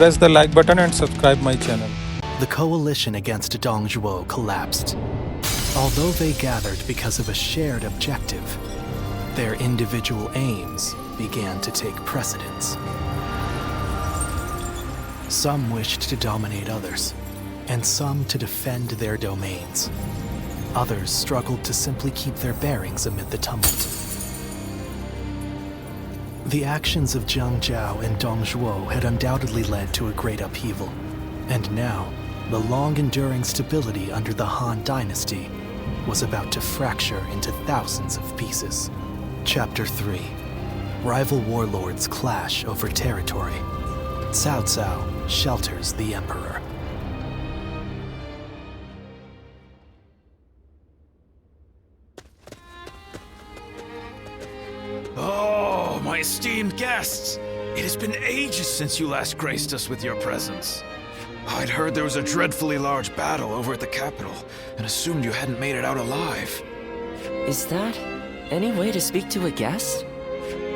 Press the like button and subscribe my channel. The coalition against Dongzhuo collapsed. Although they gathered because of a shared objective, their individual aims began to take precedence. Some wished to dominate others, and some to defend their domains. Others struggled to simply keep their bearings amid the tumult. The actions of Zhang Jiao and Dong Zhuo had undoubtedly led to a great upheaval, and now, the long-enduring stability under the Han Dynasty was about to fracture into thousands of pieces. Chapter 3. Rival warlords clash over territory. Cao Cao shelters the Emperor. Oh, my esteemed guests! It has been ages since you last graced us with your presence. I'd heard there was a dreadfully large battle over at the capital, and assumed you hadn't made it out alive. Is that any way to speak to a guest?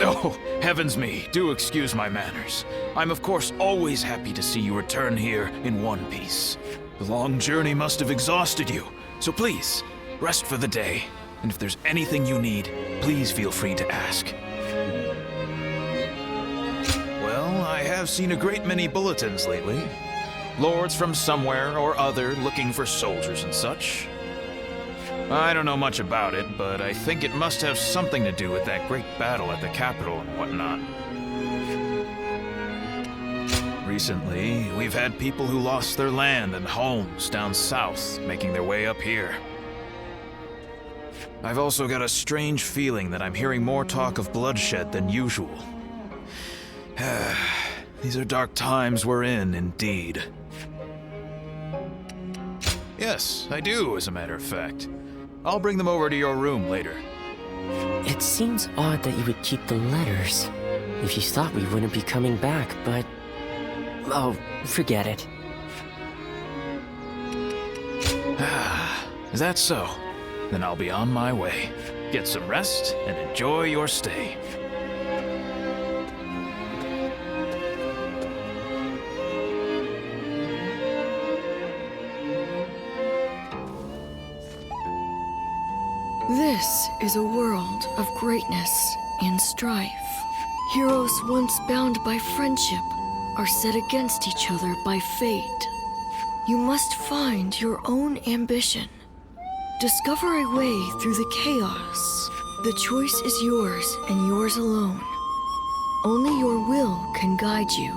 Oh, heavens me, do excuse my manners. I'm of course always happy to see you return here in one piece. The long journey must have exhausted you, so please, rest for the day. And if there's anything you need, please feel free to ask. Well, I have seen a great many bulletins lately. Lords from somewhere or other looking for soldiers and such. I don't know much about it, but I think it must have something to do with that great battle at the capital and whatnot. Recently, we've had people who lost their land and homes down south making their way up here. I've also got a strange feeling that I'm hearing more talk of bloodshed than usual. These are dark times we're in, indeed. Yes, I do, as a matter of fact. I'll bring them over to your room later. It seems odd that you would keep the letters. If you thought we wouldn't be coming back, but... oh, forget it. Is that so? Then I'll be on my way. Get some rest and enjoy your stay. This is a world of greatness and strife. Heroes once bound by friendship are set against each other by fate. You must find your own ambition. Discover a way through the chaos. The choice is yours and yours alone. Only your will can guide you.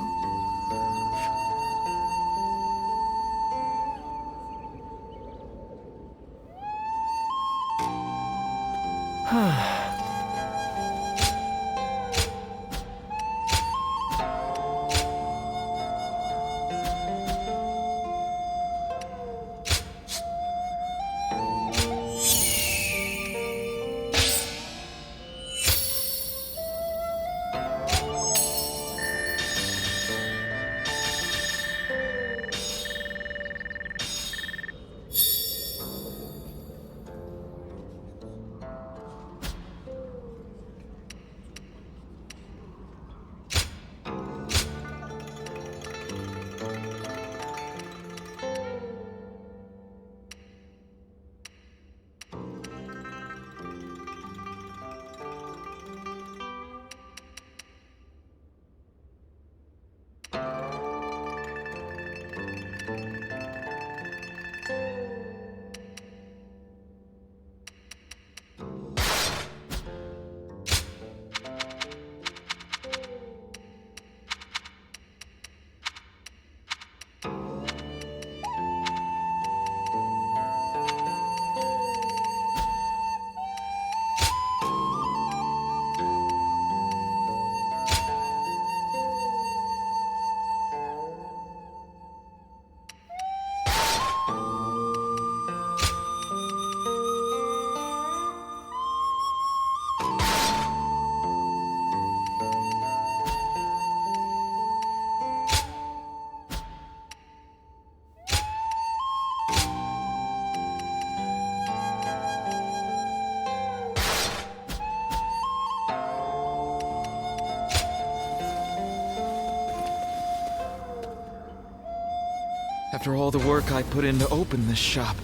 After all the work I put in to open this shop,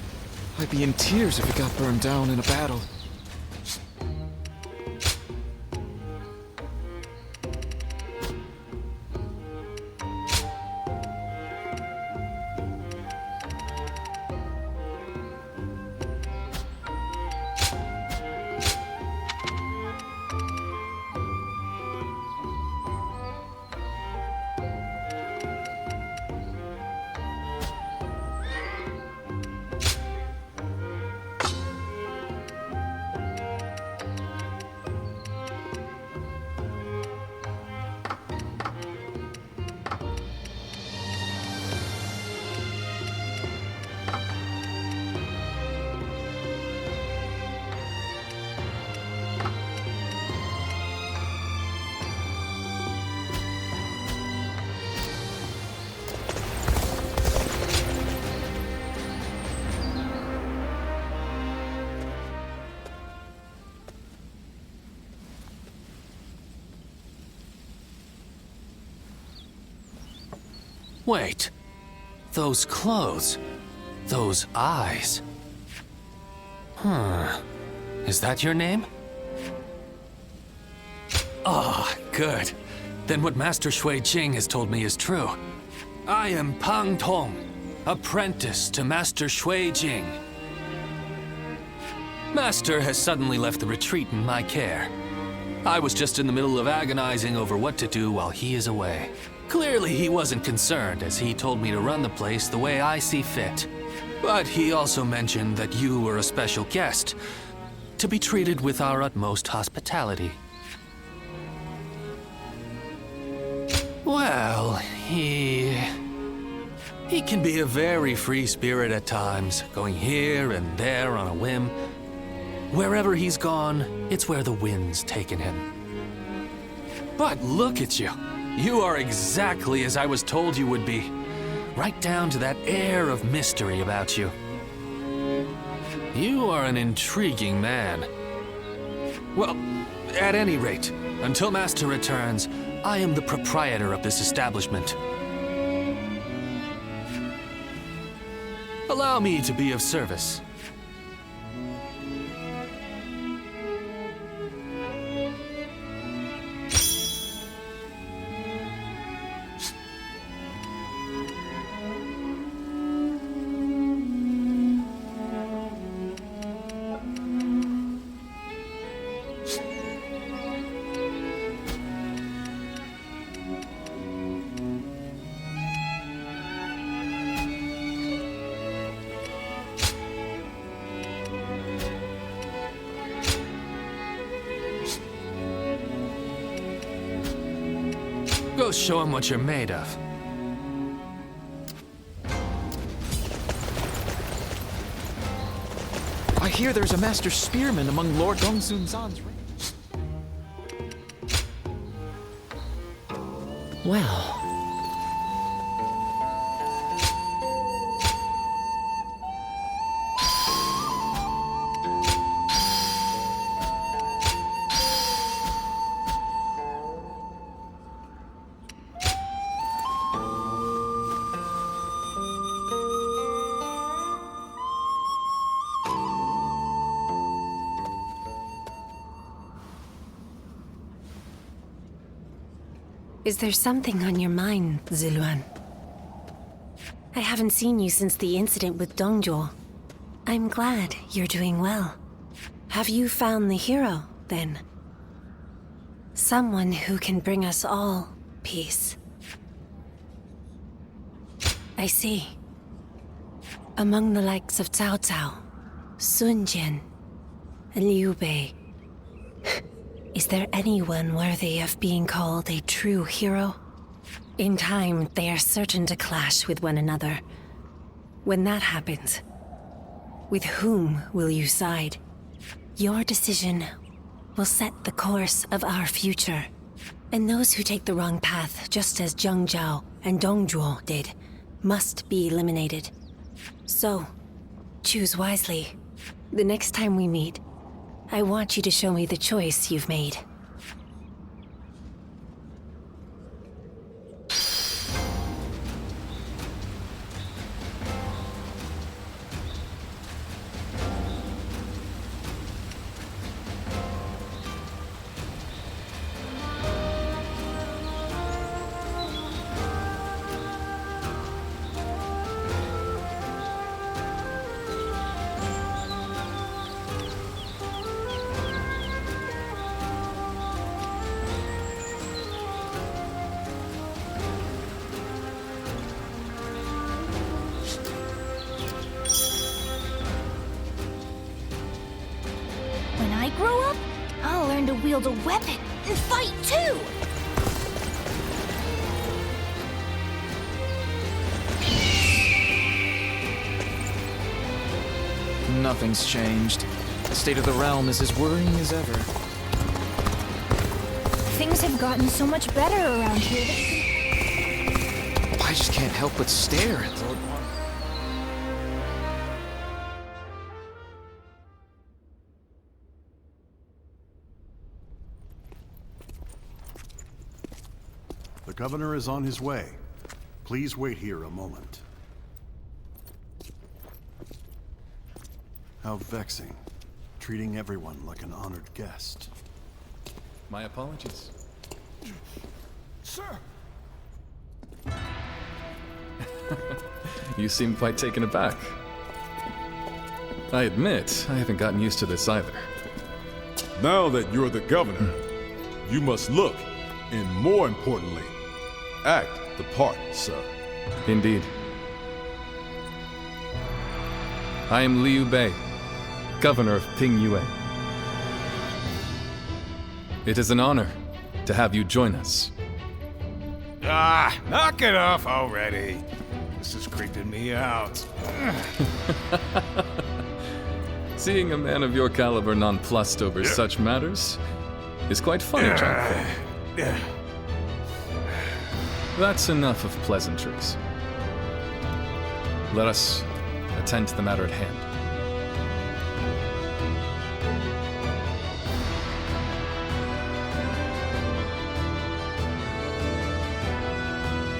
I'd be in tears if it got burned down in a battle. Wait. Those clothes. Those eyes. Is that your name? Ah, good. Then what Master Shui Jing has told me is true. I am Pang Tong, apprentice to Master Shui Jing. Master has suddenly left the retreat in my care. I was just in the middle of agonizing over what to do while he is away. Clearly he wasn't concerned, as he told me to run the place the way I see fit. But he also mentioned that you were a special guest, to be treated with our utmost hospitality. Well, he can be a very free spirit at times, going here and there on a whim. Wherever he's gone, it's where the wind's taken him. But look at you. You are exactly as I was told you would be. Right down to that air of mystery about you. You are an intriguing man. Well, at any rate, until Master returns, I am the proprietor of this establishment. Allow me to be of service. Go show him what you're made of. I hear there's a master spearman among Lord Dongsun-san's ranks. Well, is there something on your mind, Ziluan? I haven't seen you since the incident with Dongzhuo. I'm glad you're doing well. Have you found the hero, then? Someone who can bring us all peace. I see. Among the likes of Cao Cao, Sun Jian, and Liu Bei, is there anyone worthy of being called a true hero? In time, they are certain to clash with one another. When that happens, with whom will you side? Your decision will set the course of our future. And those who take the wrong path, just as Zheng Zhao and Dongzhuo did, must be eliminated. So, choose wisely. The next time we meet, I want you to show me the choice you've made. wield a weapon and fight too! Nothing's changed. The state of the realm is as worrying as ever. Things have gotten so much better around here that I just can't help but stare at Lord. The governor is on his way. Please wait here a moment. How vexing. Treating everyone like an honored guest. My apologies. Sir! You seem quite taken aback. I admit, I haven't gotten used to this either. Now that you're the governor, you must look, and more importantly, act the part, sir. Indeed. I am Liu Bei, governor of Pingyue. It is an honor to have you join us. Ah, knock it off already. This is creeping me out. Seeing a man of your caliber nonplussed over such matters is quite funny, John Fei. That's enough of pleasantries. Let us attend to the matter at hand.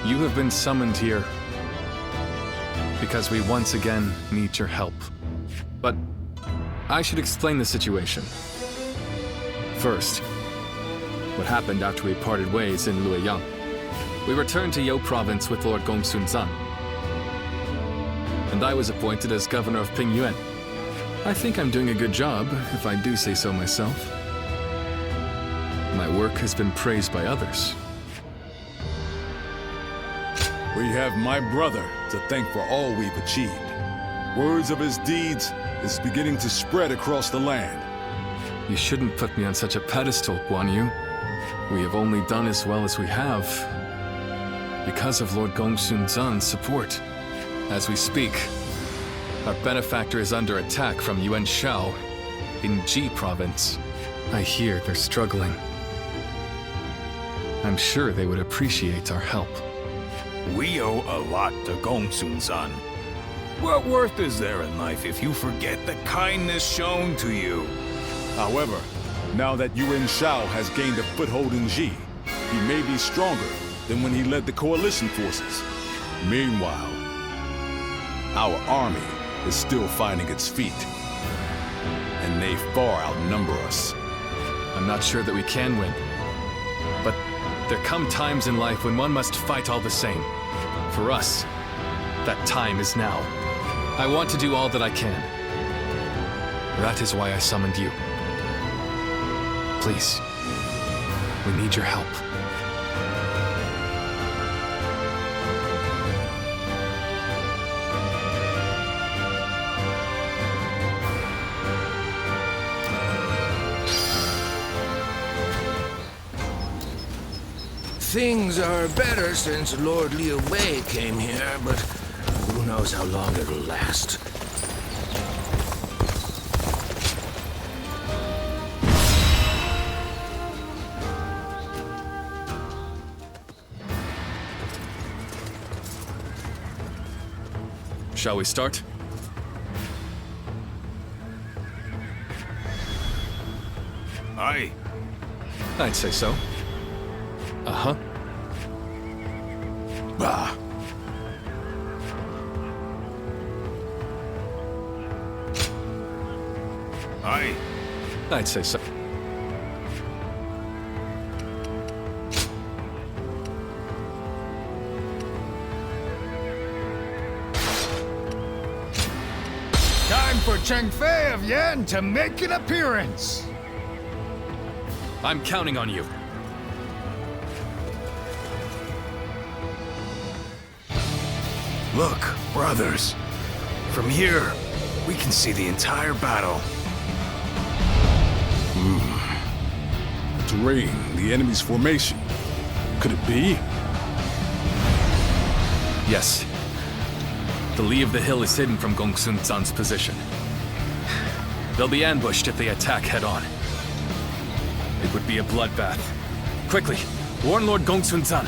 You have been summoned here because we once again need your help. But I should explain the situation. First, what happened after we parted ways in Luoyang. We returned to Yo Province with Lord Gongsun Zan, and I was appointed as governor of Pingyuan. I think I'm doing a good job, if I do say so myself. My work has been praised by others. We have my brother to thank for all we've achieved. Words of his deeds is beginning to spread across the land. You shouldn't put me on such a pedestal, Guan Yu. We have only done as well as we have because of Lord Gongsun Zan's support. As we speak, our benefactor is under attack from Yuan Shao in Ji Province. I hear they're struggling. I'm sure they would appreciate our help. We owe a lot to Gongsun-san. What worth is there in life if you forget the kindness shown to you? However, now that Yuan Shao has gained a foothold in Ji, he may be stronger than when he led the coalition forces. Meanwhile, our army is still finding its feet, and they far outnumber us. I'm not sure that we can win, but there come times in life when one must fight all the same. For us, that time is now. I want to do all that I can. That is why I summoned you. Please, we need your help. Things are better since Lord Liu Bei came here, but who knows how long it'll last. Shall we start? Aye. I'd say so. Uh-huh. Bah. Aye. I'd say so. Time for Cheng Fei of Yan to make an appearance. I'm counting on you. Look, brothers. From here, we can see the entire battle. terrain, the enemy's formation. Could it be? Yes. The lee of the hill is hidden from Gongsun Zan's position. They'll be ambushed if they attack head-on. It would be a bloodbath. Quickly, warn Lord Gongsun Zan.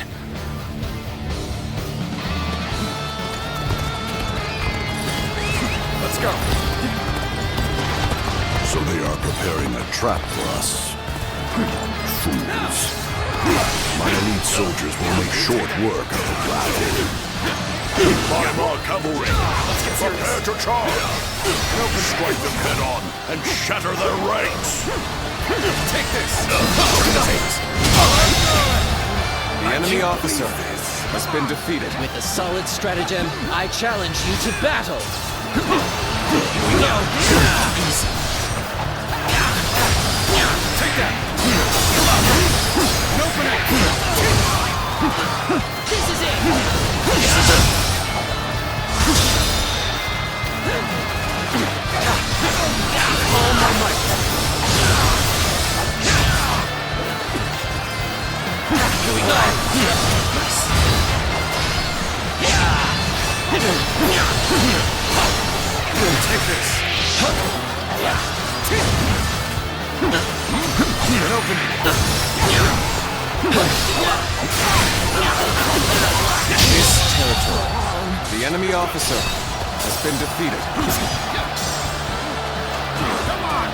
Let's go. So they are preparing a trap for us. Fools. My elite soldiers will make short work of the battle. Weimar cavalry, prepare to charge! Strike them head-on and shatter their ranks! Take this! The enemy officer has been defeated. With a solid stratagem, I challenge you to battle! Here we go! Take that! No finish! This is it! All my might! Here we go! Take this! An opening! This territory. The enemy officer has been defeated. Come on!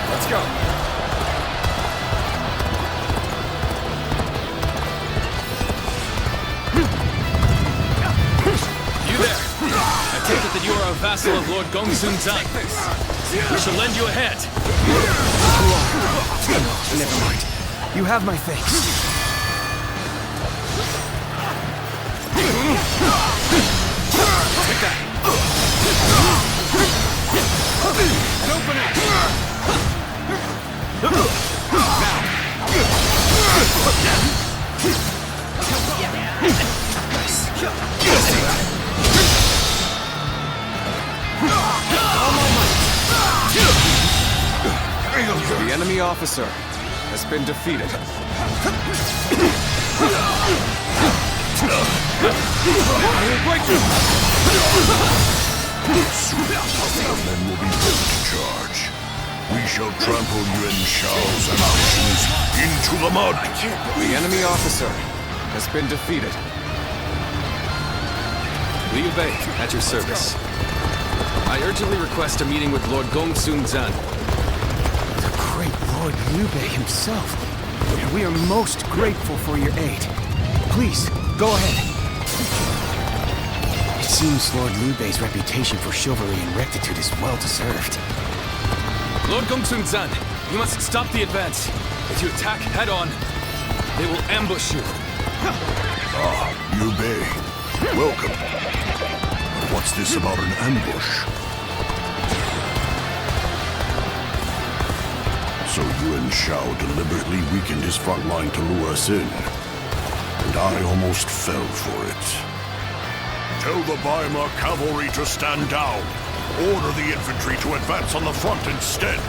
Let's go! You there! I take it that you are a vassal of Lord Gongsun Zan. We shall lend you a hand. Never mind. You have my thanks. Take that! Open it! The enemy officer has been defeated. I will break you! Soon our men will be ready to charge. We shall trample Yuan Shao's ambitions into the mud. The enemy officer has been defeated. Liu Bei, at your service. I urgently request a meeting with Lord Gongsun Zan. The great Lord Liu Bei himself. And we are most grateful for your aid. Please, go ahead. It seems Lord Liu Bei's reputation for chivalry and rectitude is well-deserved. Lord Gongsun Zan, you must stop the advance. If you attack head-on, they will ambush you. Ah, Liu Bei. Welcome. But what's this about an ambush? So Yuan Shao deliberately weakened his front line to lure us in. And I almost fell for it. Tell the Weimar cavalry to stand down. Order the infantry to advance on the front instead.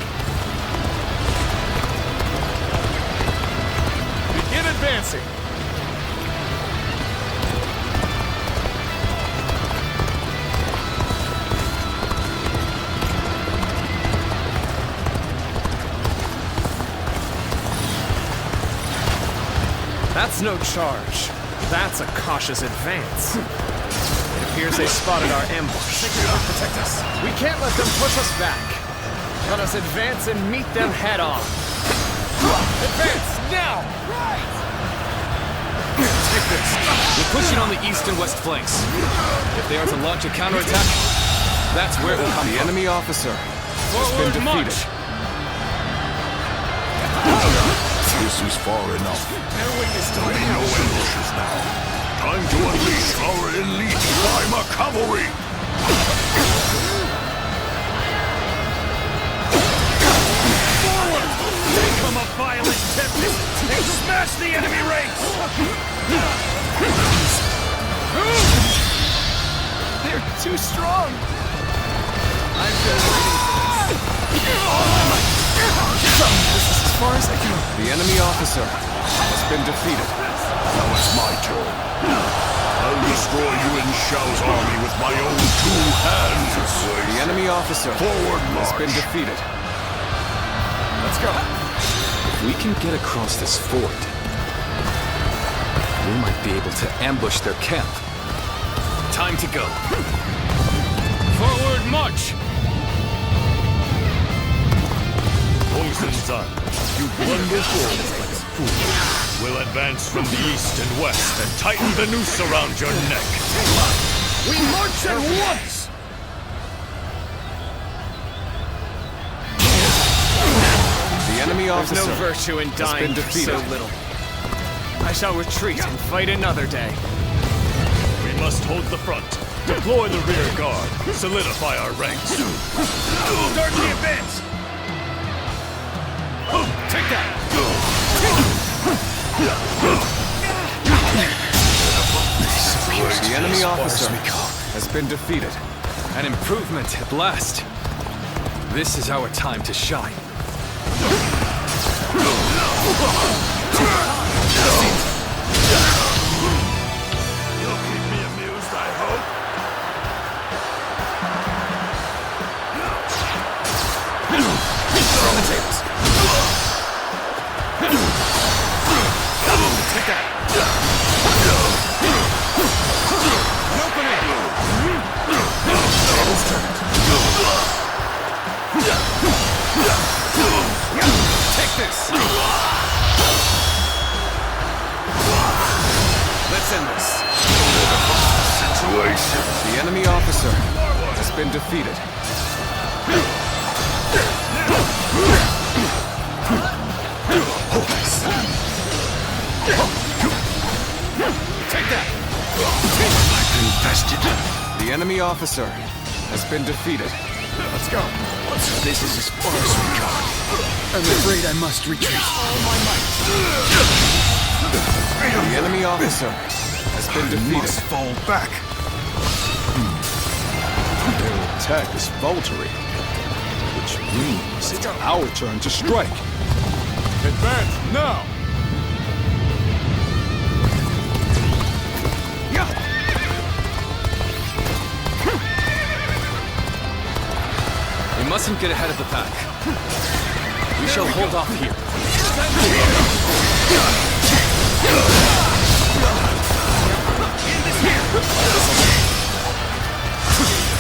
Begin advancing. That's no charge. That's a cautious advance. It appears they spotted our ambush. Protect us. We can't let them push us back. Let us advance and meet them head on. Advance, now! Take this. We're pushing on the east and west flanks. If they are to launch a counterattack, that's where it will come. The enemy officer has been defeated. This is far enough. There ain't no ambushes now. Time to unleash our elite Weimar cavalry! Forward! Become a violent tempest and smash the enemy ranks! They're too strong! I've been waiting for this. This is far as I can. The enemy officer has been defeated. Now it's my turn. I'll destroy Yuan Shao's army with my own 2 hands. The enemy officer Forward has march. been defeated. Let's go. If we can get across this ford, we might be able to ambush their camp. Time to go. Forward march! Gongsun-san, you blunder forward. We'll advance from the east and west and tighten the noose around your neck. We march at once! The enemy There's officer no virtue in has dying been for so defeated. little. I shall retreat and fight another day. We must hold the front, deploy the rear guard, solidify our ranks. Start the advance! Take that! The enemy officer has been defeated. An improvement at last. This is our time to shine. You'll keep me amused, I hope. On the tables. Take that. An opening. Tables turned. Take this. Let's end this. Situation. The enemy officer has been defeated. Take that. Infested. The enemy officer has been defeated. Let's go. This is as far as we go. I'm afraid I must retreat. The enemy officer has been defeated. Must fall back. Their attack is faltering, which means it's our turn to strike. Advance now! We mustn't get ahead of the pack. We shall hold off here.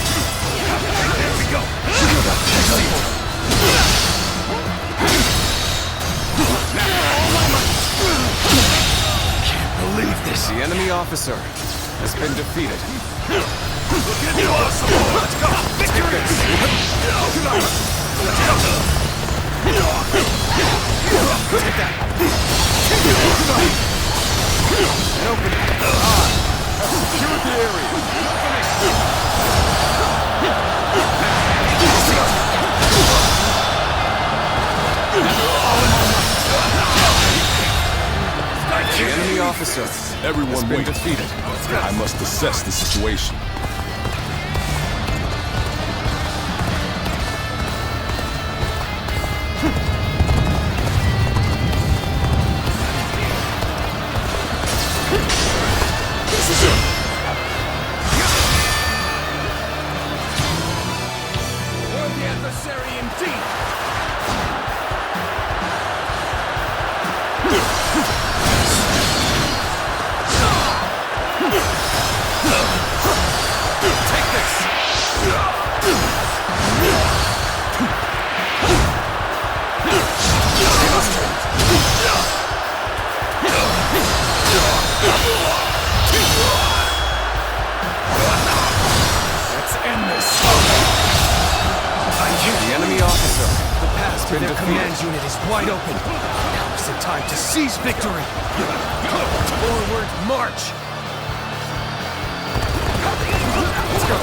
There we go. Can't believe this. The enemy officer has been defeated. Let's go. Victory! Take that. An opening. Secure the area! The enemy officer Everyone has been wait. defeated. I must assess the situation. This is it. Worthy adversary indeed. Take this. Let's end this. The enemy officer The path to been their defeated. command unit is wide open. Now is the time to seize victory. Forward march. Let's go.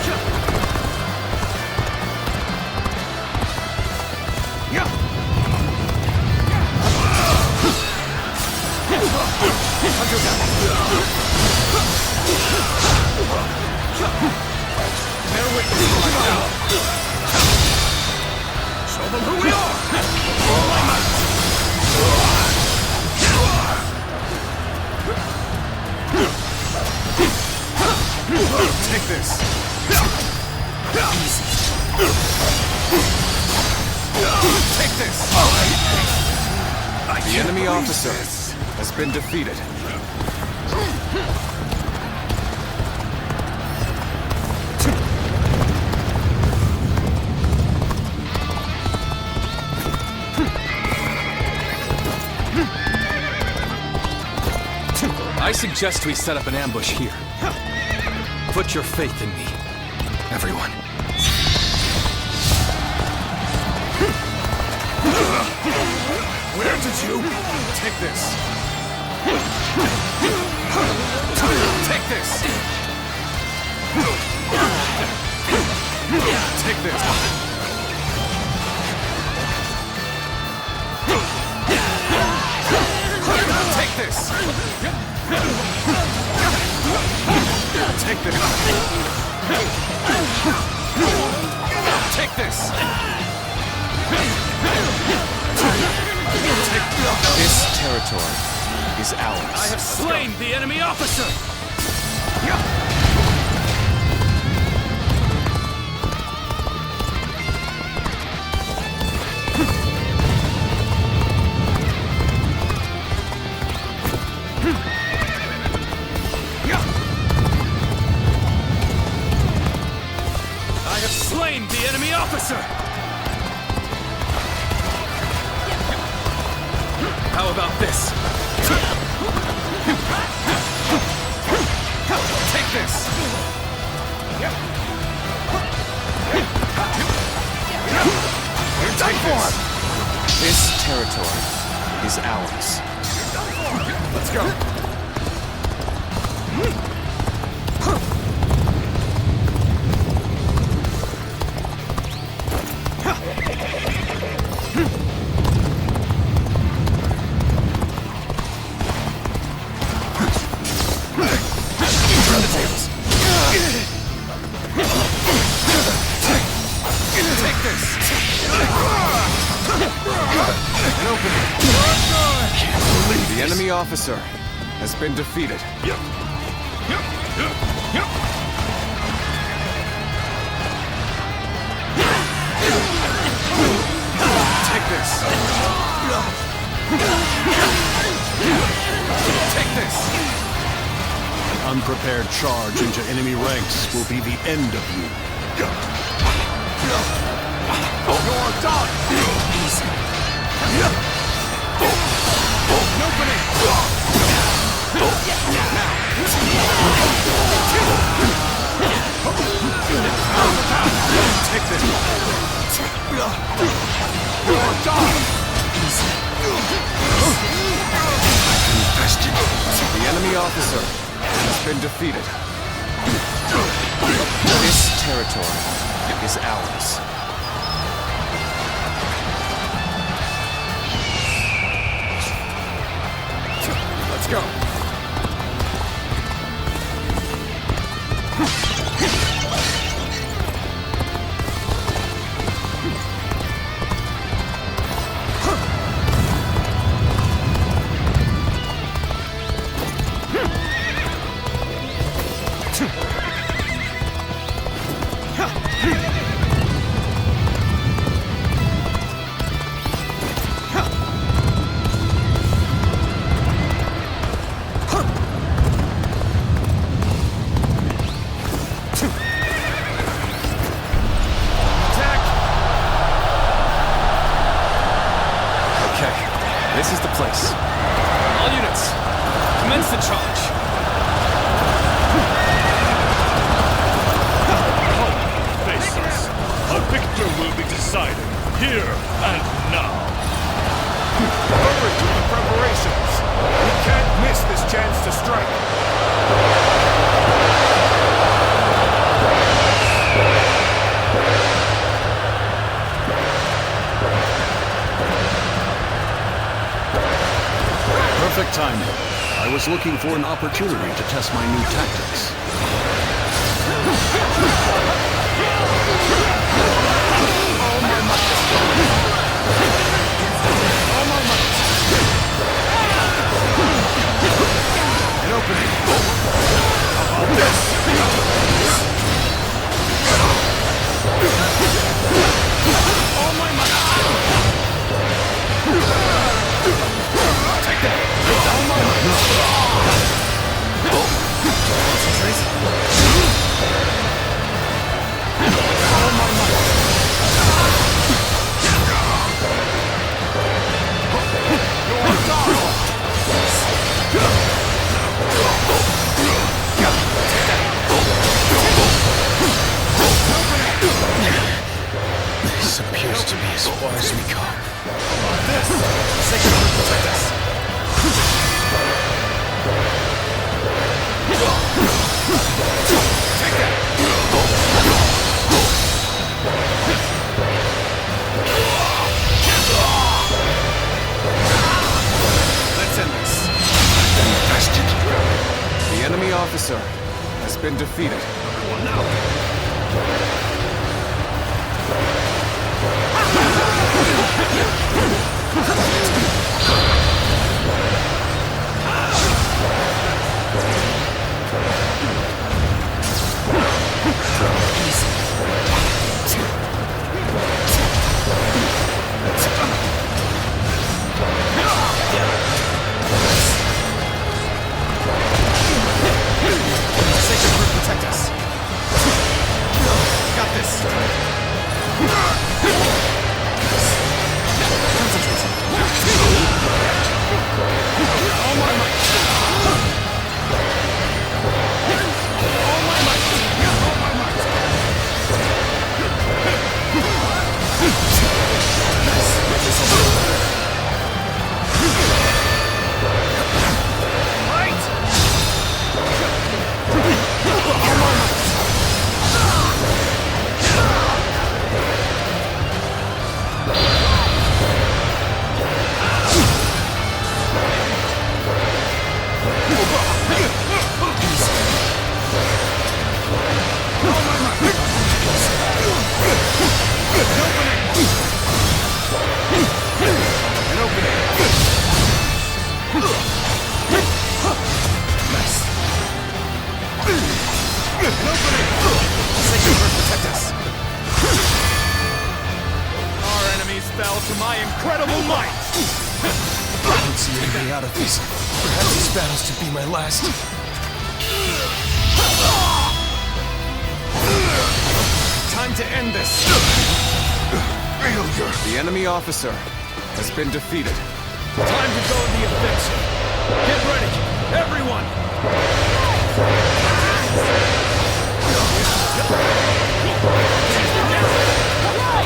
Hunter down. Bear witness to my power. Show them who we are! All my might! this! Take this! The enemy officer has been defeated. I suggest we set up an ambush here. Put your faith in me, everyone. Where did you... Take this! Take this! Take this! Take this! Take this! Take this! This territory is ours. I have slain the enemy officer! I have slain the enemy officer! How about this? Take this! Take this! This territory is ours. Let's go! The enemy officer has been defeated. Take this! Take this! An unprepared charge into enemy ranks will be the end of you. You're done! Easy. Opening! Take this! You're done! Easy. Infested. The enemy officer has been defeated. This territory is ours. Let's go. This is the place. All units, commence the charge. Come, face us. A victor will be decided here and now. Hurry with the preparations. We can't miss this chance to strike. Perfect timing. I was looking for an opportunity to test my new tactics. An opening. How about this? protect us. Our enemies fell to my incredible might. I don't see any way out of this. Perhaps this battle's to be my last. Time to end this. Failure. The enemy officer has been defeated. Time to go in the offensive. Get ready, everyone!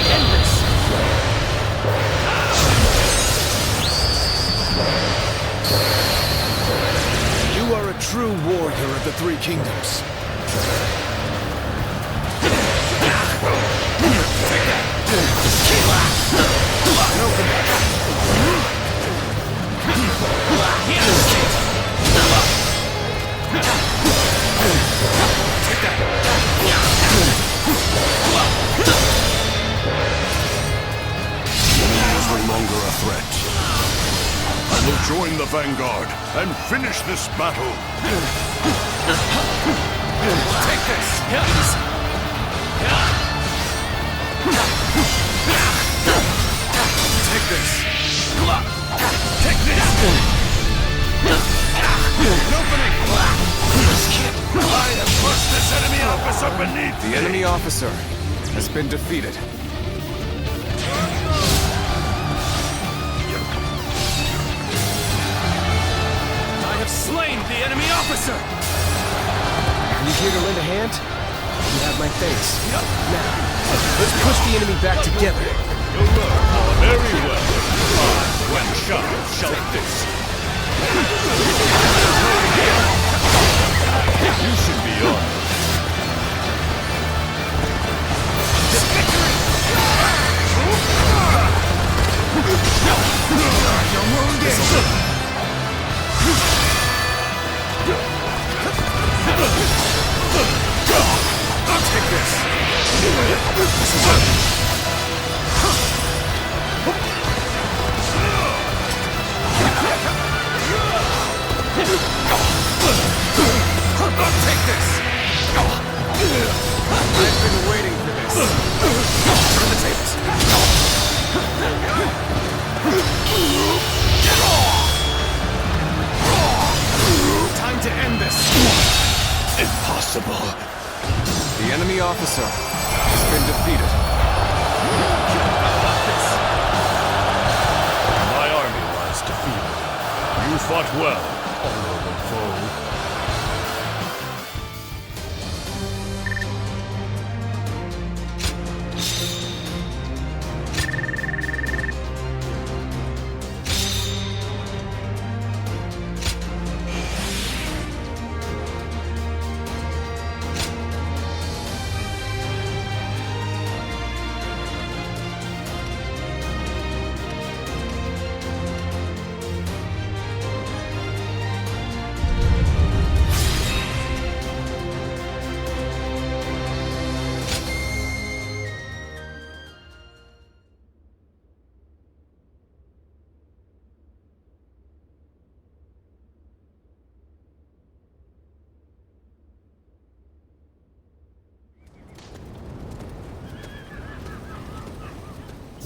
End this. You are a true warrior of the Three Kingdoms. Is no longer a threat. I will join the vanguard and finish this battle. Take this! Take this! Take this! An opening! I have crushed this enemy officer beneath The enemy officer has been defeated. I have slain the enemy officer! Are you here to lend a hand? You have my thanks. Now, let's push the enemy back together. Very well. When shall this. You should be honored. You're wounded! I'll take this! I'll take this! I've been waiting for this. Turn the tables. Time to end this. Impossible. The enemy officer has been defeated. My army lies defeated. You fought well, honorable foe.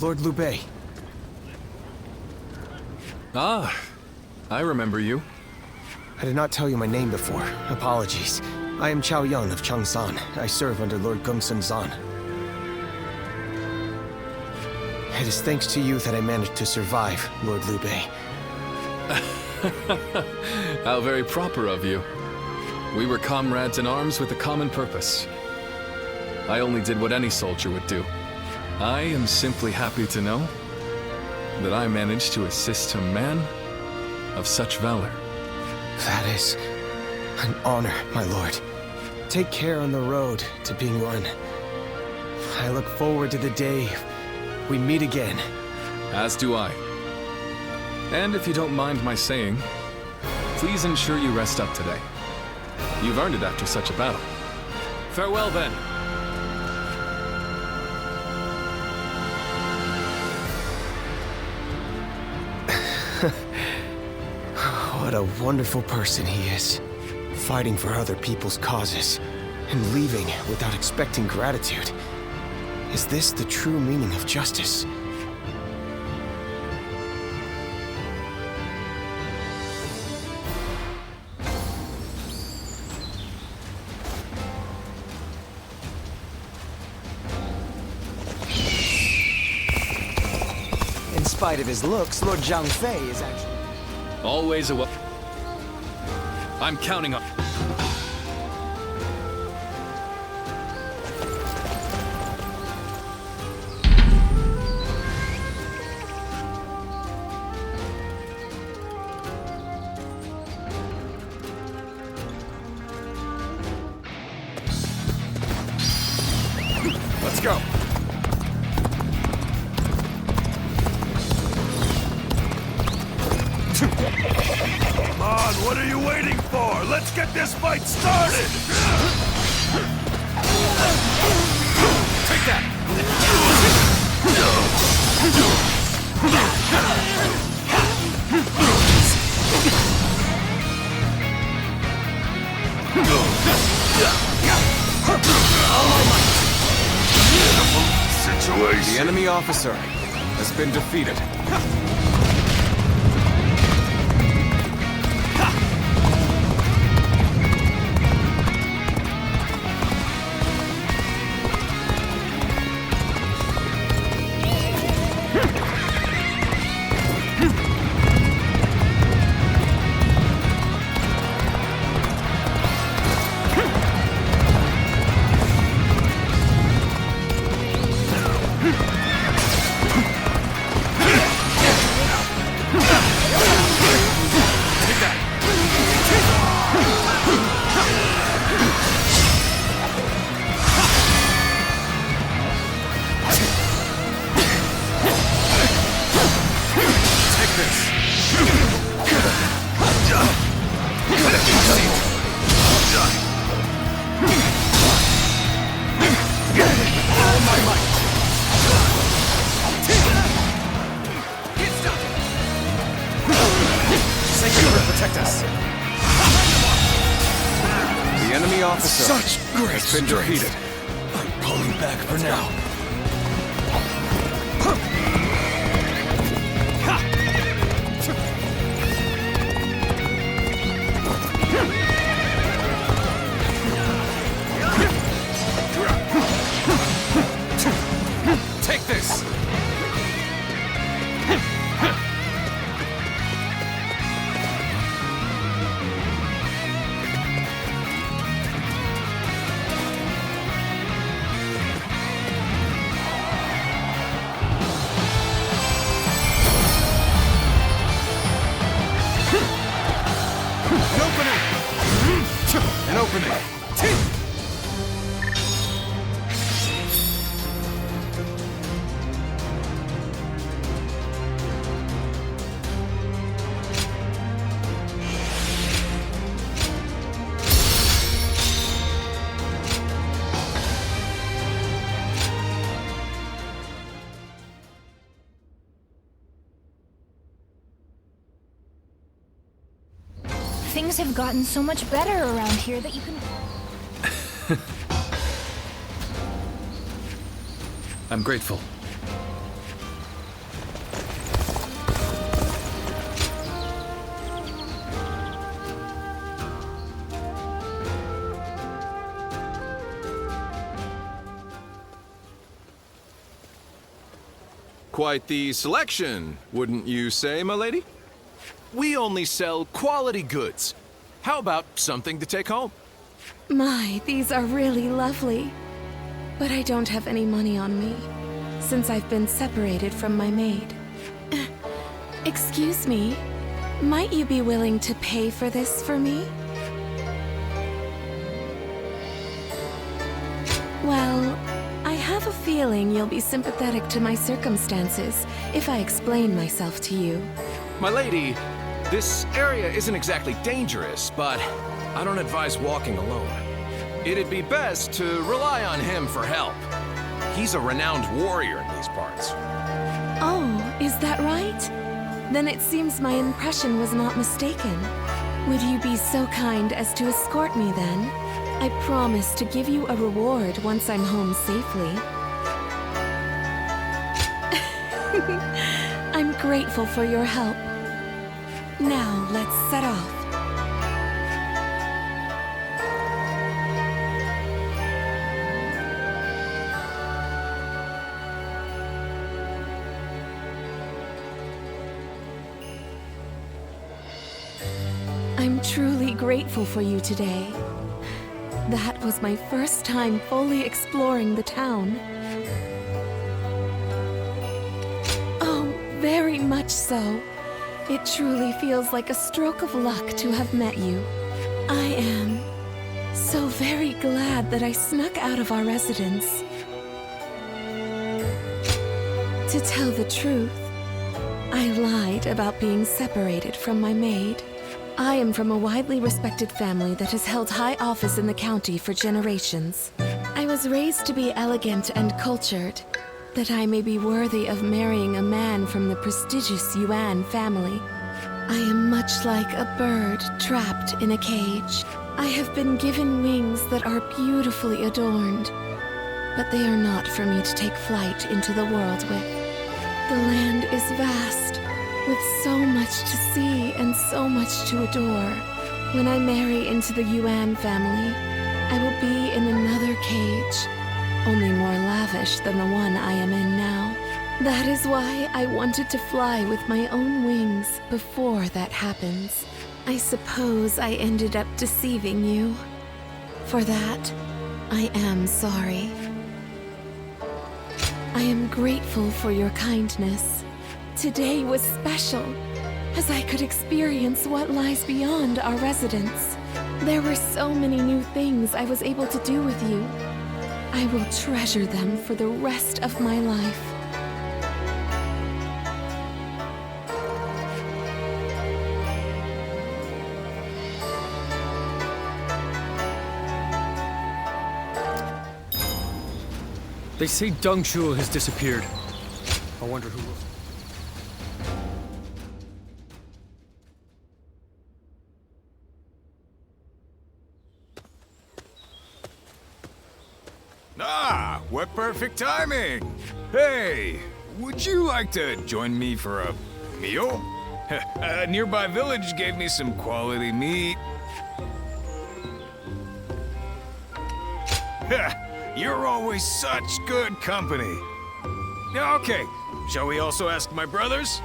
Lord Liu Bei. Ah, I remember you. I did not tell you my name before. Apologies. I am Chao Yun of Changsan. I serve under Lord Gongsun Zan. It is thanks to you that I managed to survive, Lord Liu Bei. How very proper of you. We were comrades in arms with a common purpose. I only did what any soldier would do. I am simply happy to know that I managed to assist a man of such valor. That is an honor, my lord. Take care on the road to Bingyuan. I look forward to the day we meet again. As do I. And if you don't mind my saying, please ensure you rest up today. You've earned it after such a battle. Farewell then. What a wonderful person he is. Fighting for other people's causes. and leaving without expecting gratitude. Is this the true meaning of justice? In spite of his looks, Lord Zhang Fei is actually... Always a I'm counting on... Let's go. Come on, what are you waiting for? Let's get this fight started! Take that! Situation. The enemy officer has been defeated. Protect us. The enemy officer has been defeated. I'm pulling back for now. Take this. An opening. Things have gotten so much better around here that you can... I'm grateful. Quite the selection, wouldn't you say, my lady? We only sell quality goods. How about something to take home? My, these are really lovely. But I don't have any money on me, since I've been separated from my maid. Excuse me, might you be willing to pay for this for me? Well, I have a feeling you'll be sympathetic to my circumstances if I explain myself to you. My lady, this area isn't exactly dangerous, but I don't advise walking alone. It'd be best to rely on him for help. He's a renowned warrior in these parts. Oh, is that right? Then it seems my impression was not mistaken. Would you be so kind as to escort me then? I promise to give you a reward once I'm home safely. I'm grateful for your help. Now, let's set off. I'm truly grateful for you today. That was my first time fully exploring the town. Oh, very much so. It truly feels like a stroke of luck to have met you. I am so very glad that I snuck out of our residence. To tell the truth, I lied about being separated from my maid. I am from a widely respected family that has held high office in the county for generations. I was raised to be elegant and cultured, that I may be worthy of marrying a man from the prestigious Yuan family. I am much like a bird trapped in a cage. I have been given wings that are beautifully adorned, but they are not for me to take flight into the world with. The land is vast, with so much to see and so much to adore. When I marry into the Yuan family, I will be in another cage, only more lavish than the one I am in now. That is why I wanted to fly with my own wings before that happens. I suppose I ended up deceiving you. For that, I am sorry. I am grateful for your kindness. Today was special, as I could experience what lies beyond our residence. There were so many new things I was able to do with you. I will treasure them for the rest of my life. They say Deng Shuo has disappeared. I wonder who will... Ah, what perfect timing! Hey, would you like to join me for a meal? A nearby village gave me some quality meat. You're always such good company. Okay, shall we also ask my brothers?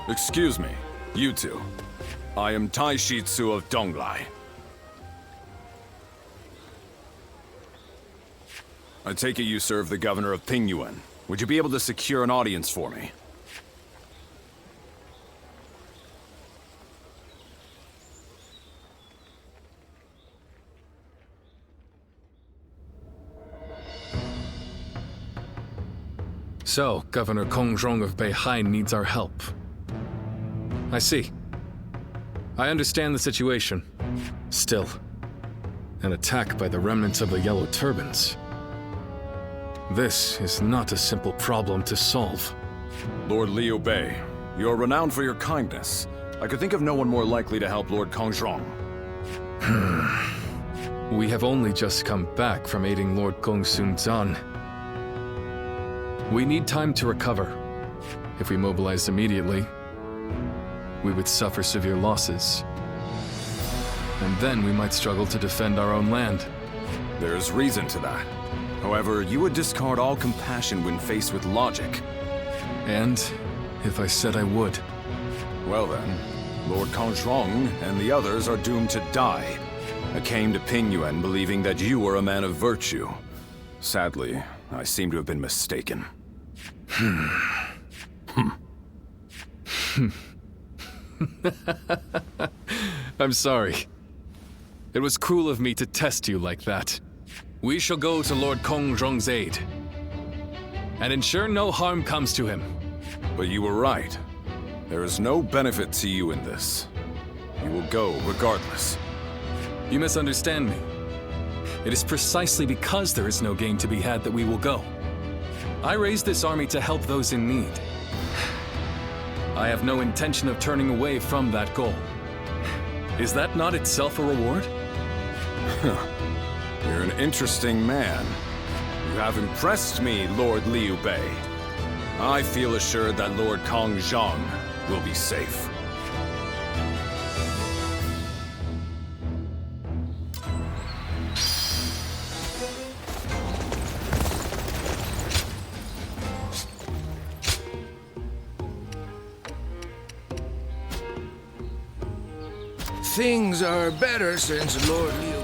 Excuse me, you two. I am Tai Shitsu of Donglai. I take it you serve the governor of Pingyuan. Would you be able to secure an audience for me? So, Governor Kongrong of Beihai needs our help. I see. I understand the situation. Still, an attack by the remnants of the Yellow Turbans. This is not a simple problem to solve. Lord Liu Bei, you are renowned for your kindness. I could think of no one more likely to help Lord Kongrong. We have only just come back from aiding Lord Gongsun Zan. We need time to recover. If we mobilize immediately, we would suffer severe losses. And then we might struggle to defend our own land. There's reason to that. However, you would discard all compassion when faced with logic. And if I said I would? Well then, Lord Kongrong and the others are doomed to die. I came to Pingyuan believing that you were a man of virtue. Sadly, I seem to have been mistaken. I'm sorry. It was cruel of me to test you like that. We shall go to Lord Kongrong's aid, and ensure no harm comes to him. But you were right. There is no benefit to you in this. You will go regardless. You misunderstand me. It is precisely because there is no gain to be had that we will go. I raised this army to help those in need. I have no intention of turning away from that goal. Is that not itself a reward? You're an interesting man. You have impressed me, Lord Liu Bei. I feel assured that Lord Kong Zhang will be safe. Things are better since Lord Liu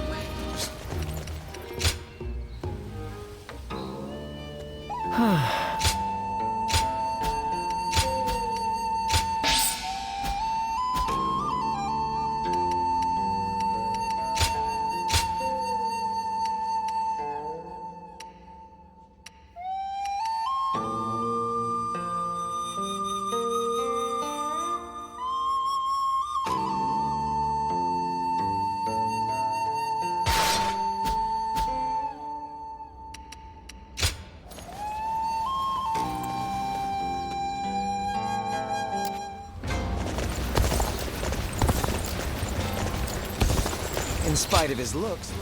In spite of his looks.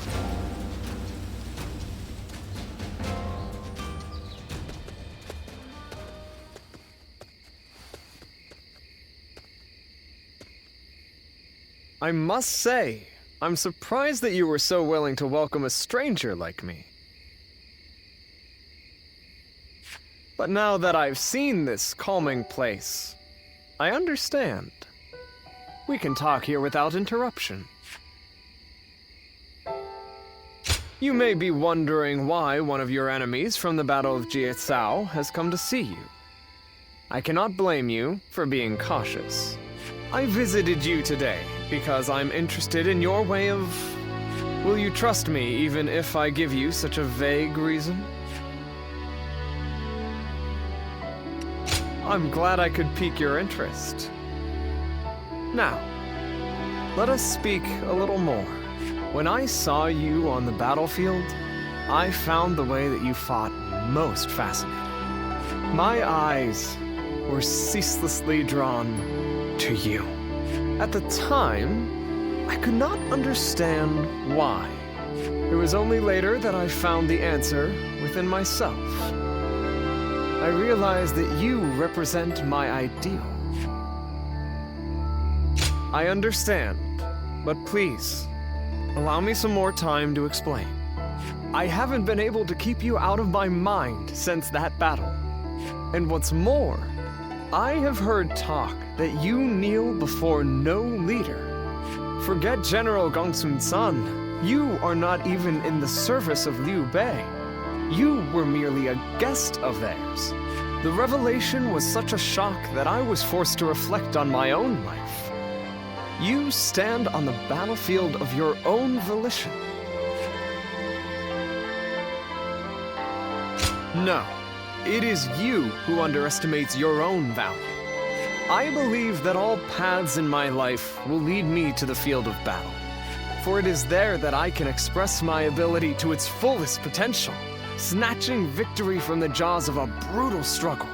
I must say, I'm surprised that you were so willing to welcome a stranger like me. But now that I've seen this calming place, I understand. We can talk here without interruption. You may be wondering why one of your enemies from the Battle of Jiezhou has come to see you. I cannot blame you for being cautious. I visited you today because I'm interested in your way of... Will you trust me even if I give you such a vague reason? I'm glad I could pique your interest. Now, let us speak a little more. When I saw you on the battlefield, I found the way that you fought most fascinating. My eyes were ceaselessly drawn to you. At the time, I could not understand why. It was only later that I found the answer within myself. I realized that you represent my ideal. I understand, but please, allow me some more time to explain. I haven't been able to keep you out of my mind since that battle. And what's more, I have heard talk that you kneel before no leader. Forget General Gongsun-san. You are not even in the service of Liu Bei. You were merely a guest of theirs. The revelation was such a shock that I was forced to reflect on my own life. You stand on the battlefield of your own volition. No, it is you who underestimates your own value. I believe that all paths in my life will lead me to the field of battle, for it is there that I can express my ability to its fullest potential, snatching victory from the jaws of a brutal struggle.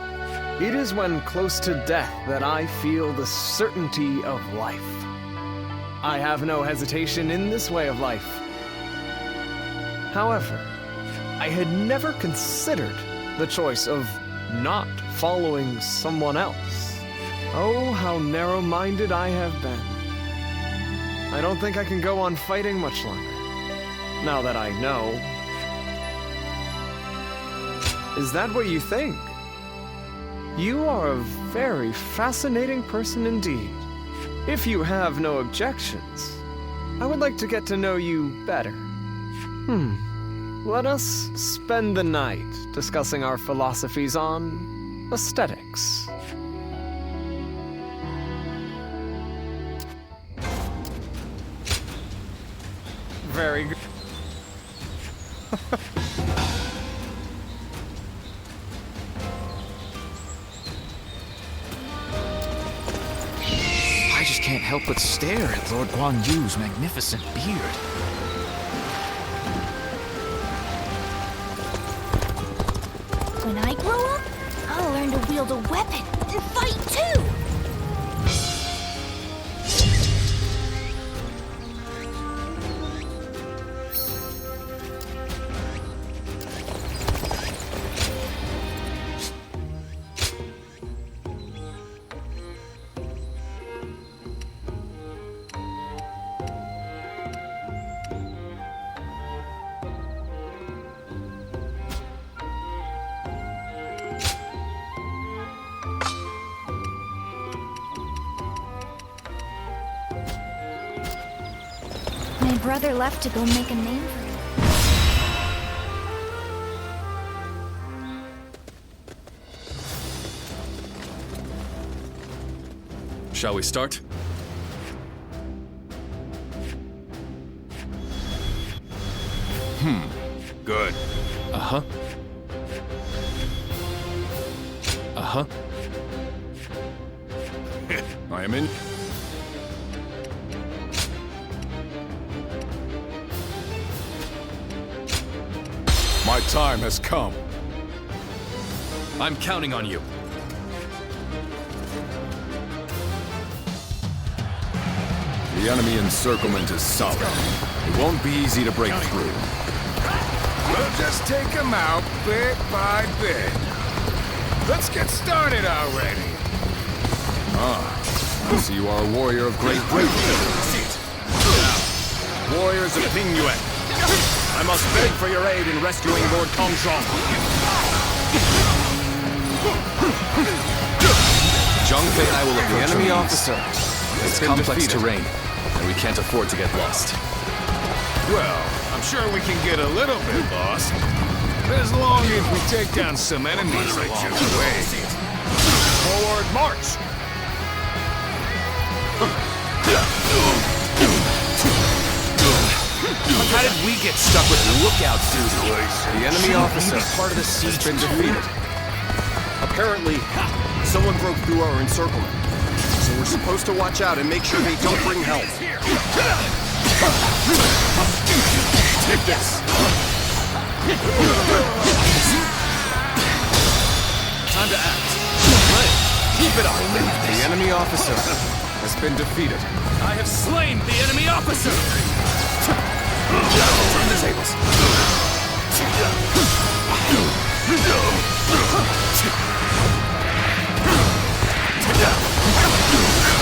It is when close to death that I feel the certainty of life. I have no hesitation in this way of life. However, I had never considered the choice of not following someone else. Oh, how narrow-minded I have been. I don't think I can go on fighting much longer, now that I know. Is that what you think? You are a very fascinating person indeed. If you have no objections, I would like to get to know you better. Let us spend the night discussing our philosophies on aesthetics. Very good. I just can't help but stare at Lord Guan Yu's magnificent beard. When I grow up, I'll learn to wield a weapon and fight too! brother left to go make a name for himself. Shall we start? Good. Uh-huh. Uh-huh. I am in. My time has come. I'm counting on you. The enemy encirclement is solid. It won't be easy to break through. We'll just take them out bit by bit. Let's get started already. I see you are a warrior of great bravery. Warriors of Pingyuan, I must beg for your aid in rescuing Lord Tongzhong. Zhangfei and I will look The for enemy trees. officer. It's complex terrain, and we can't afford to get lost. Well, I'm sure we can get a little bit lost. As long as we take down some enemies along the way. Forward march! How did we get stuck with lookout duty? The enemy officer Part of the siege has been defeated. Apparently, someone broke through our encirclement. So we're supposed to watch out and make sure they don't bring help. Take this. Time to act. Keep it up. The enemy officer has been defeated. I have slain the enemy officer! Turn the tables.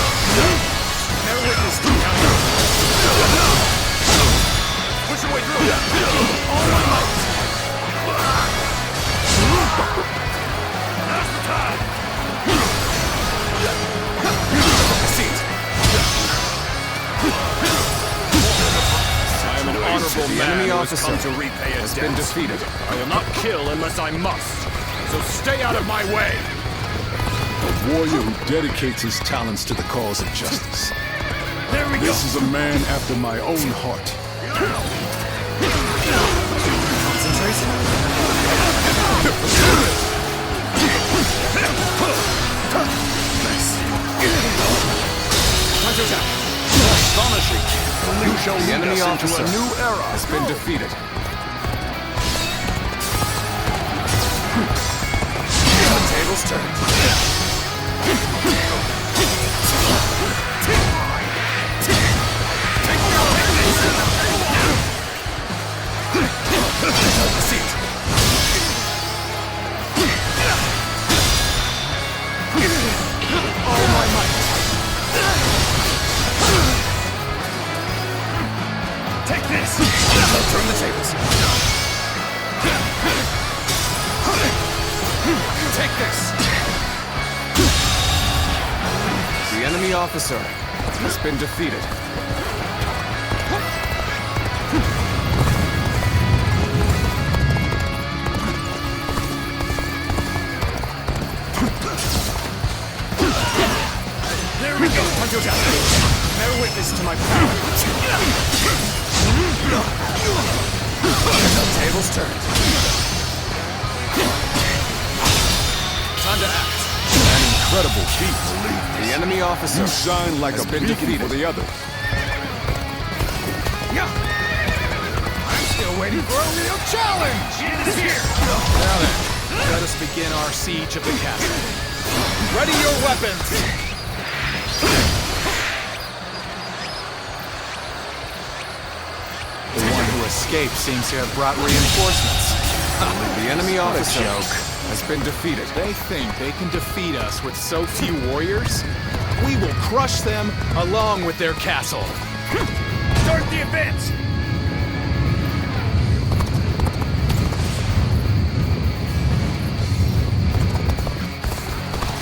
Never witnessed the counter. Push your way through. All my might. Now's the time. I am an honorable man who has come to repay a debt. Been defeated. I will not kill unless I must. So stay out of my way. A warrior who dedicates his talents to the cause of justice. There we go. This is a man after my own heart. Astonishing. You shall The lead enemy us into officer a new era. has been defeated. The tables turned. Have a seat. All my might. Take this! Turn the tables. Take this! The enemy officer has been defeated. There we go! Hunter down. Bear witness to my power. Tables turned. Time to act. An incredible feat. The enemy officer You shine like has a been beacon defeated. for the other. I'm still waiting for a real challenge! Here! Now then, let us begin our siege of the castle. Ready your weapons! The one who escaped seems to have brought reinforcements. The enemy What a officer joke. has been defeated. They think they can defeat us with so few warriors? We will crush them along with their castle. Start the advance!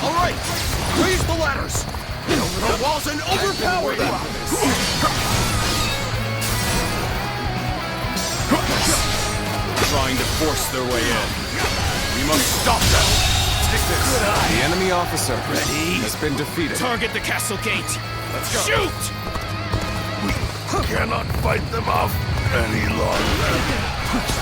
All right, raise the ladders! Get over the walls and overpower them! trying to force their way in. We must stop them. Take this. The enemy officer has been defeated. Target the castle gate. Let's go. Shoot! We cannot fight them off any longer.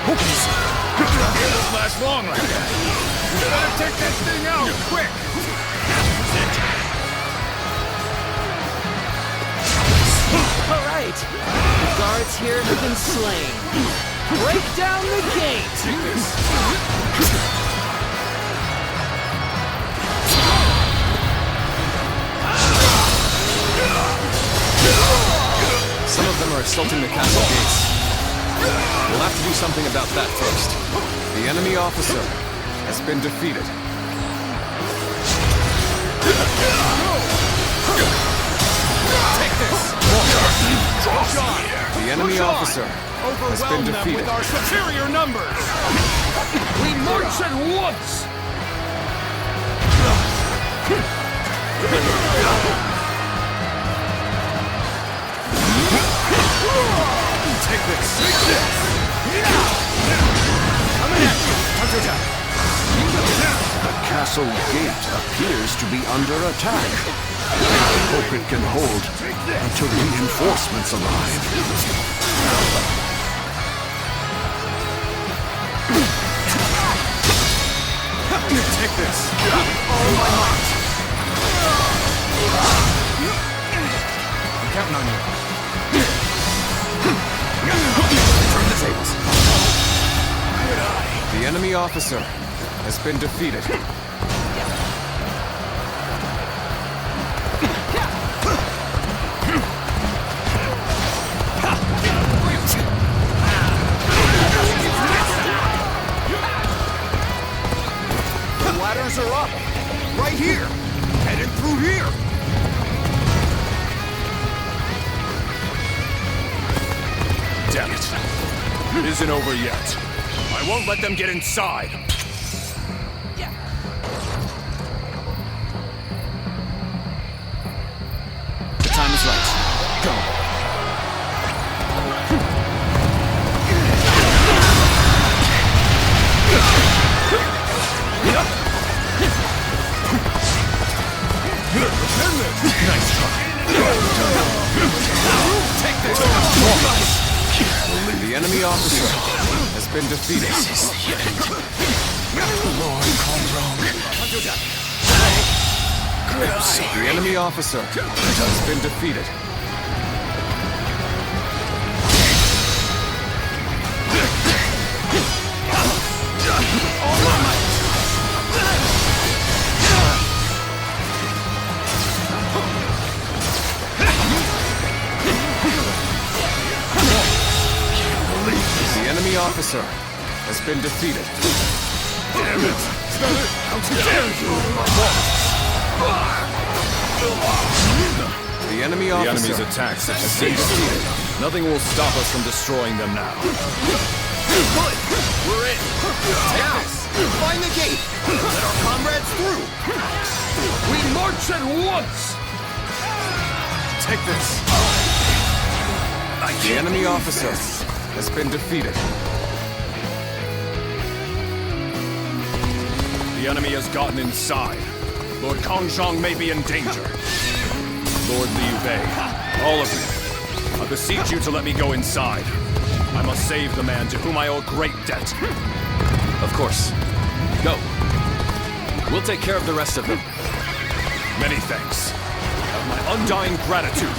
It doesn't last long like that. You better take that thing out, quick! All right. The guards here have been slain. Break down the gate! Some of them are assaulting the castle gates. We'll have to do something about that first. The enemy officer has been defeated. Take this! The enemy officer has been Overwhelm them defeated. with our superior numbers! We march at once! Take this! Coming at you! Counterattack! The castle gate appears to be under attack. I hope it can hold until reinforcements arrive. Take this! All my might! I'm counting on you. Turn the tables. The enemy officer has been defeated. The ladders are up! Right here! Headed through here! Damn it. It isn't over yet. I won't let them get inside. The time is right. Go. Nice try. Take this! The enemy officer has been defeated. This is the end. Lord, gone wrong. The enemy officer has been defeated. The enemy officer has been defeated. Damn it! How dare you! The enemy The officer enemy's attacks have has been ceased. defeated. Nothing will stop us from destroying them now. Good! We're in! Now, find the gate! Let our comrades through! We march at once! Take this! The enemy officer has been defeated. The enemy has gotten inside. Lord Kongzhong may be in danger. Lord Liu Bei, all of you, I beseech you to let me go inside. I must save the man to whom I owe a great debt. Of course. Go. We'll take care of the rest of them. Many thanks. Have my undying gratitude.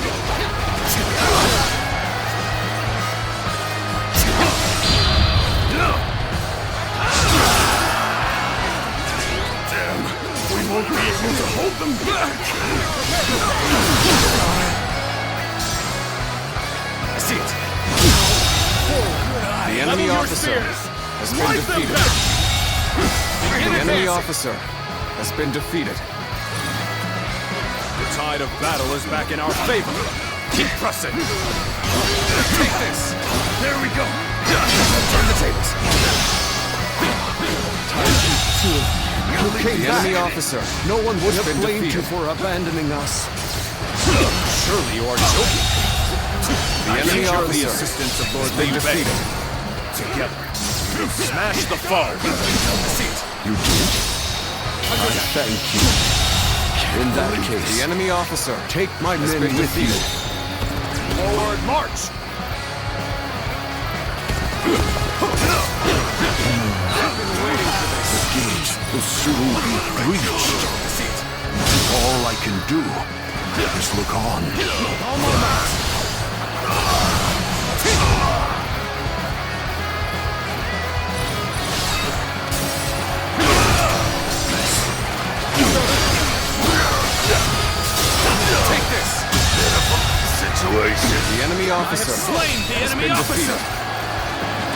Damn! We won't be able to hold them back! I see it. The enemy officer has been defeated. The enemy officer has been defeated. The tide of battle is back in our favor. Keep pressing. Take this. There we go! Turn the tables. Time to You came The back. enemy officer. No one would has have been blamed you defeated. for abandoning us. Surely you are joking. The enemy secure officer the assistance of Lord has been Liu Bei. defeated. Together, smash the foe. You did? I thank you. In that case, The enemy officer Take my has men been with you. defeated. Forward march. the gate will soon be breached. All I can do is look on. Take this. Situation. The enemy officer Slain the has enemy been officer. defeated.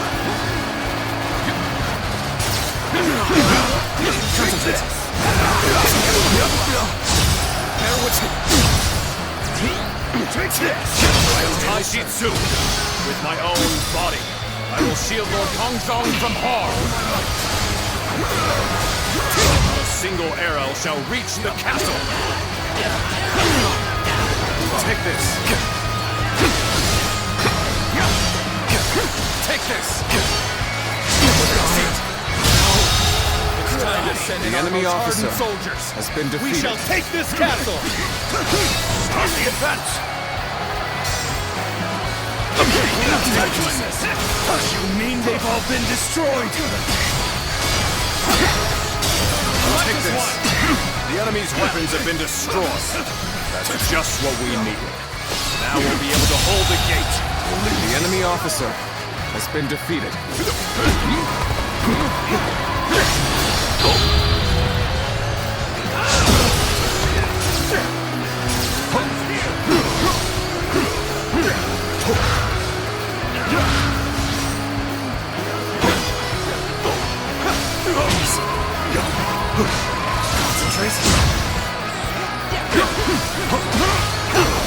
Take this! I am Taishitsu. With my own body, I will shield Lord Kongzong from harm. Not a single arrow shall reach the castle. Take this. Take this. It's time to send in The our enemy most officer hardened soldiers. has been We defeated. shall take this castle. Start the advance. You mean they've all been destroyed? Take this. The enemy's weapons have been destroyed. That's just what we needed. Now we'll be able to hold the gate. The enemy officer has been defeated.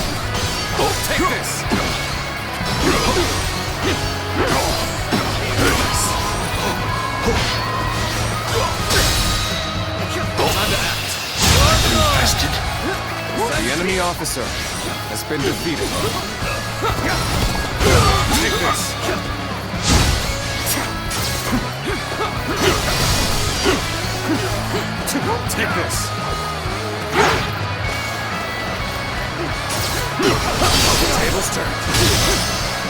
Take this. Time to act. Infested. The enemy officer has been defeated. Take this. Take this. The tables turned.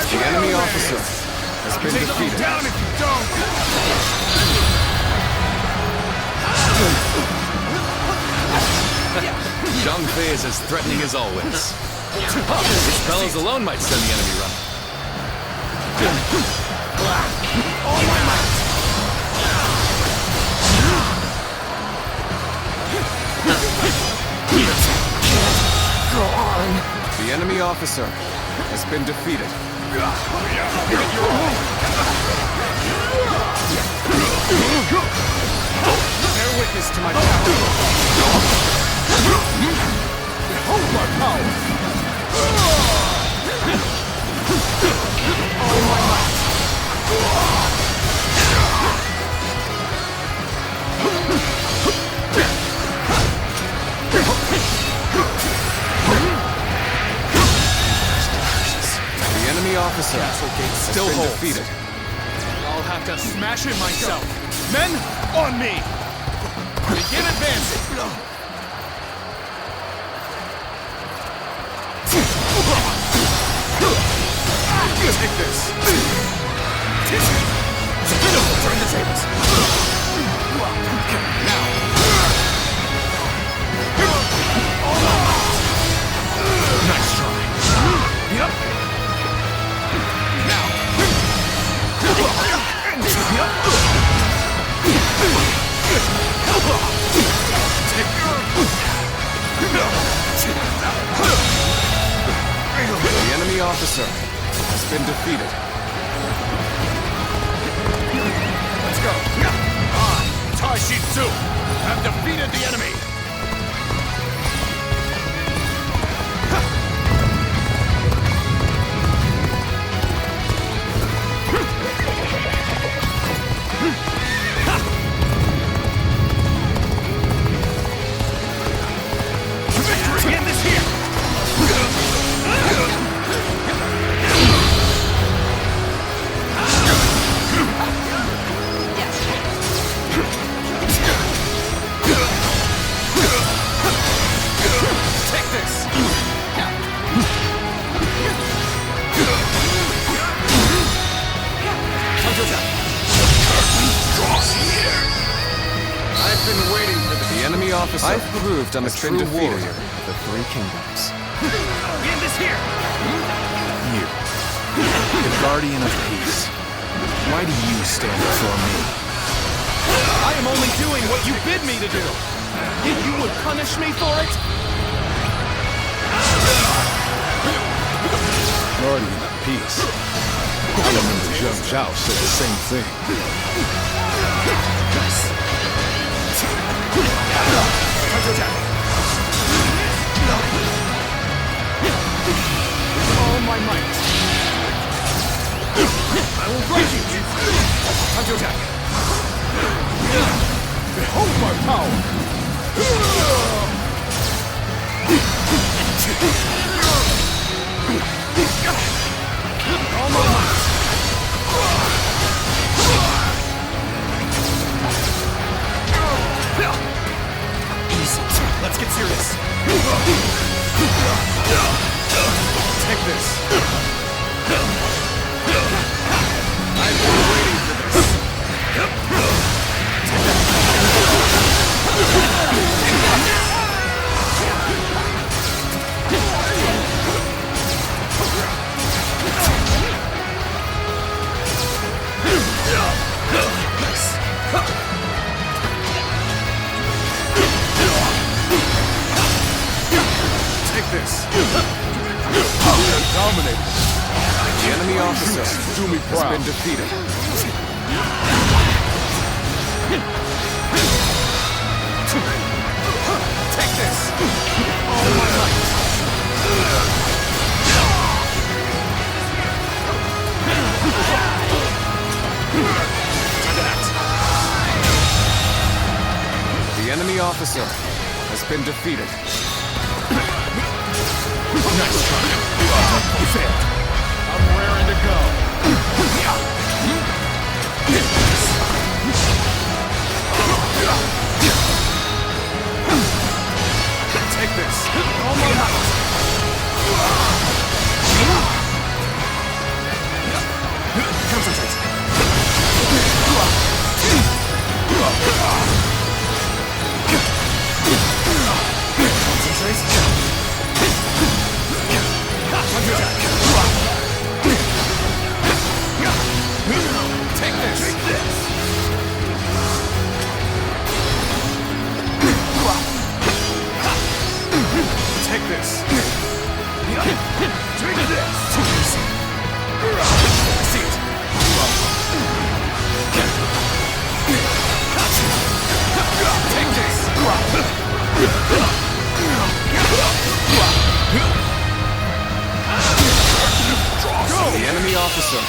The enemy officer has been Take you defeated. down if you don't. Zhang Fei is as threatening as always. These fellows alone might send the enemy running. Go on. The enemy officer has been defeated. Bear witness to my power. Behold my power. All my might. The enemy officer Still has been holds. defeated. I'll have to smash it myself. Men, on me! Begin advancing. Take this. Turn the tables. Now. Nice try. Yep. Now. The enemy officer has been defeated. Let's go. I, Taishitsu, have defeated the enemy. been waiting for the enemy officer. I've proved I'm a true warrior of the Three Kingdoms. End this here! You, the guardian of peace. Why do you stand before me? I am only doing what you bid me to do. Yet you would punish me for it? Guardian of peace. I remember Zhang Zhao said the same thing. All my might. I will break you! Time to attack! Behold my power! All my might! Easy. Let's get serious. Take this. I've been waiting for this. Take this. Dominated. The enemy officer Do me has proud. been defeated. Take this. All my might. The enemy officer has been defeated. Nice try. You failed. I'm raring to go. Take this. All my might. Concentrate. Take this! Take this! Take this! See it! Take this! The enemy officer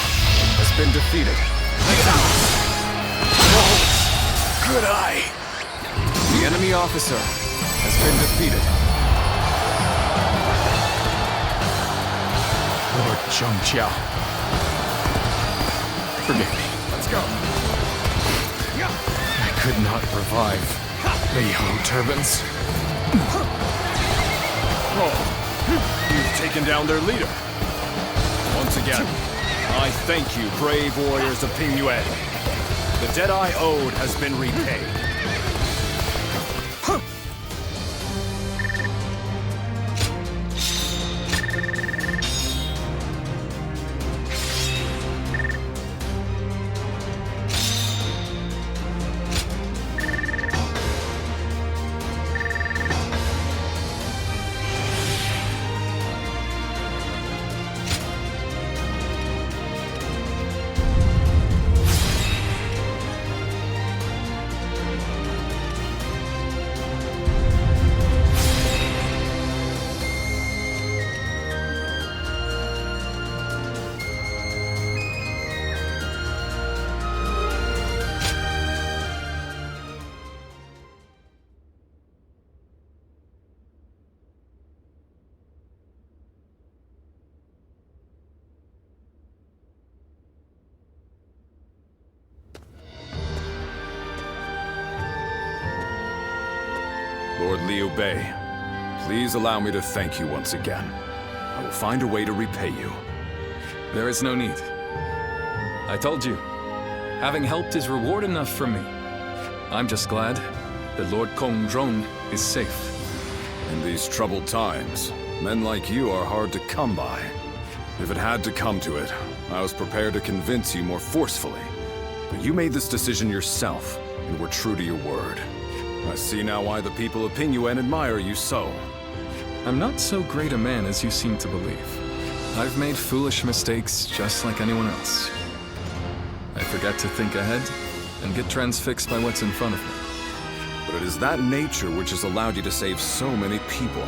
has been defeated. Good eye. The enemy officer has been defeated. Lord Zhang Jiao. Forgive me. Let's go. I could not revive the Yellow Turbans. Oh, you've taken down their leader. Once again, I thank you, brave warriors of Ping Yue. The debt I owed has been repaid. Lord Liu Bei, please allow me to thank you once again. I will find a way to repay you. There is no need. I told you, having helped is reward enough for me. I'm just glad that Lord Kongzhong is safe. In these troubled times, men like you are hard to come by. If it had to come to it, I was prepared to convince you more forcefully. But you made this decision yourself, and were true to your word. I see now why the people of Pingyuan admire you so. I'm not so great a man as you seem to believe. I've made foolish mistakes just like anyone else. I forget to think ahead and get transfixed by what's in front of me. But it is that nature which has allowed you to save so many people.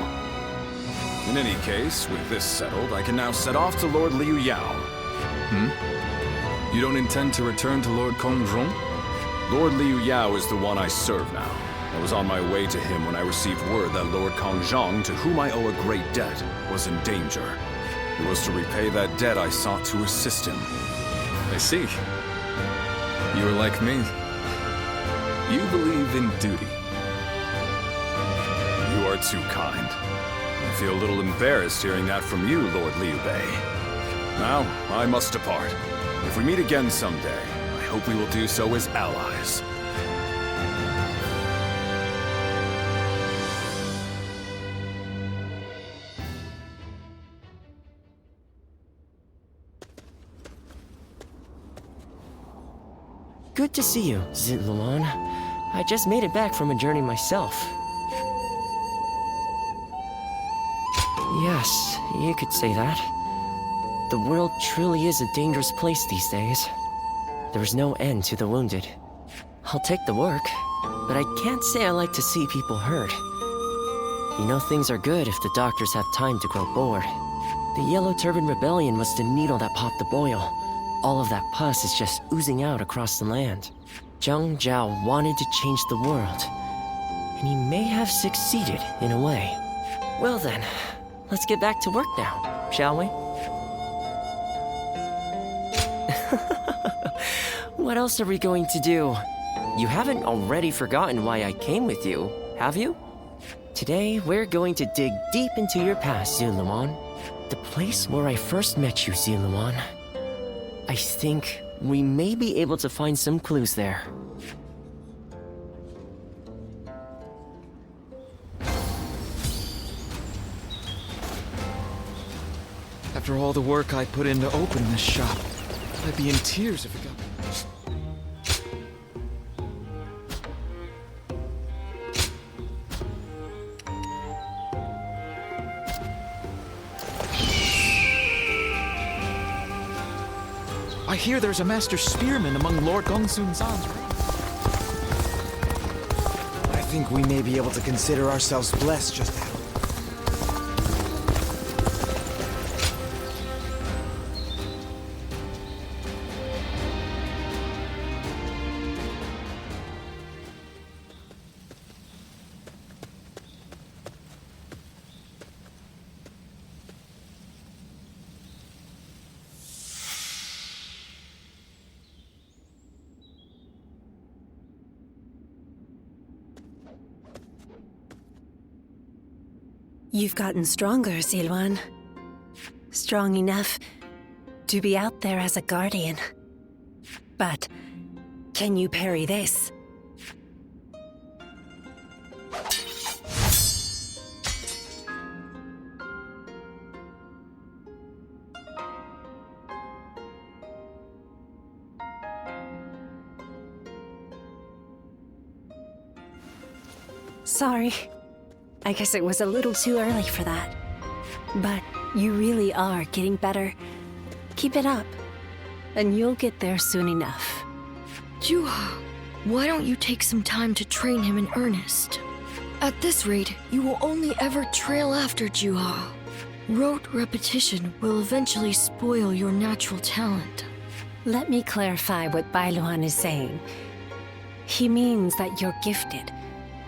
In any case, with this settled, I can now set off to Lord Liu Yao. You don't intend to return to Lord Kongzhong? Lord Liu Yao is the one I serve now. I was on my way to him when I received word that Lord Kongzhong, to whom I owe a great debt, was in danger. It was to repay that debt I sought to assist him. I see. You are like me. You believe in duty. You are too kind. I feel a little embarrassed hearing that from you, Lord Liu Bei. Now, I must depart. If we meet again someday, I hope we will do so as allies. Good to see you, Zitluan. I just made it back from a journey myself. Yes, you could say that. The world truly is a dangerous place these days. There is no end to the wounded. I'll take the work, but I can't say I like to see people hurt. You know things are good if the doctors have time to grow bored. The Yellow Turban Rebellion was the needle that popped the boil. All of that pus is just oozing out across the land. Zhang Zhao wanted to change the world, and he may have succeeded in a way. Well then, let's get back to work now, shall we? What else are we going to do? You haven't already forgotten why I came with you, have you? Today, we're going to dig deep into your past, Zilluan. The place where I first met you, Zilluan. I think we may be able to find some clues there. After all the work I put in to open this shop, I'd be in tears if it got... I hear there's a master spearman among Lord Gongsun Zan's ranks. I think we may be able to consider ourselves blessed just now. You've gotten stronger, Zilwan. Strong enough to be out there as a guardian. But can you parry this? Sorry. I guess it was a little too early for that. But you really are getting better. Keep it up, and you'll get there soon enough. Juha, why don't you take some time to train him in earnest? At this rate, you will only ever trail after Juha. Rote repetition will eventually spoil your natural talent. Let me clarify what Bailuan is saying. He means that you're gifted,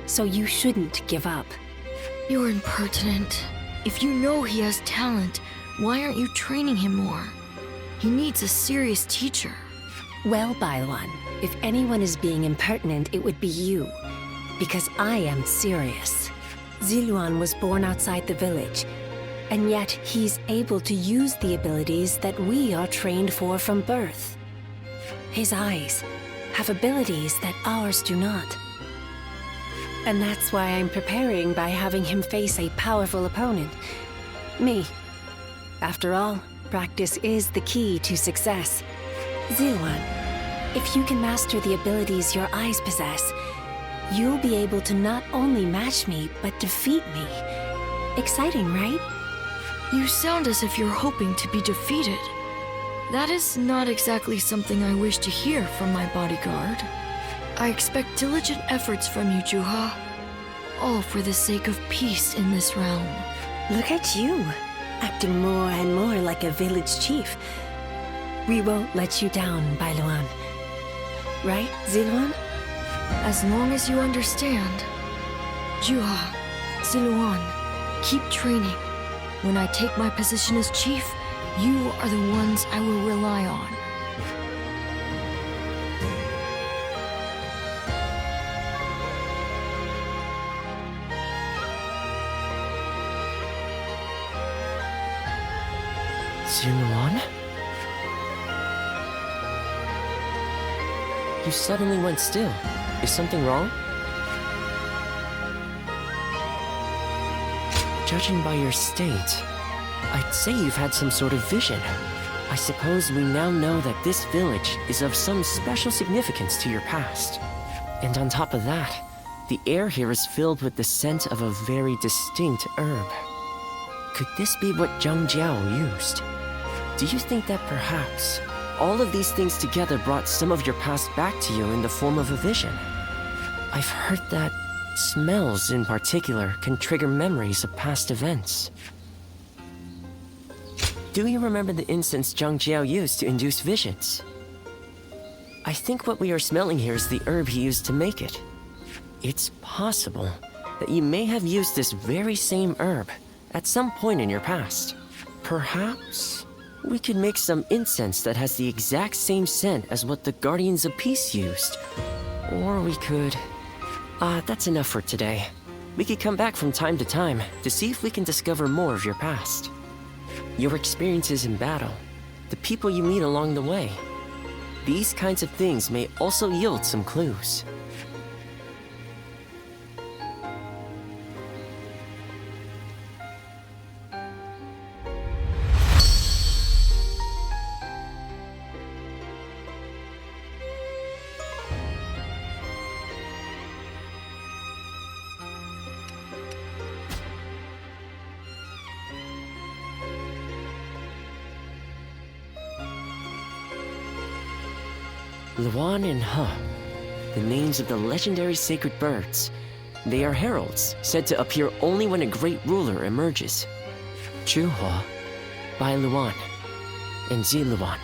so you shouldn't give up. You're impertinent. If you know he has talent, why aren't you training him more? He needs a serious teacher. Well, Bailuan, if anyone is being impertinent, it would be you. Because I am serious. Zilluan was born outside the village, and yet he's able to use the abilities that we are trained for from birth. His eyes have abilities that ours do not. And that's why I'm preparing by having him face a powerful opponent. Me. After all, practice is the key to success. Zilwan, if you can master the abilities your eyes possess, you'll be able to not only match me, but defeat me. Exciting, right? You sound as if you're hoping to be defeated. That is not exactly something I wish to hear from my bodyguard. I expect diligent efforts from you, Juha. All for the sake of peace in this realm. Look at you, acting more and more like a village chief. We won't let you down, Bailuan. Right, Zilwan? As long as you understand. Juha, Ziluan, keep training. When I take my position as chief, you are the ones I will rely on. Ziluan? You suddenly went still. Is something wrong? Judging by your state, I'd say you've had some sort of vision. I suppose we now know that this village is of some special significance to your past. And on top of that, the air here is filled with the scent of a very distinct herb. Could this be what Zhang Jiao used? Do you think that perhaps all of these things together brought some of your past back to you in the form of a vision? I've heard that smells in particular can trigger memories of past events. Do you remember the incense Zhang Jiao used to induce visions? I think what we are smelling here is the herb he used to make it. It's possible that you may have used this very same herb at some point in your past. Perhaps we could make some incense that has the exact same scent as what the Guardians of Peace used. Or we could... that's enough for today. We could come back from time to time to see if we can discover more of your past. Your experiences in battle, the people you meet along the way. These kinds of things may also yield some clues. Luan and He, the names of the legendary sacred birds. They are heralds, said to appear only when a great ruler emerges. Juhua, Bai Luan, and Ziluan.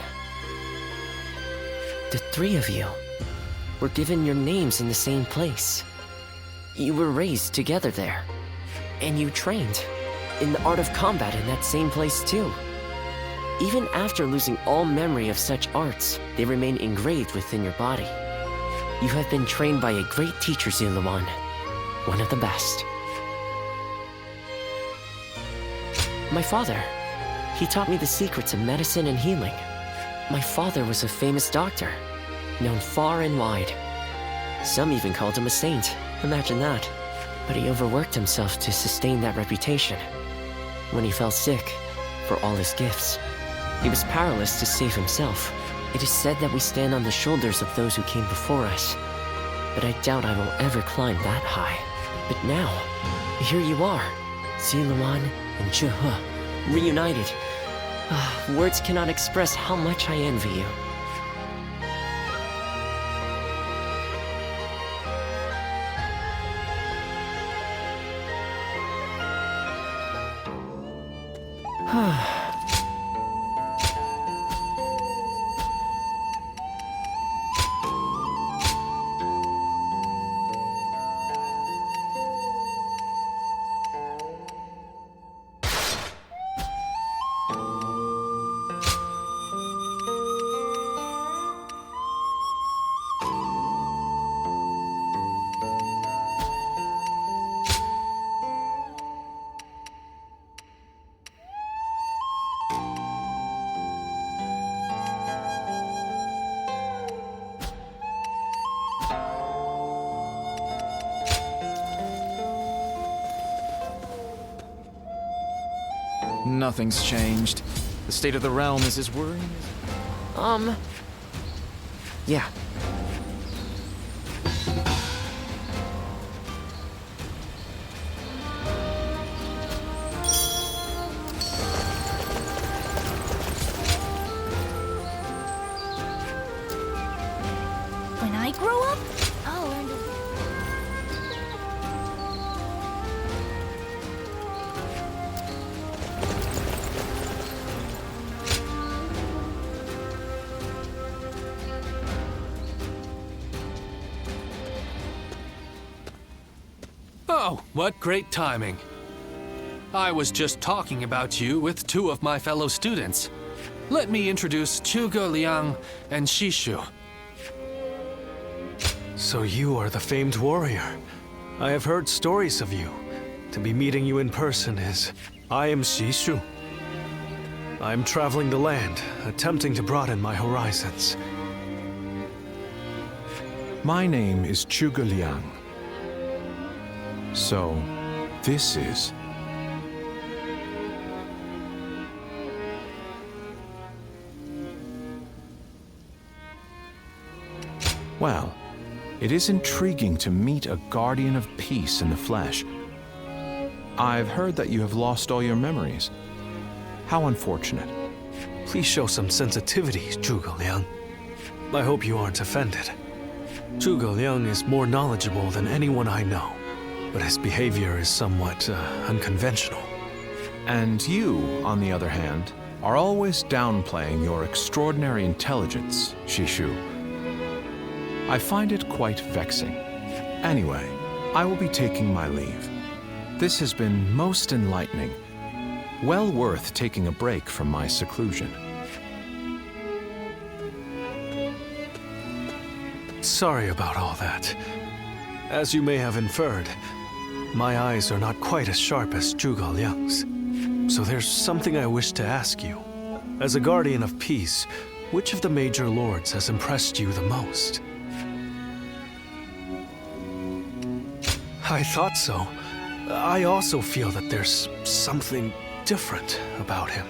The three of you were given your names in the same place. You were raised together there, and you trained in the art of combat in that same place too. Even after losing all memory of such arts, they remain engraved within your body. You have been trained by a great teacher, Ziluan, one of the best. My father, he taught me the secrets of medicine and healing. My father was a famous doctor, known far and wide. Some even called him a saint, imagine that. But he overworked himself to sustain that reputation. When he fell sick, for all his gifts, he was powerless to save himself. It is said that we stand on the shoulders of those who came before us, but I doubt I will ever climb that high. But now, here you are, Ziluan and Juhua, reunited. Words cannot express how much I envy you. Nothing's changed. The state of the realm is as worrying as... Yeah. When I grow up, I'll learn to... Oh, what great timing. I was just talking about you with two of my fellow students. Let me introduce Zhuge Liang and Shishu. So you are the famed warrior. I have heard stories of you. To be meeting you in person is... I am Shishu. I am traveling the land, attempting to broaden my horizons. My name is Zhuge Liang. So, this is... Well, it is intriguing to meet a guardian of peace in the flesh. I've heard that you have lost all your memories. How unfortunate. Please show some sensitivity, Zhuge Liang. I hope you aren't offended. Zhuge Liang is more knowledgeable than anyone I know, but his behavior is somewhat unconventional. And you, on the other hand, are always downplaying your extraordinary intelligence, Shishu. I find it quite vexing. Anyway, I will be taking my leave. This has been most enlightening. Well worth taking a break from my seclusion. Sorry about all that. As you may have inferred, my eyes are not quite as sharp as Zhuge Liang's. So there's something I wish to ask you. As a guardian of peace, which of the major lords has impressed you the most? I thought so. I also feel that there's something different about him.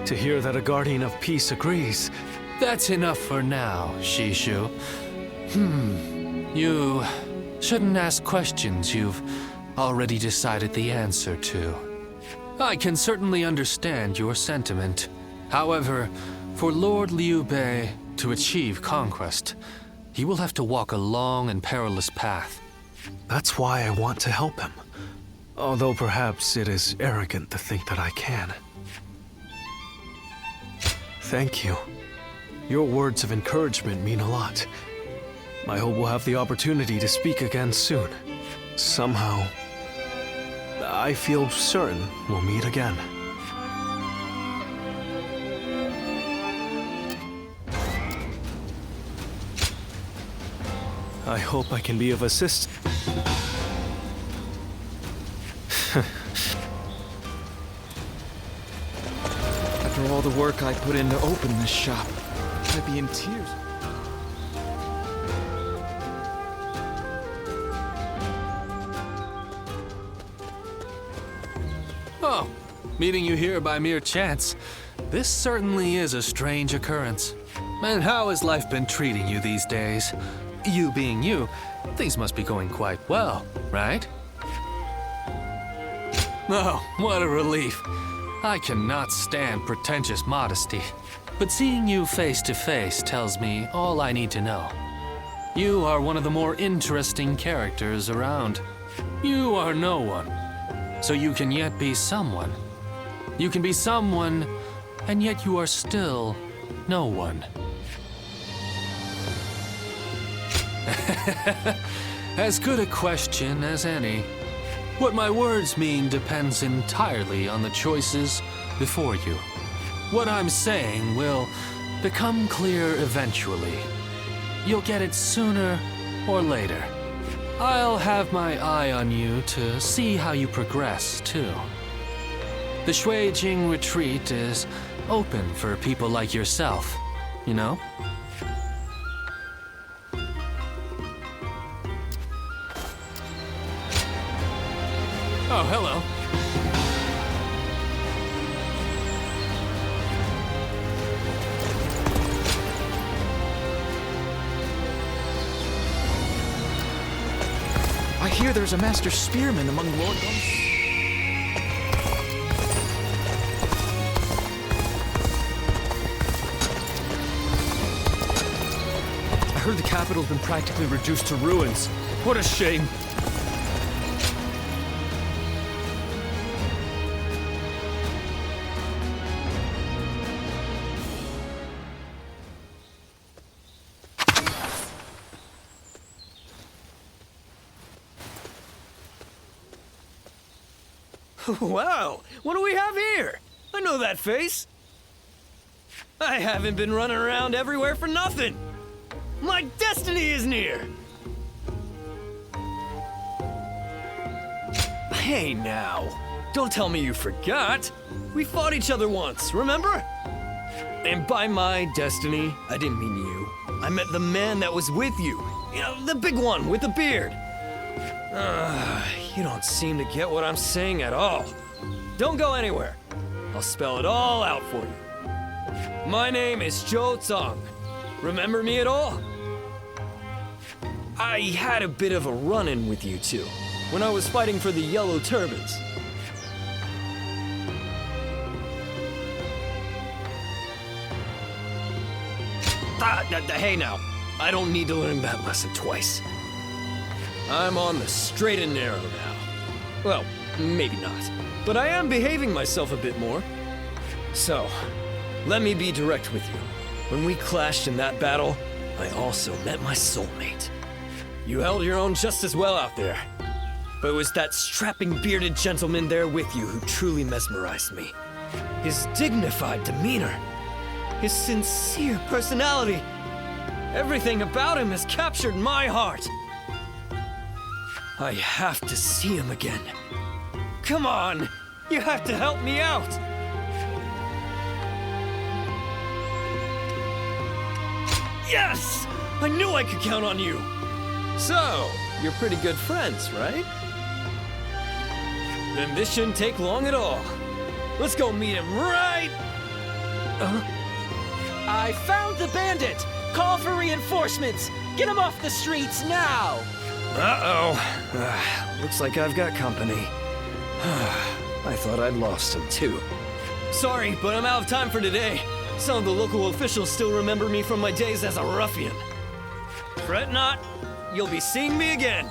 To hear that a guardian of peace agrees... That's enough for now, Shishu. You shouldn't ask questions you've already decided the answer to. I can certainly understand your sentiment. However, for Lord Liu Bei to achieve conquest, he will have to walk a long and perilous path. That's why I want to help him. Although perhaps it is arrogant to think that I can. Thank you. Your words of encouragement mean a lot. I hope we'll have the opportunity to speak again soon. Somehow, I feel certain we'll meet again. I hope I can be of assistance. After all the work I put in to open this shop, I'd be in tears. Oh, meeting you here by mere chance. This certainly is a strange occurrence. And how has life been treating you these days? You being you, things must be going quite well, right? Oh, what a relief. I cannot stand pretentious modesty. But seeing you face to face tells me all I need to know. You are one of the more interesting characters around. You are no one, so you can yet be someone. You can be someone, and yet you are still no one. As good a question as any. What my words mean depends entirely on the choices before you. What I'm saying will become clear eventually. You'll get it sooner or later. I'll have my eye on you to see how you progress, too. The Shuijing retreat is open for people like yourself, you know? Oh, hello. hear there's a master spearman among Lord Gun's... I heard the capital's been practically reduced to ruins. What a shame. Wow, what do we have here? I know that face. I haven't been running around everywhere for nothing. My destiny is near. Hey now, don't tell me you forgot. We fought each other once, remember? And by my destiny, I didn't mean you. I meant the man that was with you. You know, the big one with the beard. You don't seem to get what I'm saying at all. Don't go anywhere. I'll spell it all out for you. My name is Zhou Zong. Remember me at all? I had a bit of a run-in with you two, when I was fighting for the Yellow Turbans. Hey now, I don't need to learn that lesson twice. I'm on the straight and narrow now. Well, maybe not, but I am behaving myself a bit more. So, let me be direct with you. When we clashed in that battle, I also met my soulmate. You held your own just as well out there. But it was that strapping bearded gentleman there with you who truly mesmerized me. His dignified demeanor, his sincere personality. Everything about him has captured my heart. I have to see him again. Come on, you have to help me out. Yes! I knew I could count on you. So, you're pretty good friends, right? Then this shouldn't take long at all. Let's go meet him right... I found the bandit! Call for reinforcements! Get him off the streets now! Uh-oh. Looks like I've got company. I thought I'd lost him too. Sorry, but I'm out of time for today. Some of the local officials still remember me from my days as a ruffian. Fret not, you'll be seeing me again.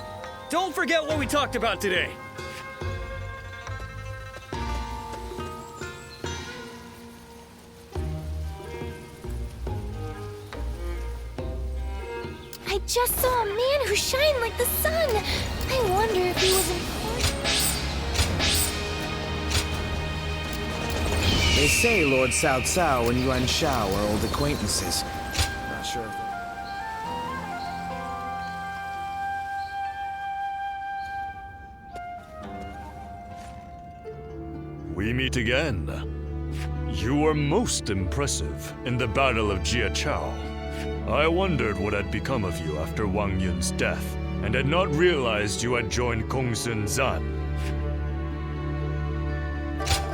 Don't forget what we talked about today. I just saw a man who shined like the sun. I wonder if he was important. They say Lord Cao Cao and Yuan Shao are old acquaintances. Not sure if We meet again. You were most impressive in the Battle of Jiachao. I wondered what had become of you after Wang Yun's death, and had not realized you had joined Kongsun Zan.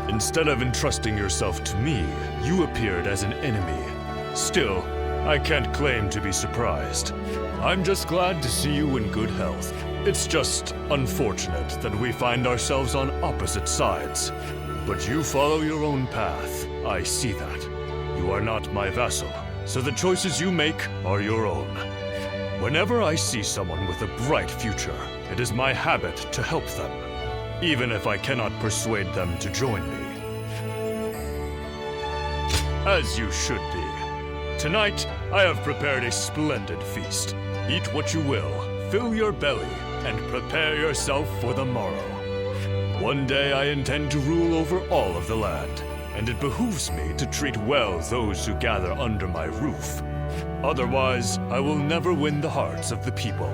Instead of entrusting yourself to me, you appeared as an enemy. Still, I can't claim to be surprised. I'm just glad to see you in good health. It's just unfortunate that we find ourselves on opposite sides. But you follow your own path. I see that. You are not my vassal, so the choices you make are your own. Whenever I see someone with a bright future, it is my habit to help them, even if I cannot persuade them to join me. As you should be. Tonight, I have prepared a splendid feast. Eat what you will, fill your belly, and prepare yourself for the morrow. One day I intend to rule over all of the land, and it behooves me to treat well those who gather under my roof. Otherwise, I will never win the hearts of the people.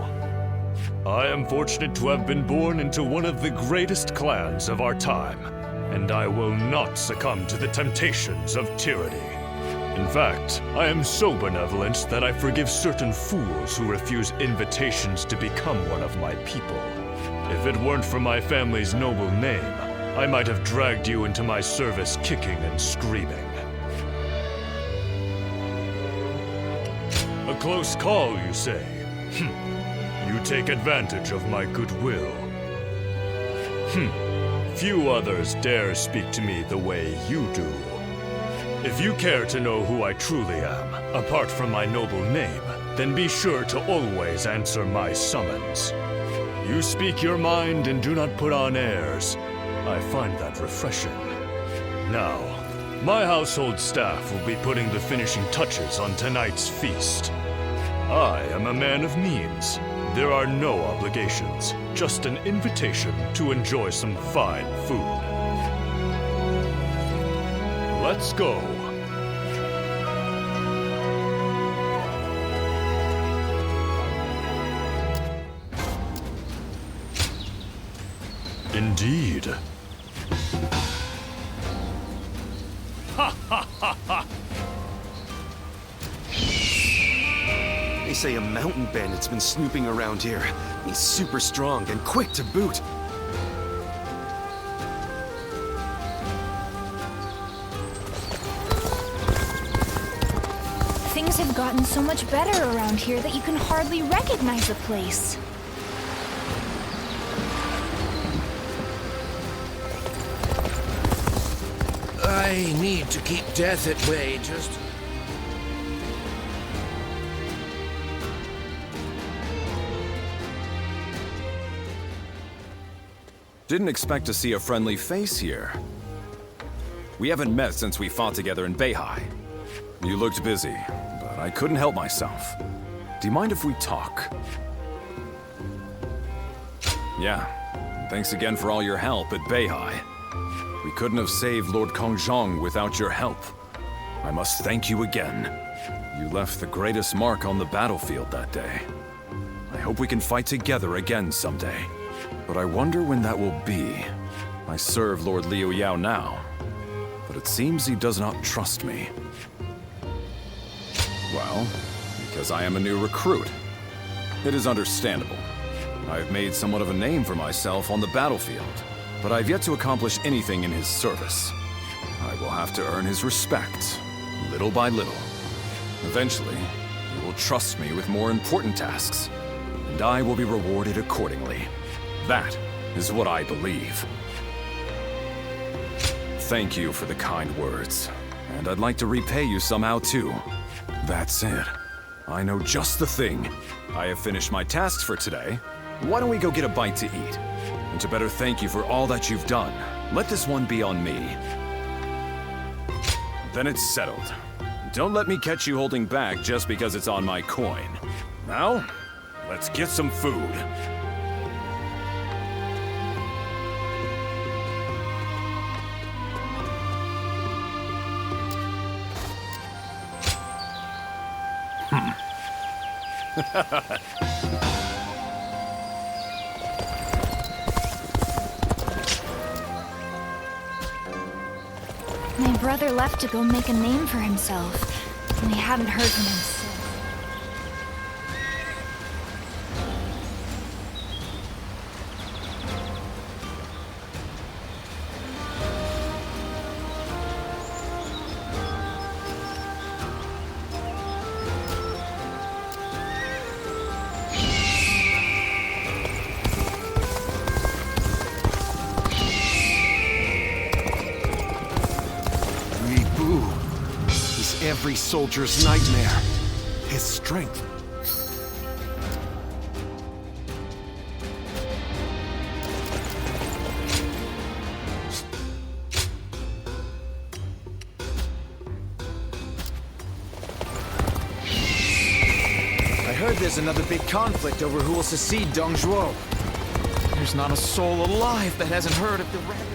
I am fortunate to have been born into one of the greatest clans of our time, and I will not succumb to the temptations of tyranny. In fact, I am so benevolent that I forgive certain fools who refuse invitations to become one of my people. If it weren't for my family's noble name, I might have dragged you into my service kicking and screaming. A close call, you say? You take advantage of my goodwill. Few others dare speak to me the way you do. If you care to know who I truly am, apart from my noble name, then be sure to always answer my summons. You speak your mind and do not put on airs. I find that refreshing. Now, my household staff will be putting the finishing touches on tonight's feast. I am a man of means. There are no obligations, just an invitation to enjoy some fine food. Let's go. Indeed. Ha ha ha ha! They say a mountain bandit's been snooping around here. He's super strong and quick to boot. Things have gotten so much better around here that you can hardly recognize the place. I need to keep death at bay, just... Didn't expect to see a friendly face here. We haven't met since we fought together in Beihai. You looked busy, but I couldn't help myself. Do you mind if we talk? Yeah, thanks again for all your help at Beihai. We couldn't have saved Lord Kongzhong without your help. I must thank you again. You left the greatest mark on the battlefield that day. I hope we can fight together again someday. But I wonder when that will be. I serve Lord Liu Yao now, but it seems he does not trust me. Well, because I am a new recruit. It is understandable. I have made somewhat of a name for myself on the battlefield, but I've yet to accomplish anything in his service. I will have to earn his respect, little by little. Eventually, he will trust me with more important tasks, and I will be rewarded accordingly. That is what I believe. Thank you for the kind words, and I'd like to repay you somehow too. That's it. I know just the thing. I have finished my tasks for today. Why don't we go get a bite to eat? And to better thank you for all that you've done, let this one be on me. Then it's settled. Don't let me catch you holding back just because it's on my coin. Now, let's get some food. My brother left to go make a name for himself, and we haven't heard from him since. Every soldier's nightmare. His strength. I heard there's another big conflict over who will succeed Dong Zhuo. There's not a soul alive that hasn't heard of the red.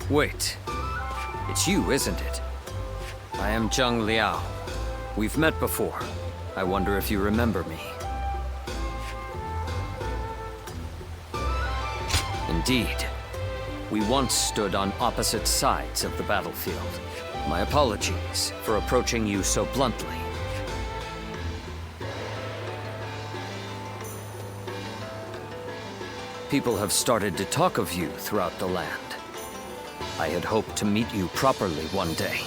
Wait. It's you, isn't it? I am Zheng Liao. We've met before. I wonder if you remember me. Indeed. We once stood on opposite sides of the battlefield. My apologies for approaching you so bluntly. People have started to talk of you throughout the land. I had hoped to meet you properly one day.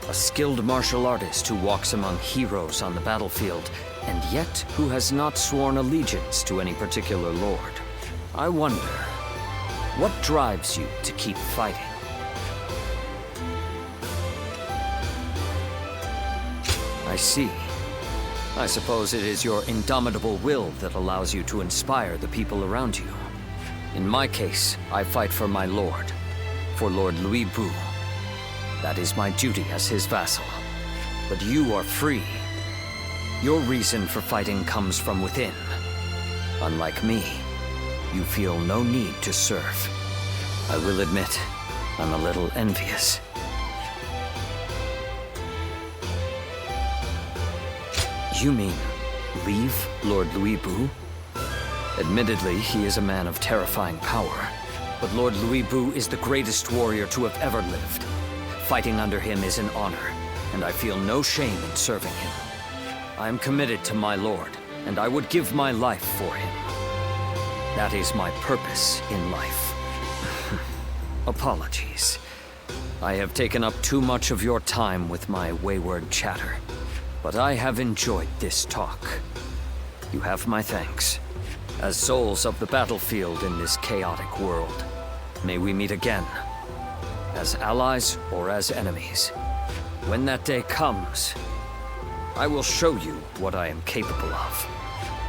A skilled martial artist who walks among heroes on the battlefield, and yet who has not sworn allegiance to any particular lord. I wonder, what drives you to keep fighting? I see. I suppose it is your indomitable will that allows you to inspire the people around you. In my case, I fight for my lord, for Lord Louis Bu. That is my duty as his vassal. But you are free. Your reason for fighting comes from within. Unlike me, you feel no need to serve. I will admit, I'm a little envious. You mean, leave Lord Louis Bu? Admittedly, he is a man of terrifying power, but Lord Louis Bu is the greatest warrior to have ever lived. Fighting under him is an honor, and I feel no shame in serving him. I am committed to my lord, and I would give my life for him. That is my purpose in life. Apologies. I have taken up too much of your time with my wayward chatter, but I have enjoyed this talk. You have my thanks. As souls of the battlefield in this chaotic world, may we meet again, as allies or as enemies. When that day comes, I will show you what I am capable of.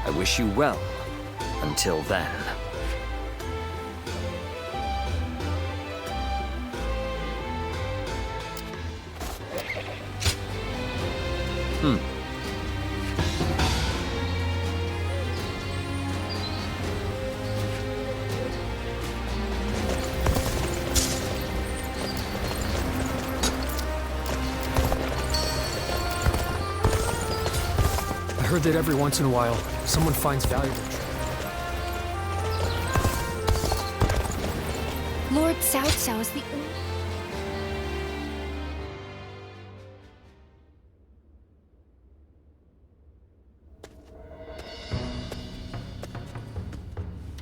I wish you well until then. I heard that every once in a while, someone finds valuable treasure. Lord Cao Cao is the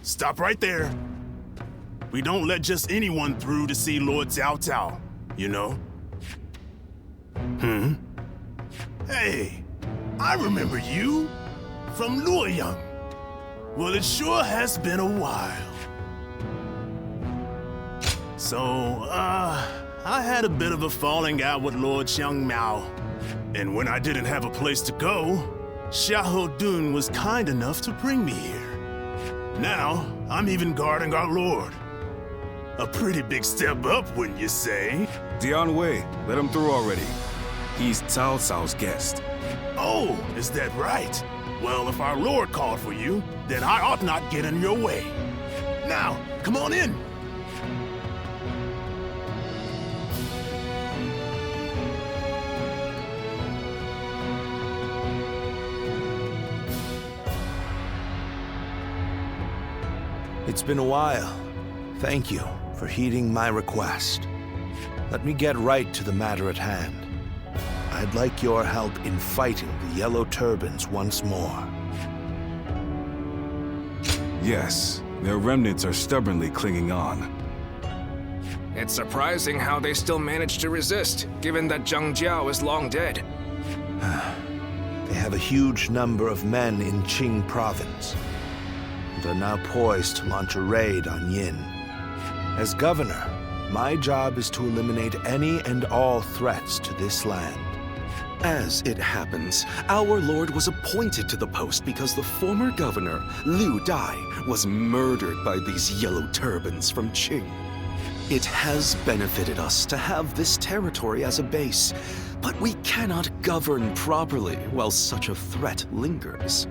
Stop right there. We don't let just anyone through to see Lord Cao Cao, you know? Hey, I remember you from Luoyang. Well, it sure has been a while. So, I had a bit of a falling out with Lord Xiang Mao. And when I didn't have a place to go, Xiahou Dun was kind enough to bring me here. Now, I'm even guarding our lord. A pretty big step up, wouldn't you say? Dian Wei, let him through already. He's Cao Cao's guest. Oh, is that right? Well, if our lord called for you, then I ought not get in your way. Now, come on in. It's been a while. Thank you for heeding my request. Let me get right to the matter at hand. I'd like your help in fighting the Yellow Turbans once more. Yes, their remnants are stubbornly clinging on. It's surprising how they still manage to resist, given that Zhang Jiao is long dead. They have a huge number of men in Qing province, and are now poised to launch a raid on Yin. As governor, my job is to eliminate any and all threats to this land. As it happens, our lord was appointed to the post because the former governor, Liu Dai, was murdered by these yellow turbans from Qing. It has benefited us to have this territory as a base, but we cannot govern properly while such a threat lingers.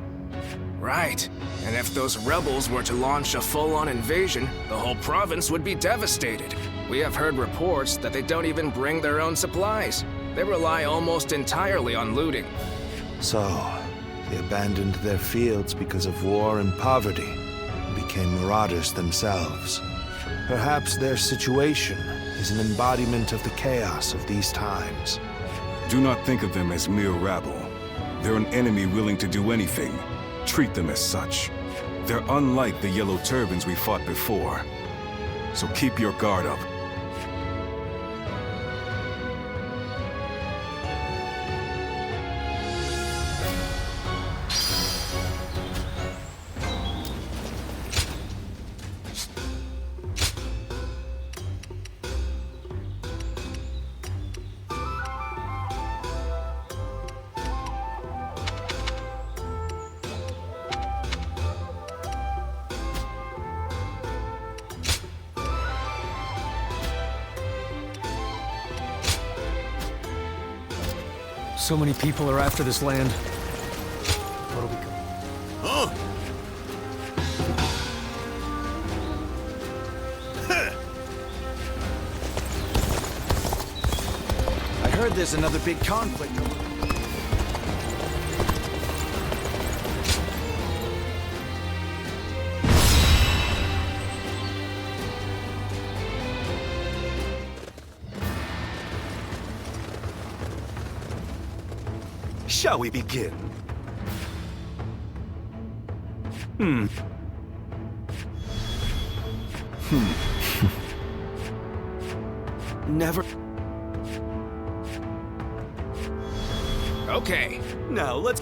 Right. And if those rebels were to launch a full-on invasion, the whole province would be devastated. We have heard reports that they don't even bring their own supplies. They rely almost entirely on looting. So, they abandoned their fields because of war and poverty, and became marauders themselves. Perhaps their situation is an embodiment of the chaos of these times. Do not think of them as mere rabble. They're an enemy willing to do anything. Treat them as such. They're unlike the Yellow Turbans we fought before. so keep your guard up. So many people are after this land. What'll become? Huh? I heard there's another big conflict over... Shall we begin? Never... Okay. Now, let's...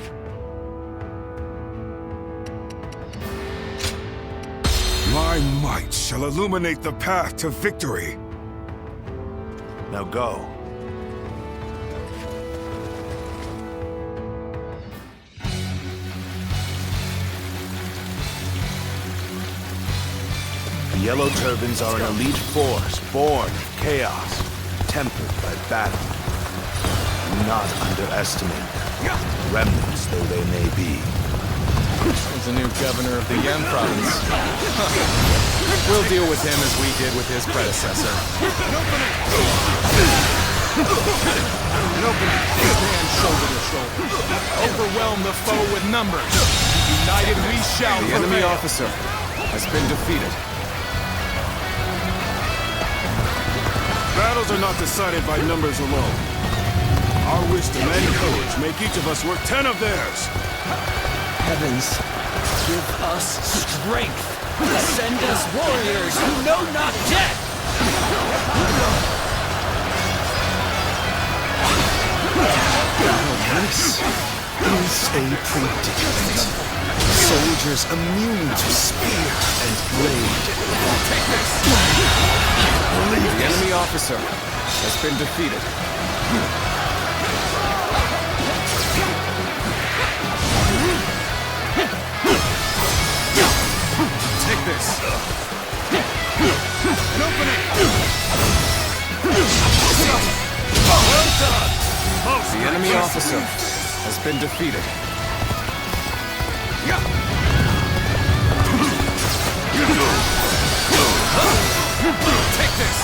My might shall illuminate the path to victory. Now go. The Yellow Turbans are an elite force, born of chaos, tempered by battle. Do not underestimate them, remnants though they may be. There's a new governor of the Yan province. We'll deal with him as we did with his predecessor. Stand shoulder to shoulder. Overwhelm the foe with numbers. United we shall prevail. The enemy officer has been defeated. Battles are not decided by numbers alone. Our wisdom and courage make each of us worth 10 of theirs. Heavens, give us strength. Send us warriors who know not death. This is a predicament. Soldiers immune to spear and blade. Take this! The enemy officer has been defeated. Take this! An opening! Well done! The enemy officer has been defeated. Take this!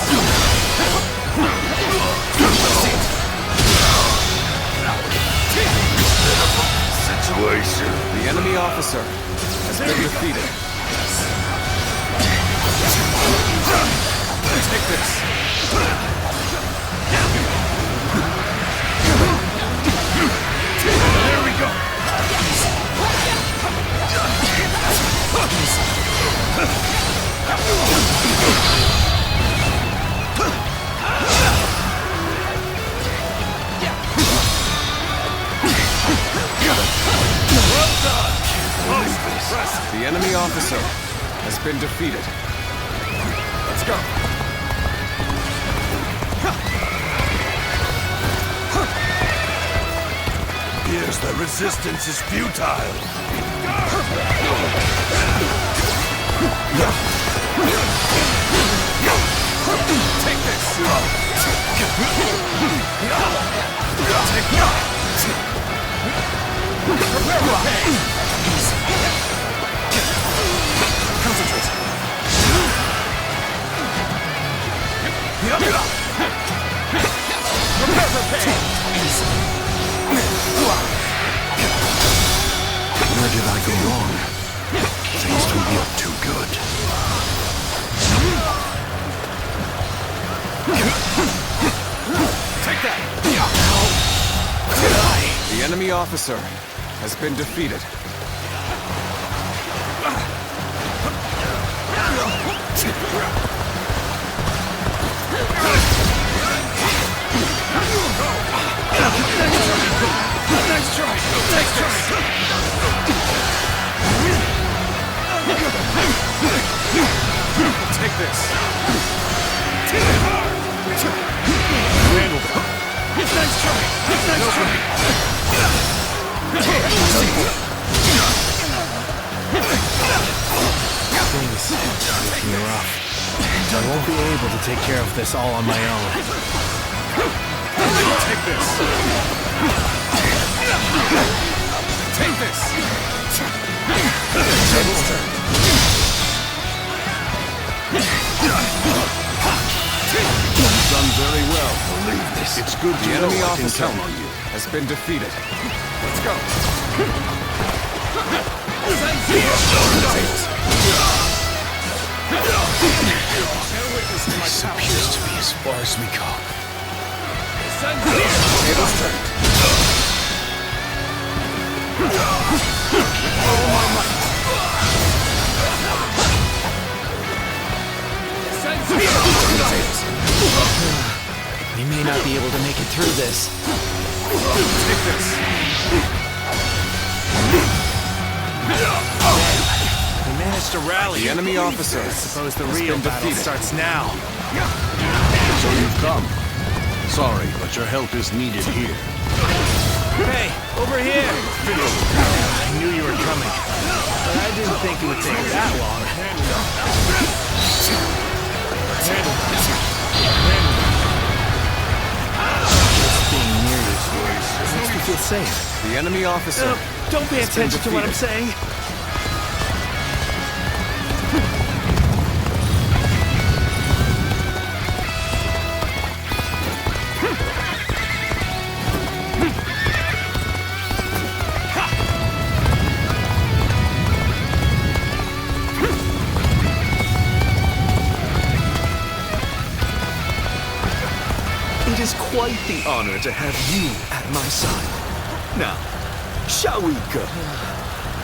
Situation. The enemy officer has been defeated. Take this! There we go! Well done! The enemy officer has been defeated. Let's go! Here's the resistance is futile. Take this! Prepare for pain! Concentrate! Prepare for pain! Where did I go wrong? Things don't look too good. Take that! The enemy officer has been defeated. take care of this all on my own. Take this! Take this! Table's turn. You've done very well. Believe this. It's good to The know enemy I can officer count on you. has been defeated. Let's go. This appears to be as far as we go. Table's turned. All my might. We may not be able to make it through this. Take this. We managed to rally. The enemy officer I suppose the has real been battle defeated. starts now. So you've come. Sorry, but your help is needed here. Hey, over here! I knew you were coming, but I didn't think it would take that long. Just being near you makes me feel safe. The enemy officer. Don't pay has been attention to what I'm defeated. saying. It is quite the honor to have you at my side. Now, shall we go?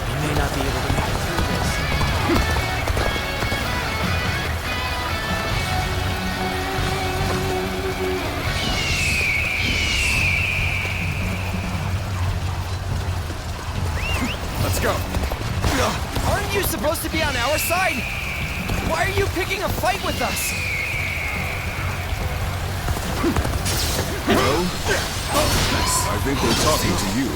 We may not be able to make it through this. Let's go. Aren't you supposed to be on our side? Why are you picking a fight with us? Well, I think we're talking to you.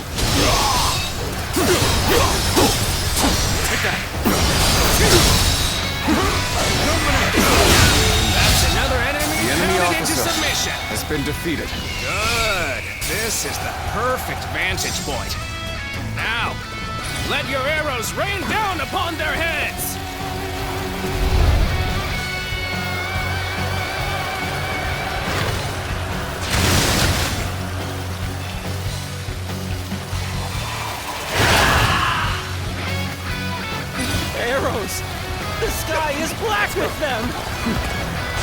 Take that. That's another enemy. The enemy pounded into officer submission. has been defeated. Good. This is the perfect vantage point. Now, let your arrows rain down upon their heads. Arrows! The sky is black with them!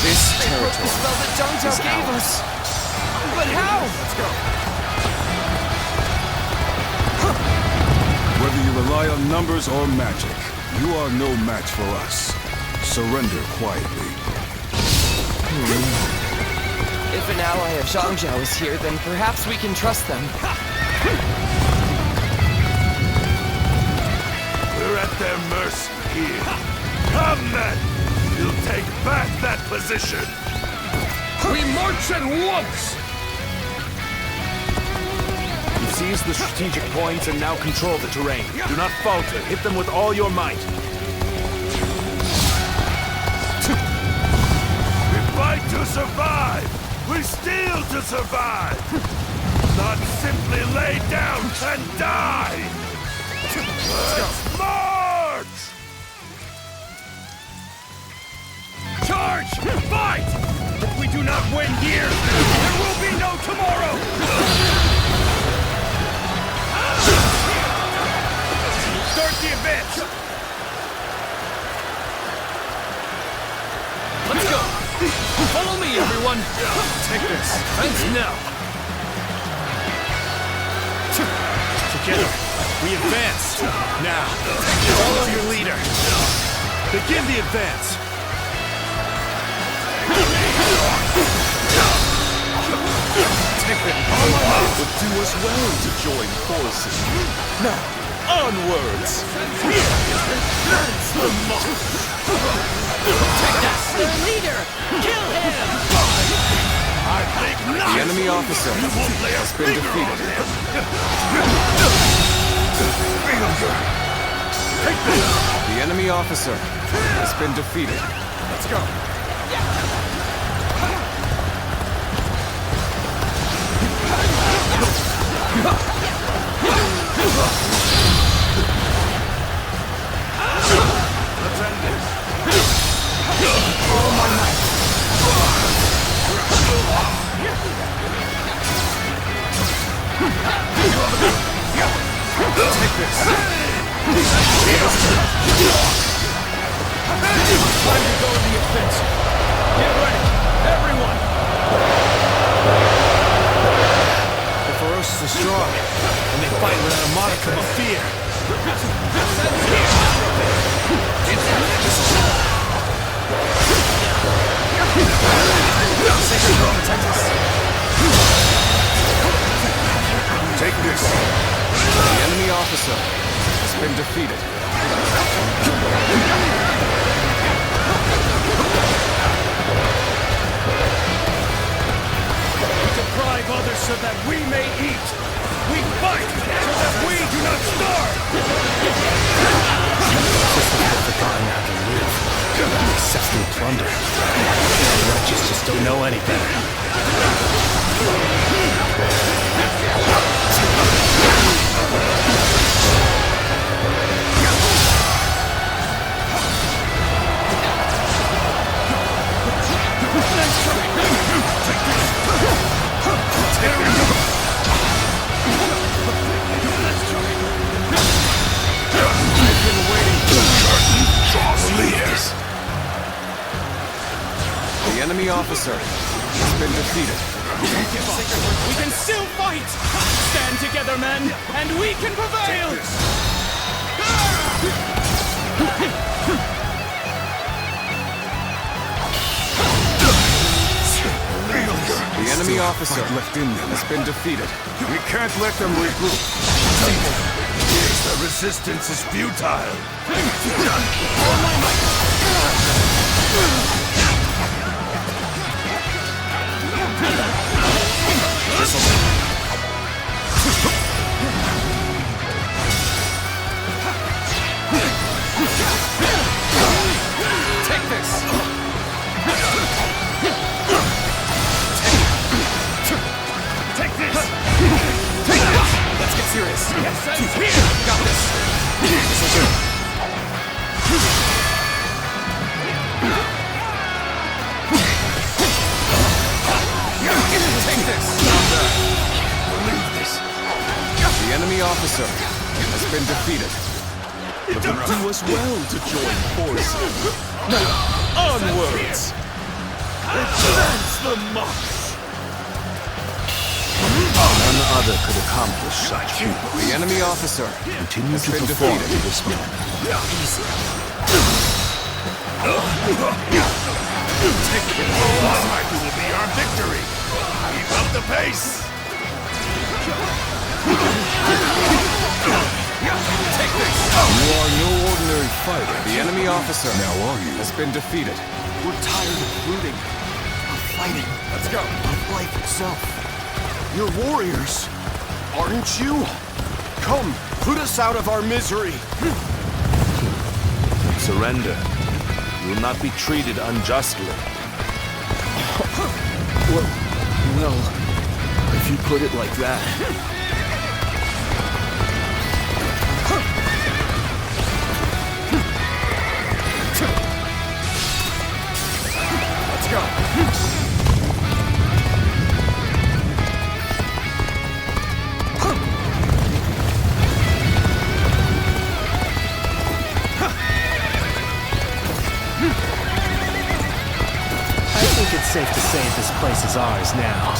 This They broke the territory spell that Zhang is gave ours. us! But how? Let's go. Whether you rely on numbers or magic, you are no match for us. Surrender quietly. If an ally of Zhangjiao is here, then perhaps we can trust them. We're at their mercy here. Come then! We'll take back that position! We march at once! You've seized the strategic points and now control the terrain. Do not falter. Hit them with all your might. We fight to survive! We steal to survive! Not simply lay down and die! Let's march! Charge! Fight! If we do not win here, there will be no tomorrow! Start the advance! Let's go! Follow me, everyone! Take this. Fence now! Together, we advance. Now, follow your leader. Begin the advance. Take it. It would do us well to join forces. Now, onwards! That's the mark! Their leader! Kill him! I think not! The enemy officer You won't lay a has been finger on defeated. him! The enemy officer has been defeated. Let's go. Let's end this. All my might. Take this. Time to go to the offensive. Get ready, everyone! The ferocious are strong, and they fight without a modicum of fear. Take this. The enemy officer has been defeated. We deprive others so that we may eat. We fight so that we do not starve. They've forgotten how to live. They cessfully plunder. The righteous just don't know any better. The enemy officer has been defeated. We can still fight! Stand together, men, and we can prevail! The enemy officer has been defeated. We can't let them regroup. The resistance is futile. Take this! Take this! Let's get serious. Yes, here! Got this. Take this. Believe this. The enemy officer has been defeated. It would do us well to join forces. Now, onwards! Advance the march! None other could accomplish such feat. The enemy officer Continue has to been perform defeated. in this manner. Take it. This will be our victory. Keep up the pace. Take this. You are no ordinary fighter. The enemy officer Now are you? has been defeated. We're tired of looting, of fighting, Let's go. of life itself. You're warriors, aren't you? Come, put us out of our misery. Surrender. You will not be treated unjustly. Well, if you put it like that. Let's go. I think it's safe to say this place is ours now.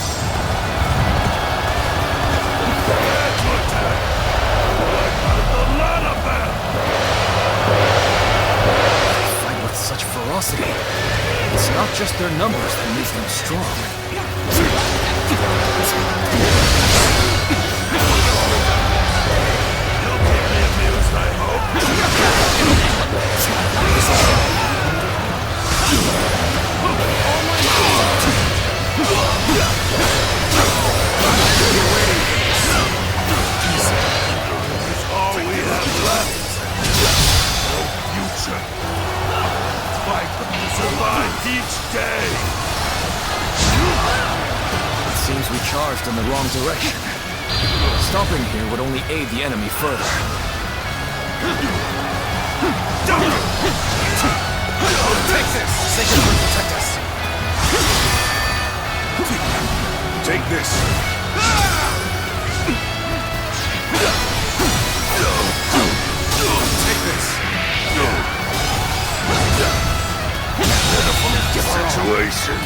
They fight with such ferocity. It's not just their numbers that makes them strong. All we have left. each day! It seems we charged in the wrong direction. Stopping here would only aid the enemy further. Take this! Sacred will protect us! Take this! Take this! Situation.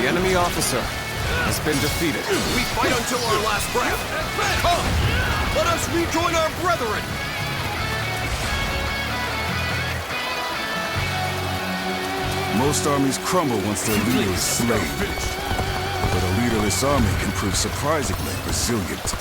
The enemy officer has been defeated. We fight until our last breath. Come! Let us rejoin our brethren! Most armies crumble once their leader is slain. But a leaderless army can prove surprisingly resilient.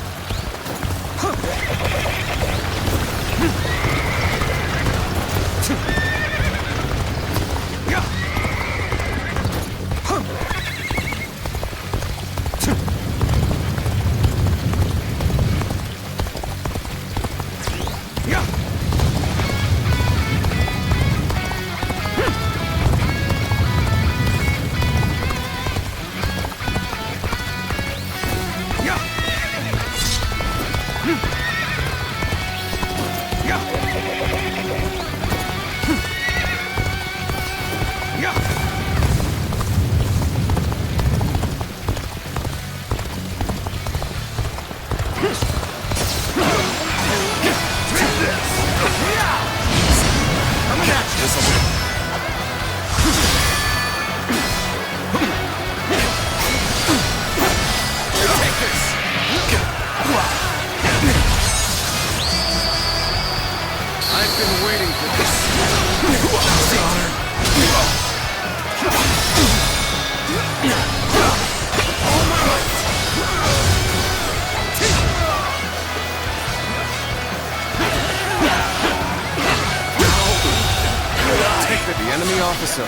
The enemy officer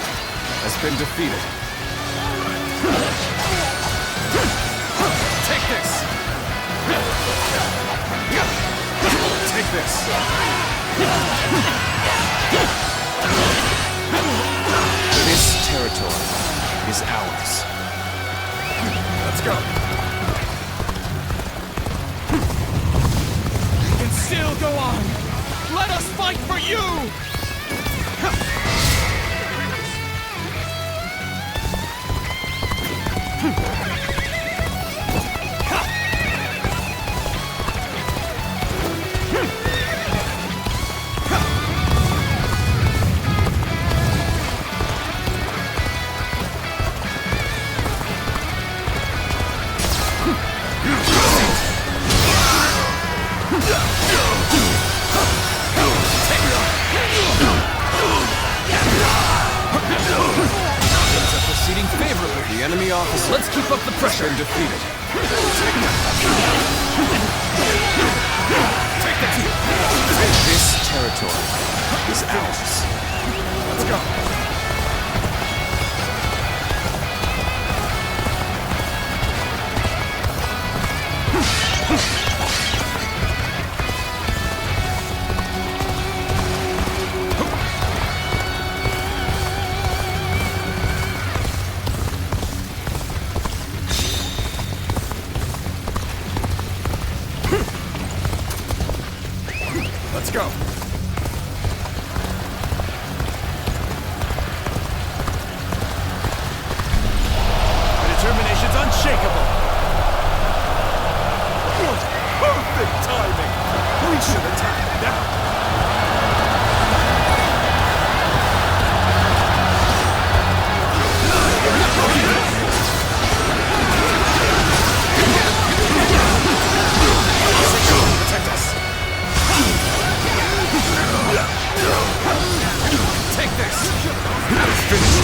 has been defeated. Take this! Take this! This territory is ours. Let's go. We can still go on! Let us fight for you! The enemy officer. Let's keep up the pressure. Has been defeated. Take that! This territory is ours. Let's go. Let's go. My determination's unshakable. What perfect timing! We should attack now. Protect us. Take this! Finish.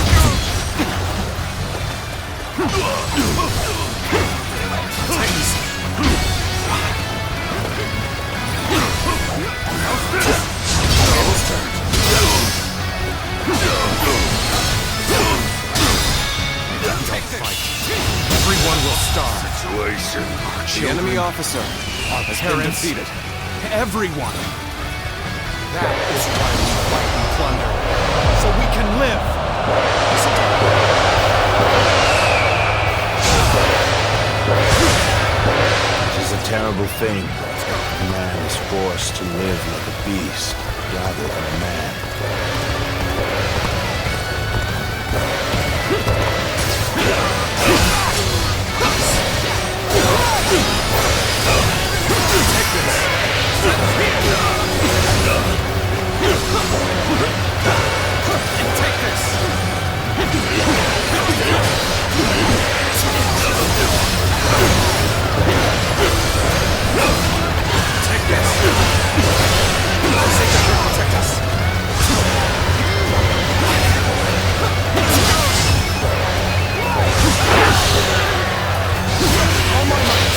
Everyone will starve. Situation. The enemy officer has been defeated. Everyone! That is why we fight and plunder. So we can live! terrible thing. A man is forced to live like a beast rather than a man. Take this! Take this! Take this! Satan will protect us! All my might!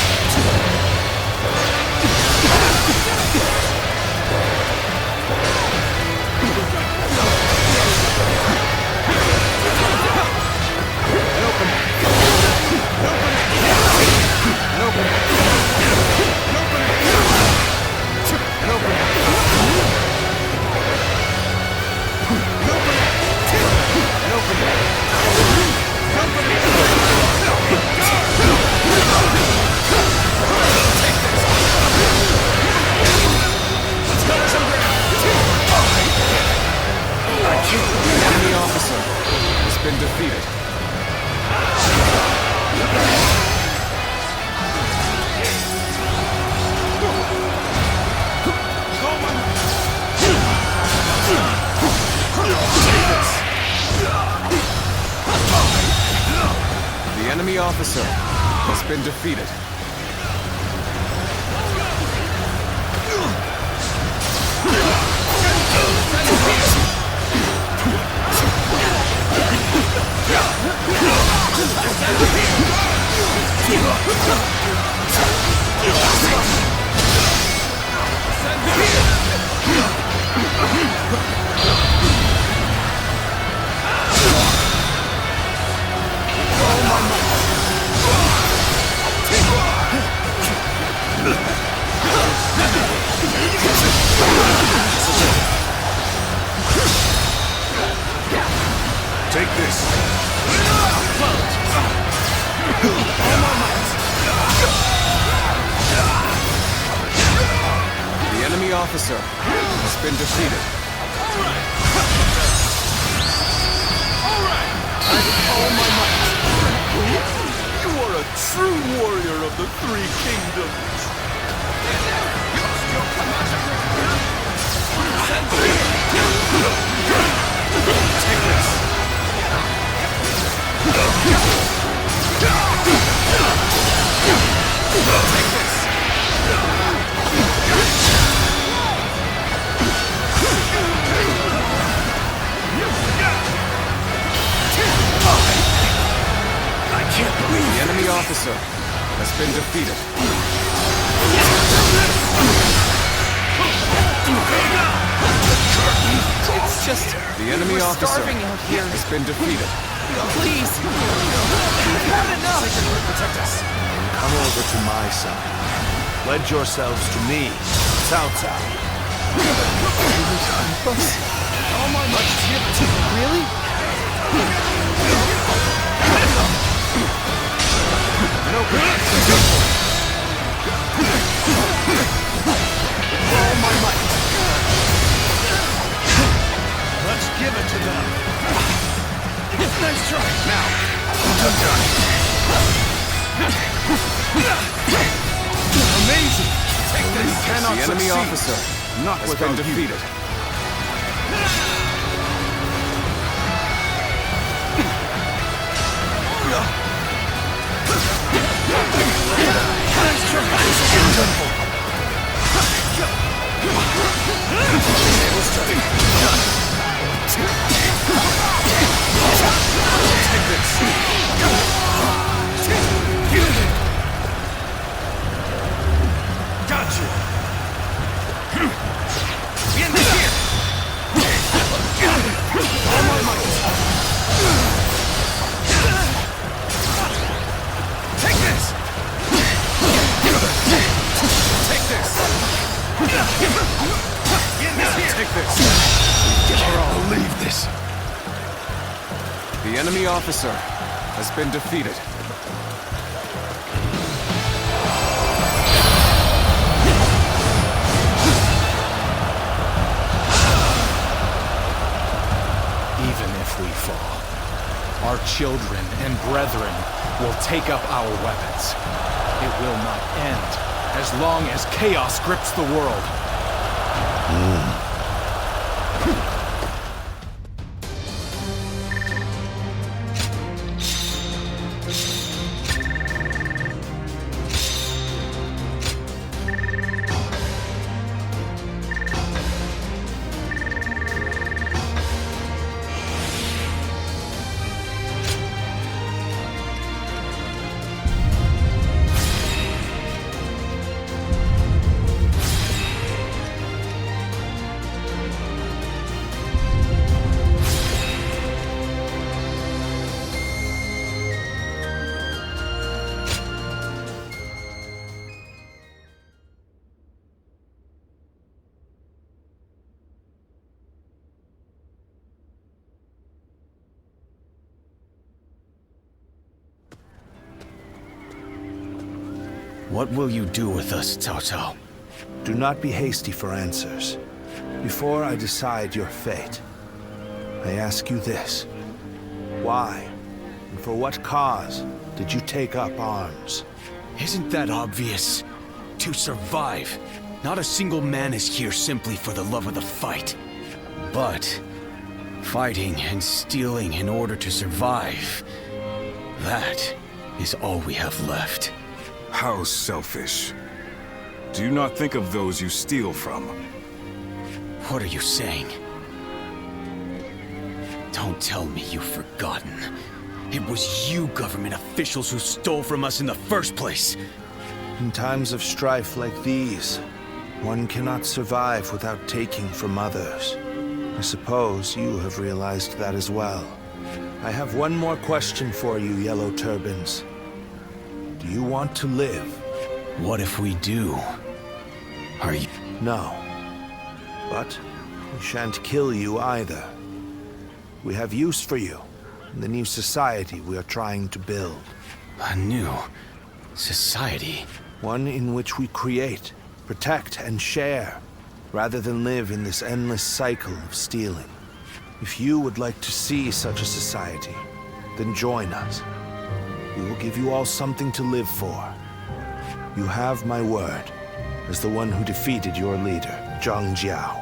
Enemy officer has been defeated. The enemy officer has been defeated. Take this! The enemy officer has been defeated. All my might! You are a true warrior of the Three Kingdoms! Take this! I can't believe the enemy officer has been defeated. It's just... The enemy we're officer starving out here. has been defeated. Please! I've had enough! Protect us! Come over to my side. Pledge yourselves to me, Cao Cao. All my might. Really? All my might! Let's give it to them! Nice try! Now! Amazing! Take this! The enemy officer Not has without been defeated. Nice try! Take this! Gotcha! Get in here! All my might! Take this! Take this! Get in here! Take this! Can't believe this! The enemy officer has been defeated. Even if we fall, our children and brethren will take up our weapons. It will not end as long as chaos grips the world. What will you do with us, Cao Cao? Do not be hasty for answers. Before I decide your fate, I ask you this. Why, and for what cause, did you take up arms? Isn't that obvious? To survive. Not a single man is here simply for the love of the fight. But fighting and stealing in order to survive, that is all we have left. How selfish. Do you not think of those you steal from? What are you saying? Don't tell me you've forgotten. It was you government officials who stole from us in the first place. In times of strife like these, one cannot survive without taking from others. I suppose you have realized that as well. I have one more question for you, Yellow Turbans. Do you want to live? What if we do? Are you... No. But we shan't kill you either. We have use for you in the new society we are trying to build. A new society? One in which we create, protect, and share, rather than live in this endless cycle of stealing. If you would like to see such a society, then join us. We will give you all something to live for. You have my word, as the one who defeated your leader, Zhang Jiao.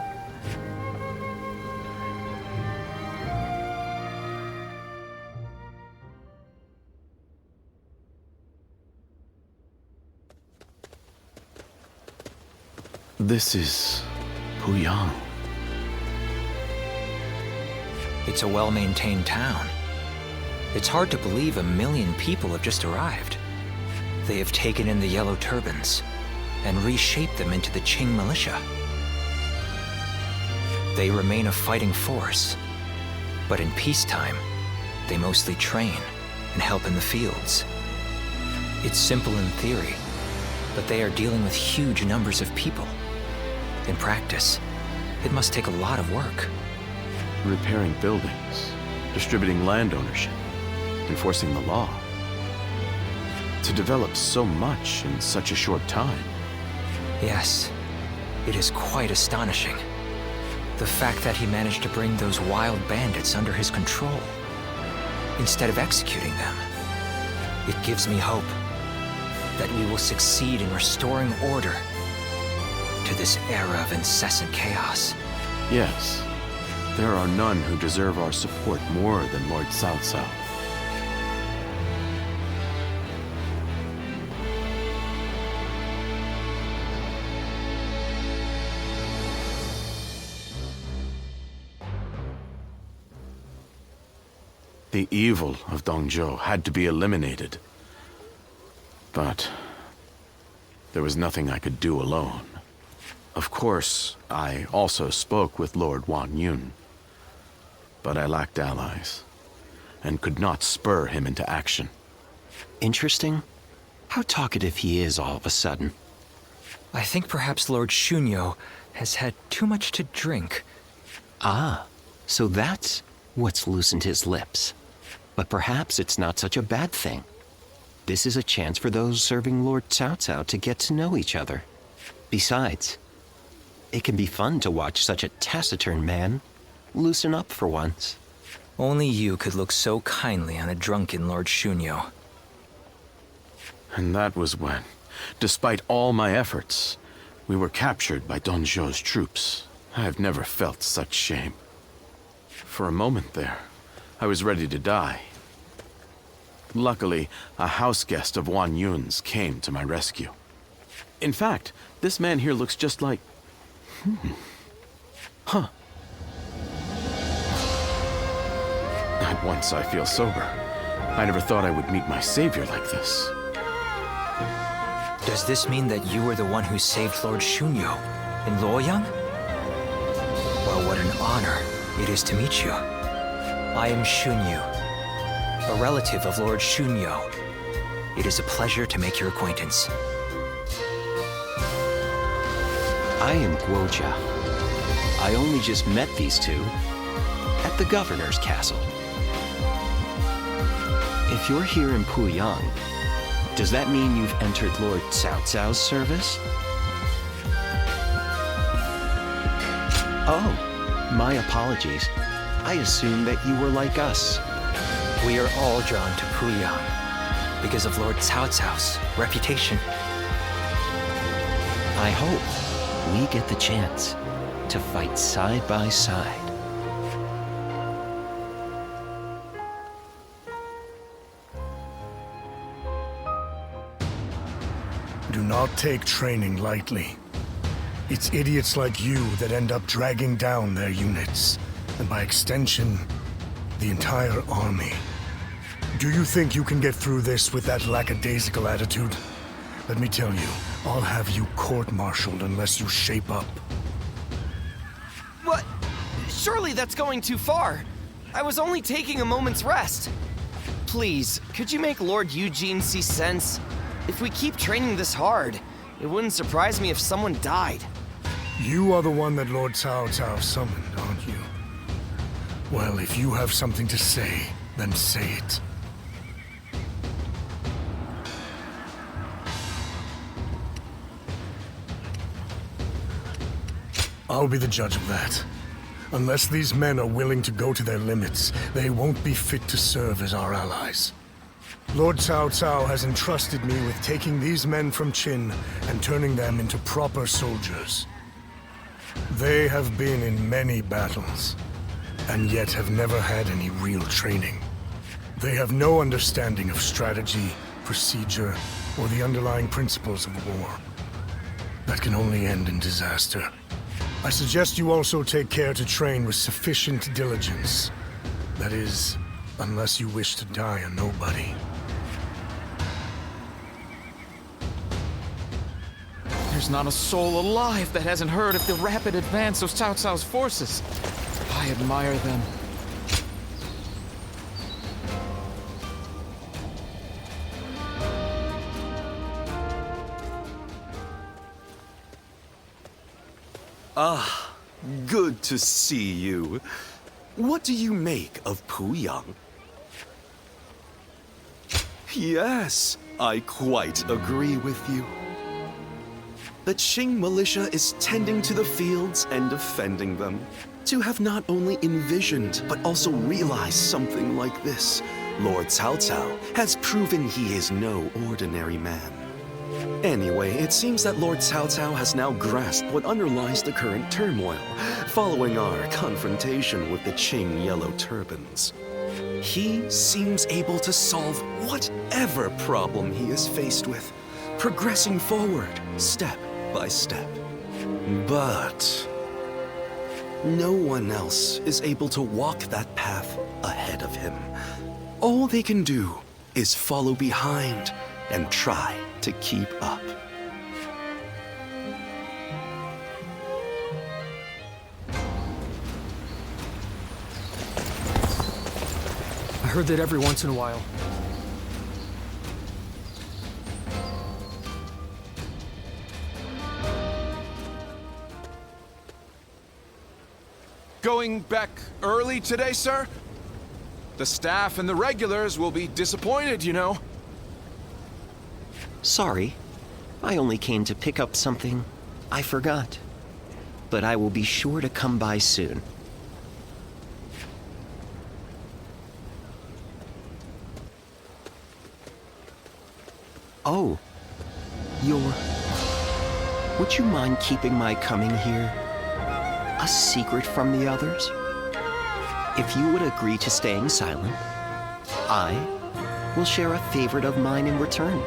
This is Puyang. It's a well-maintained town. It's hard to believe 1 million people have just arrived. They have taken in the Yellow Turbans and reshaped them into the Qing militia. They remain a fighting force, but in peacetime, they mostly train and help in the fields. It's simple in theory, but they are dealing with huge numbers of people. In practice, it must take a lot of work. Repairing buildings, distributing land ownership, enforcing the law. To develop so much in such a short time. Yes, it is quite astonishing. The fact that he managed to bring those wild bandits under his control, instead of executing them. It gives me hope that we will succeed in restoring order to this era of incessant chaos. Yes, there are none who deserve our support more than Lord Cao Cao. The evil of Dongzhou had to be eliminated. But there was nothing I could do alone. Of course, I also spoke with Lord Wan Yun. But I lacked allies, and could not spur him into action. Interesting. How talkative he is all of a sudden. I think perhaps Lord Shunyo has had too much to drink. Ah, so that's what's loosened his lips. But perhaps it's not such a bad thing. This is a chance for those serving Lord Cao Cao to get to know each other. Besides, it can be fun to watch such a taciturn man loosen up for once. Only you could look so kindly on a drunken Lord Shunyo. And that was when, despite all my efforts, we were captured by Don Zhou's troops. I have never felt such shame. For a moment there, I was ready to die. Luckily, a house guest of Wan Yun's came to my rescue. In fact, this man here looks just like... Huh. At once I feel sober. I never thought I would meet my savior like this. Does this mean that you were the one who saved Lord Shunyo in Luoyang? Well, what an honor it is to meet you. I am Shunyu, a relative of Lord Shunyo. It is a pleasure to make your acquaintance. I am Guoja. I only just met these two at the governor's castle. If you're here in Puyang, does that mean you've entered Lord Cao Cao's service? Oh, my apologies. I assumed that you were like us. We are all drawn to Puyang because of Lord Cao Cao's reputation. I hope we get the chance to fight side by side. Do not take training lightly. It's idiots like you that end up dragging down their units, and by extension, the entire army. Do you think you can get through this with that lackadaisical attitude? Let me tell you, I'll have you court-martialed unless you shape up. What? Surely that's going too far. I was only taking a moment's rest. Please, could you make Lord Eugene see sense? If we keep training this hard, it wouldn't surprise me if someone died. You are the one that Lord Cao Cao summoned, aren't you? Well, if you have something to say, then say it. I'll be the judge of that. Unless these men are willing to go to their limits, they won't be fit to serve as our allies. Lord Cao Cao has entrusted me with taking these men from Qin and turning them into proper soldiers. They have been in many battles, and yet have never had any real training. They have no understanding of strategy, procedure, or the underlying principles of war. That can only end in disaster. I suggest you also take care to train with sufficient diligence. That is, unless you wish to die a nobody. There's not a soul alive that hasn't heard of the rapid advance of Cao Cao's forces. I admire them. Ah, good to see you. What do you make of Puyang? Yes, I quite agree with you. The Qing militia is tending to the fields and defending them. To have not only envisioned, but also realized something like this, Lord Cao Cao has proven he is no ordinary man. Anyway, it seems that Lord Cao Cao has now grasped what underlies the current turmoil, following our confrontation with the Qing Yellow Turbans. He seems able to solve whatever problem he is faced with, progressing forward, step by step. But no one else is able to walk that path ahead of him. All they can do is follow behind and try to keep up. I heard that every once in a while, Going back early today, sir? The staff and the regulars will be disappointed, you know. Sorry, I only came to pick up something I forgot. But I will be sure to come by soon. Oh, would you mind keeping my coming here a secret from the others? If you would agree to staying silent, I will share a favorite of mine in return.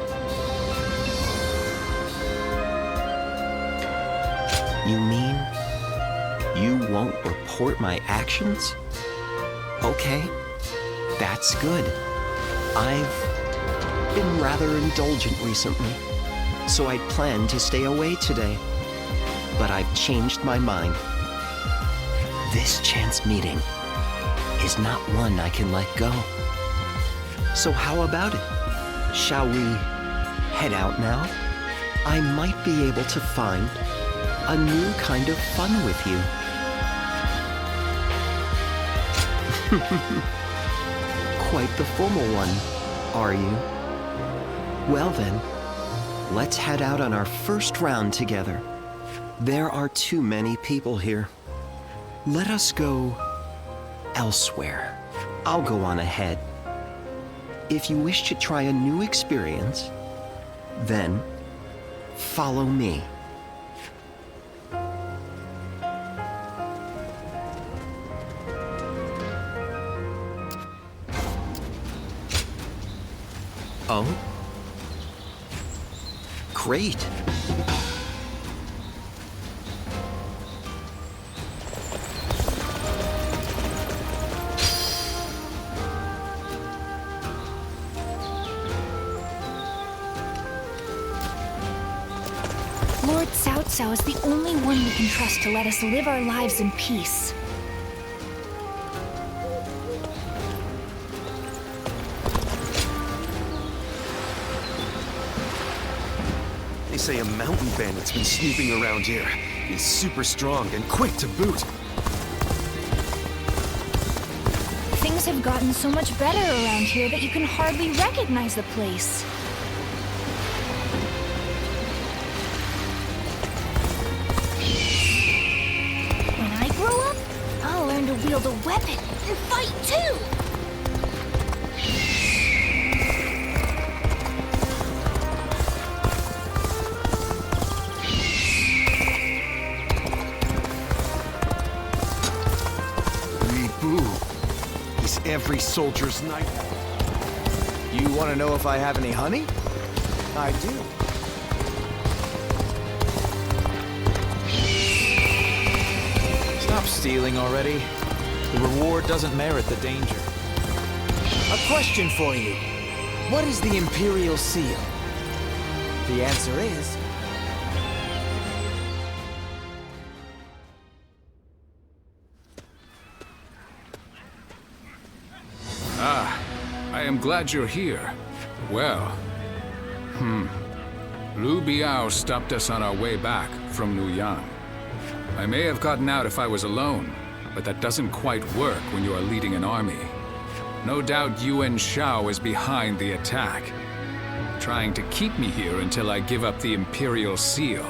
You mean you won't report my actions? Okay, that's good. I've been rather indulgent recently, so I'd planned to stay away today. But I've changed my mind. This chance meeting is not one I can let go. So how about it? Shall we head out now? I might be able to find a new kind of fun with you. Quite the formal one, are you? Well then, let's head out on our first round together. There are too many people here. Let us go elsewhere. I'll go on ahead. If you wish to try a new experience, then follow me. Oh? Great. Lord Cao Cao is the only one we can trust to let us live our lives in peace. They say a mountain bandit's been snooping around here. He's super strong and quick to boot. Things have gotten so much better around here that you can hardly recognize the place. When I grow up, I'll learn to wield a weapon and fight too! He's every soldier's nightmare. You want to know if I have any honey? I do. Stop stealing already. The reward doesn't merit the danger. A question for you. What is the Imperial Seal? The answer is... I am glad you're here. Well, Liu Biao stopped us on our way back from Nuyang. I may have gotten out if I was alone, but that doesn't quite work when you are leading an army. No doubt Yuan Shao is behind the attack, trying to keep me here until I give up the Imperial Seal.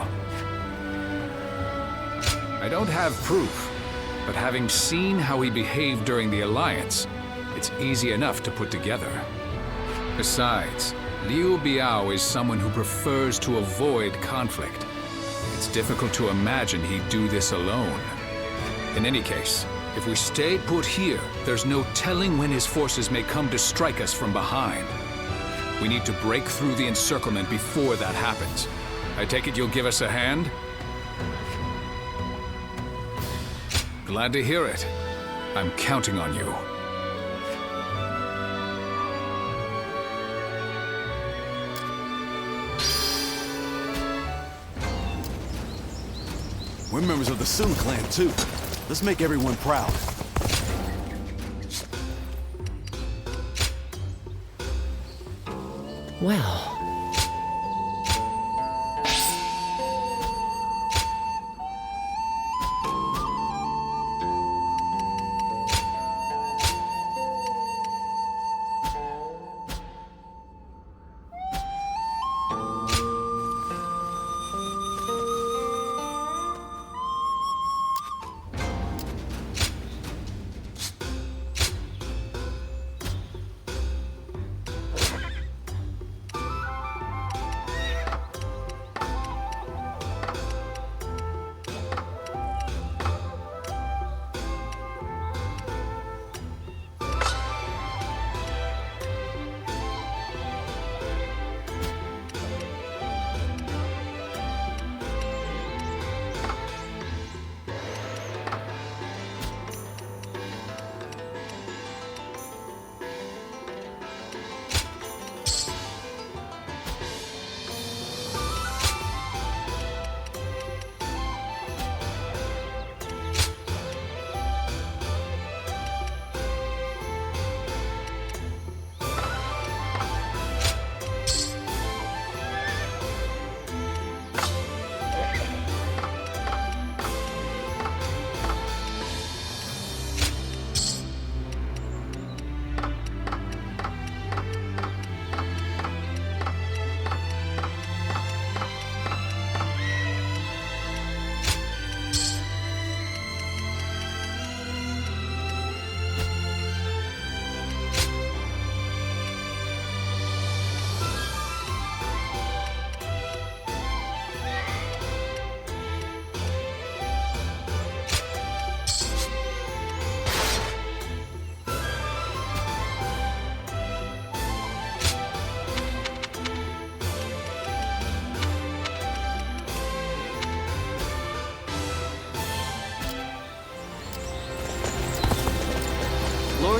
I don't have proof, but having seen how he behaved during the Alliance, it's easy enough to put together. Besides, Liu Biao is someone who prefers to avoid conflict. It's difficult to imagine he'd do this alone. In any case, if we stay put here, there's no telling when his forces may come to strike us from behind. We need to break through the encirclement before that happens. I take it you'll give us a hand? Glad to hear it. I'm counting on you. We're members of the Sun clan, too. Let's make everyone proud. Well...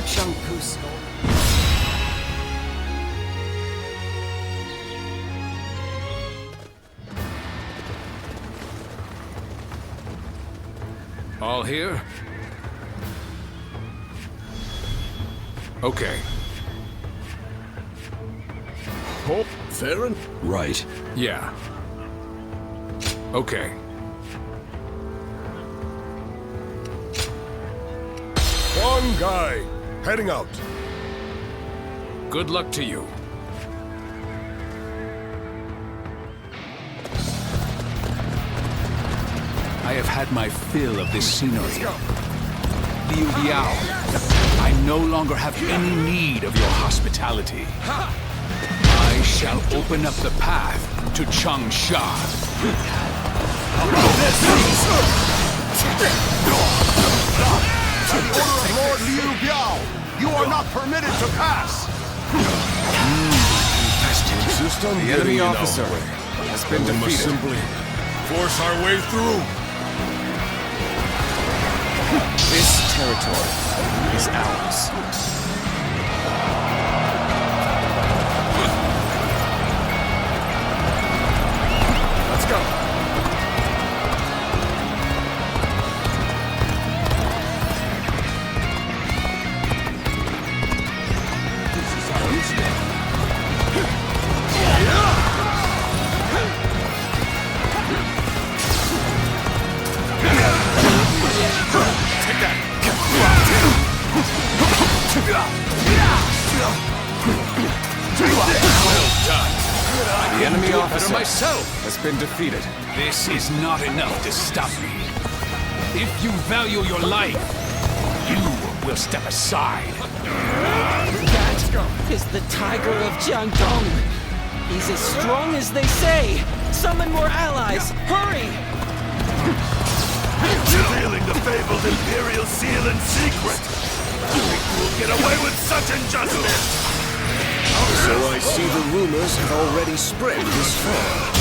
Chunkus. All here? Okay. Oh, Theron? Right. Yeah. Okay. One guy, heading out. Good luck to you. I have had my fill of this scenery. Liu Biao, I no longer have any need of your hospitality. I shall open up the path to Changsha. By the order of Lord Liu Biao, you are not permitted to pass! The enemy officer has been We must defeated. simply force our way through. This territory is ours. Let's go. The enemy officer officer myself has been defeated. This is not enough to stop me. If you value your life, you will step aside. That is the Tiger of Jiangdong. He's as strong as they say. Summon more allies. Hurry! Revealing the fabled Imperial Seal in secret! You think you will get away with such injustice? So I see the rumors have already spread this far.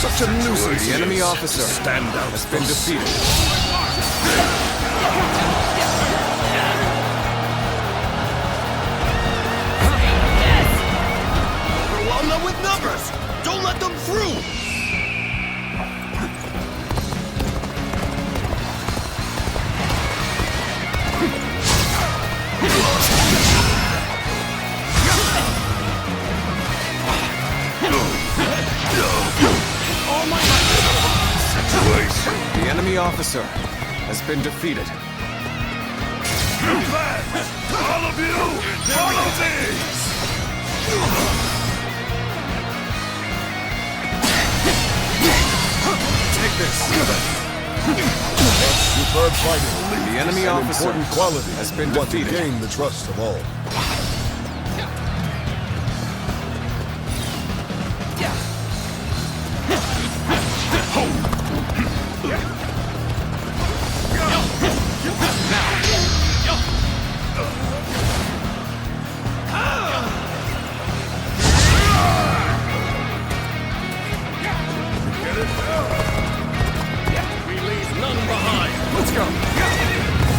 Such a nuisance. The enemy it is officer to stand out has been thus. defeated. Overwhelm them with numbers! Don't let them through! The enemy officer has been defeated. All of you, follow me! Take this. Superb fighting. The enemy An officer important quality has been what to defeated. gain the trust of all. We leave none behind. Let's go.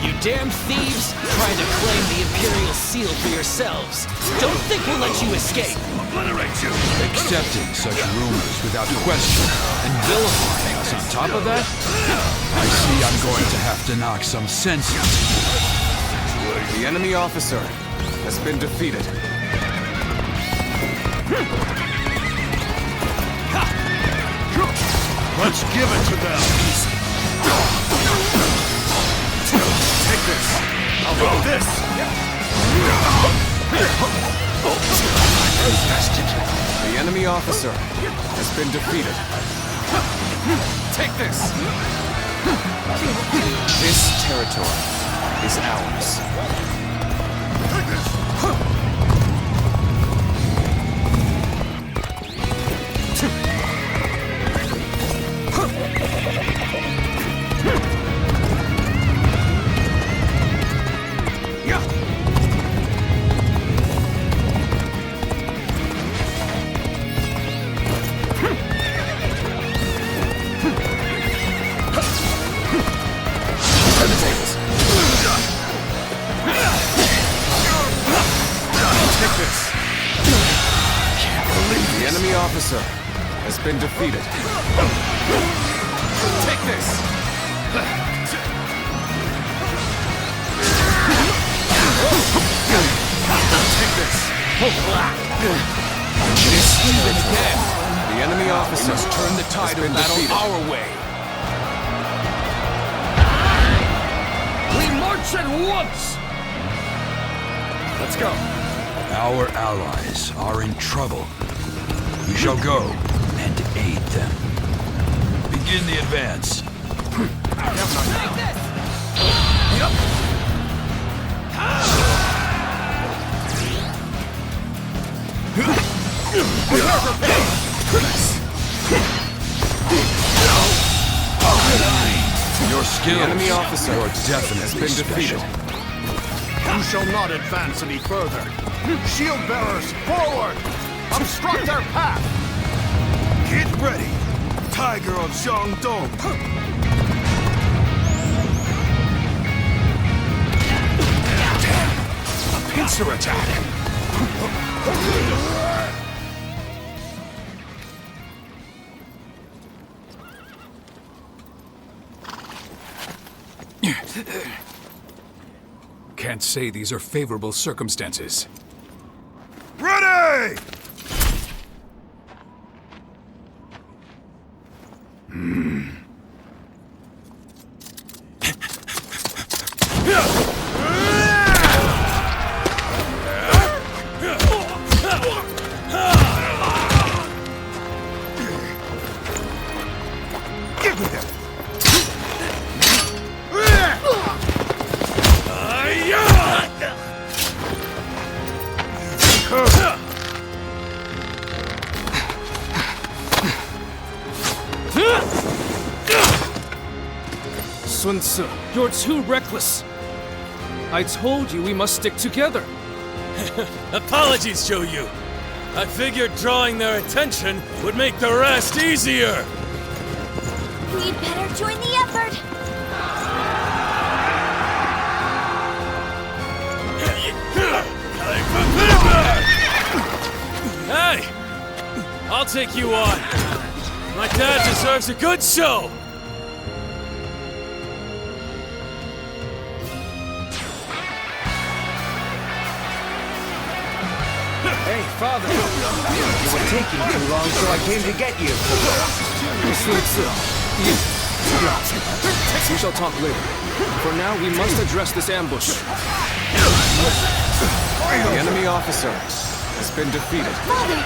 You damn thieves! Trying to claim the Imperial Seal for yourselves. Don't think we'll let you escape. Obliterate you! Accepting such rumors without question and vilifying us on top of that? I see I'm going to have to knock some sense into you. The enemy officer has been defeated. Let's give it to them! Take this! I'll go this! The enemy officer has been defeated. Take this! This territory is ours. officer has been defeated. Take this! Take this! Even again! The enemy officer has turned the tide of battle our way. We march at once! Let's go. Our allies are in trouble. We shall go and aid them. Begin the advance. Take this! Yep. Your skills, the enemy officer are definitely has been defeated. You shall not advance any further. Shield bearers, forward! Obstruct their path! Get ready, Tiger of Shandong! A pincer attack! Can't say these are favorable circumstances. Ready! Give me that! Sun Tzu, you're too reckless. I told you we must stick together. Apologies, Zhou. I figured drawing their attention would make the rest easier. We'd better join the effort. Hey! I'll take you on. My dad deserves a good show. Hey, Father! You were taking too long, so I came to get you. Sun Tzu, we shall talk later. For now, we must address this ambush. The enemy officer has been defeated. Father,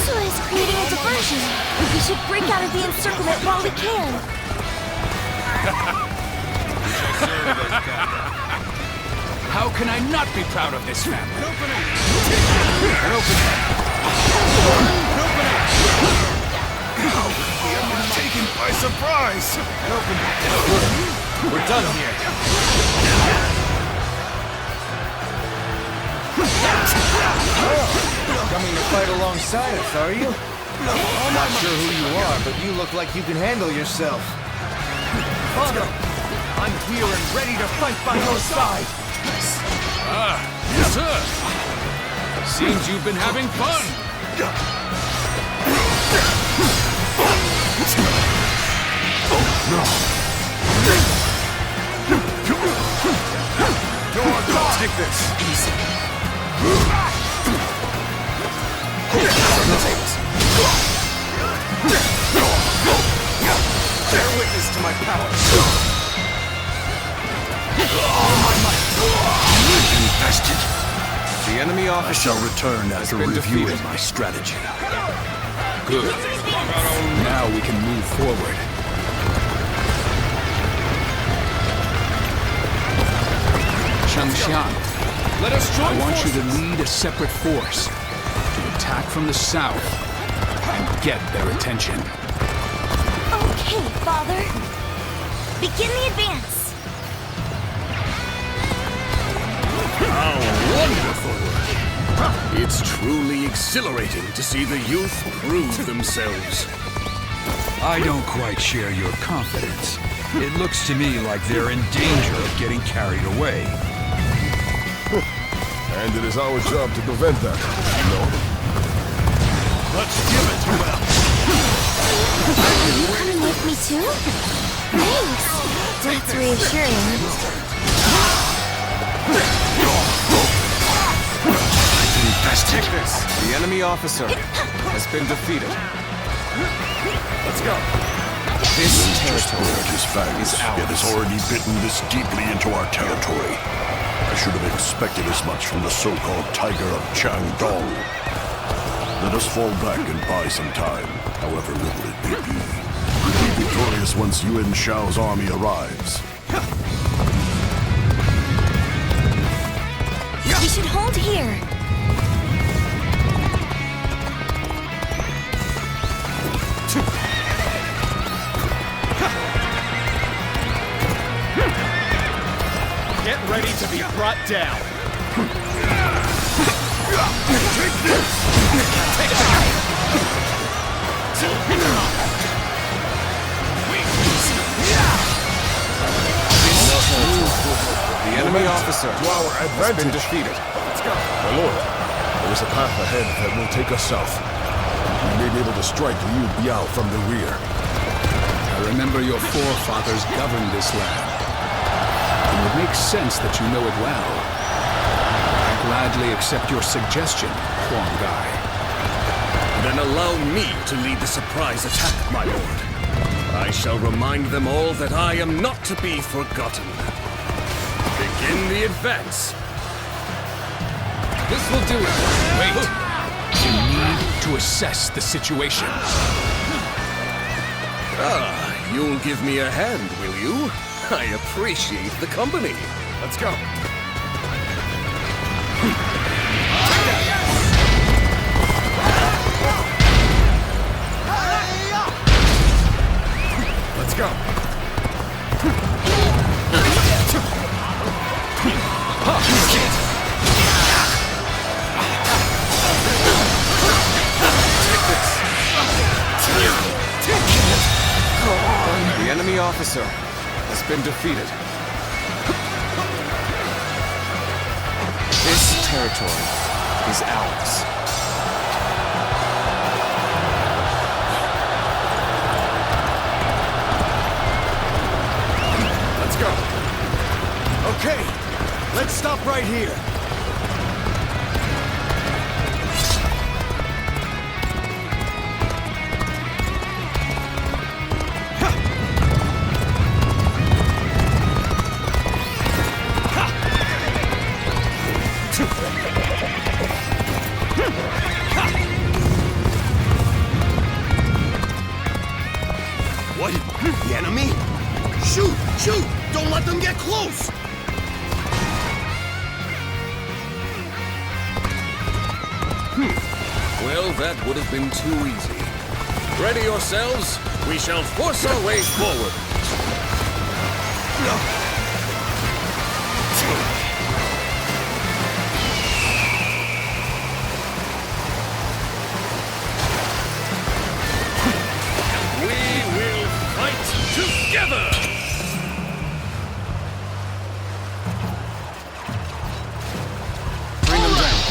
Su is creating a diversion. We should break out of the encirclement while we can. How can I not be proud of this family? We have been taken by surprise! We're done here. Coming to fight alongside us, are you? I'm not sure who you are, but you look like you can handle yourself. Father, I'm here and ready to fight by your side. Ah, yes, sir. Seems you've been having fun. Take this. Easy. Bear witness to my power. All my might. Infested. The enemy officer I shall return after reviewing my strategy. Good. Now we can move forward. Changshan, Let us join I want forces. you to lead a separate force to attack from the south and get their attention. Okay, Father. Begin the advance. How wonderful! It's truly exhilarating to see the youth prove themselves. I don't quite share your confidence. It looks to me like they're in danger of getting carried away. And it is our job to prevent that, you know? Let's give it to them! Are you coming with me too? Thanks. That's reassuring. Take this. The enemy officer has been defeated. Let's go. This Just territory broke his fangs, is ours. yet has already bitten this deeply into our territory. I should have expected as much from the so-called Tiger of Changdong. Let us fall back and buy some time, however little it may be. We'll be victorious once Yuan Shao's army arrives. We should hold here. Get ready to be brought down. Take this! The enemy officer To our has been advantage. defeated. Let's go. My lord, there is a path ahead that will take us south. We may be able to strike Liu Biao from the rear. I remember your forefathers governed this land. It would make sense that you know it well. I gladly accept your suggestion, Huang Gai. Then allow me to lead the surprise attack, my lord. I shall remind them all that I am not to be forgotten. Begin the advance. This will do it. Wait. You need to assess the situation. Ah, you'll give me a hand, will you? I appreciate the company. Let's go. Let's go. The enemy officer has been defeated. This territory is ours. Let's go. Okay, let's stop right here. What? The enemy? Shoot! Shoot! Don't let them get close! Well, that would have been too easy. Ready yourselves. We shall force our way forward. We will fight together! Bring them down.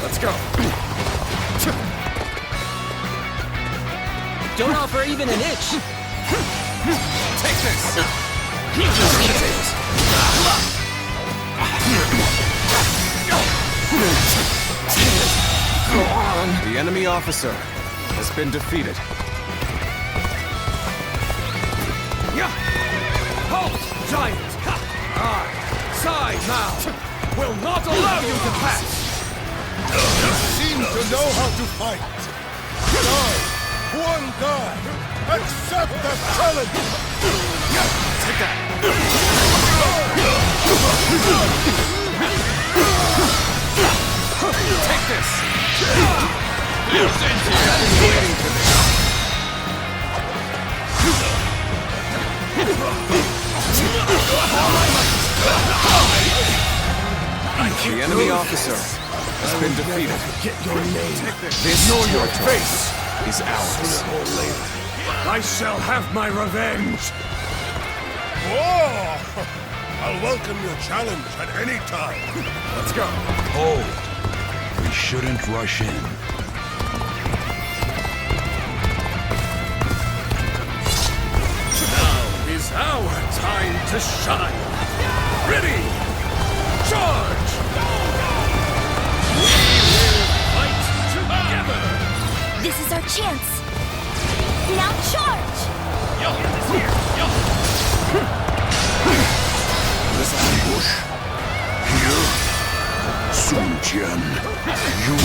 Let's go. Don't offer even an inch. Take this. The enemy officer has been defeated. Halt, giant! I, Sai Mao, will not allow you to pass! You seem to know how to fight. Guy, one guy, accept the challenge. Take that. Take this. Waiting for this. The enemy officer has been defeated. Get your name. This Nor your territory face. is ours. I shall have my revenge. Whoa! I'll welcome your challenge at any time. Let's go. Hold. We shouldn't rush in. Now is our time to shine. Ready! Charge! We will fight together! This is our chance. Now charge! It's here! This ambush. Here. Sun Jian. You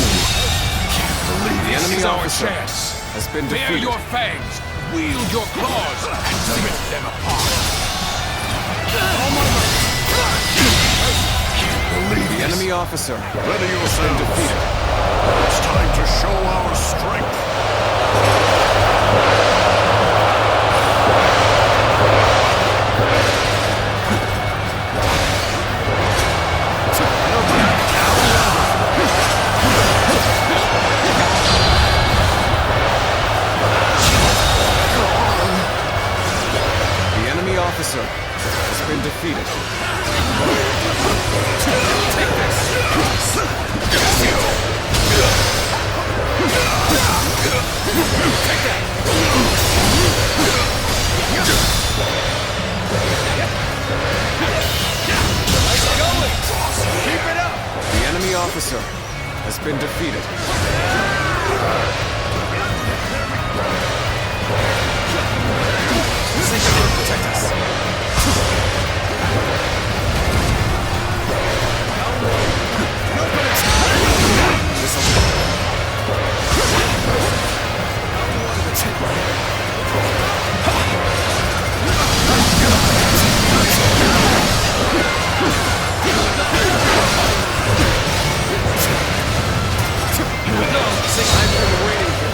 can't believe The this enemy is our officer chance. has been Bare defeated. your fangs. Wield your claws and rip them apart. The enemy officer Ready has been defeated. It's time to show our strength! The enemy officer has been defeated. Keep it up! The enemy officer has been defeated. Protect us. I've been waiting for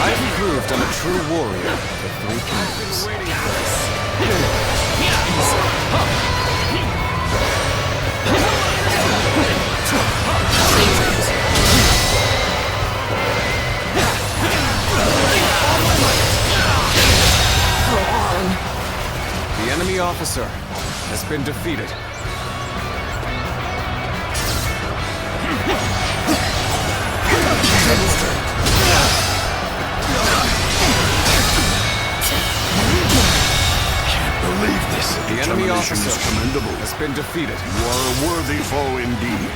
I've proved I'm a true warrior for 3 kingdoms. The enemy officer has been defeated. Believe this. The enemy Determination officer is commendable. has been defeated. You are a worthy foe indeed.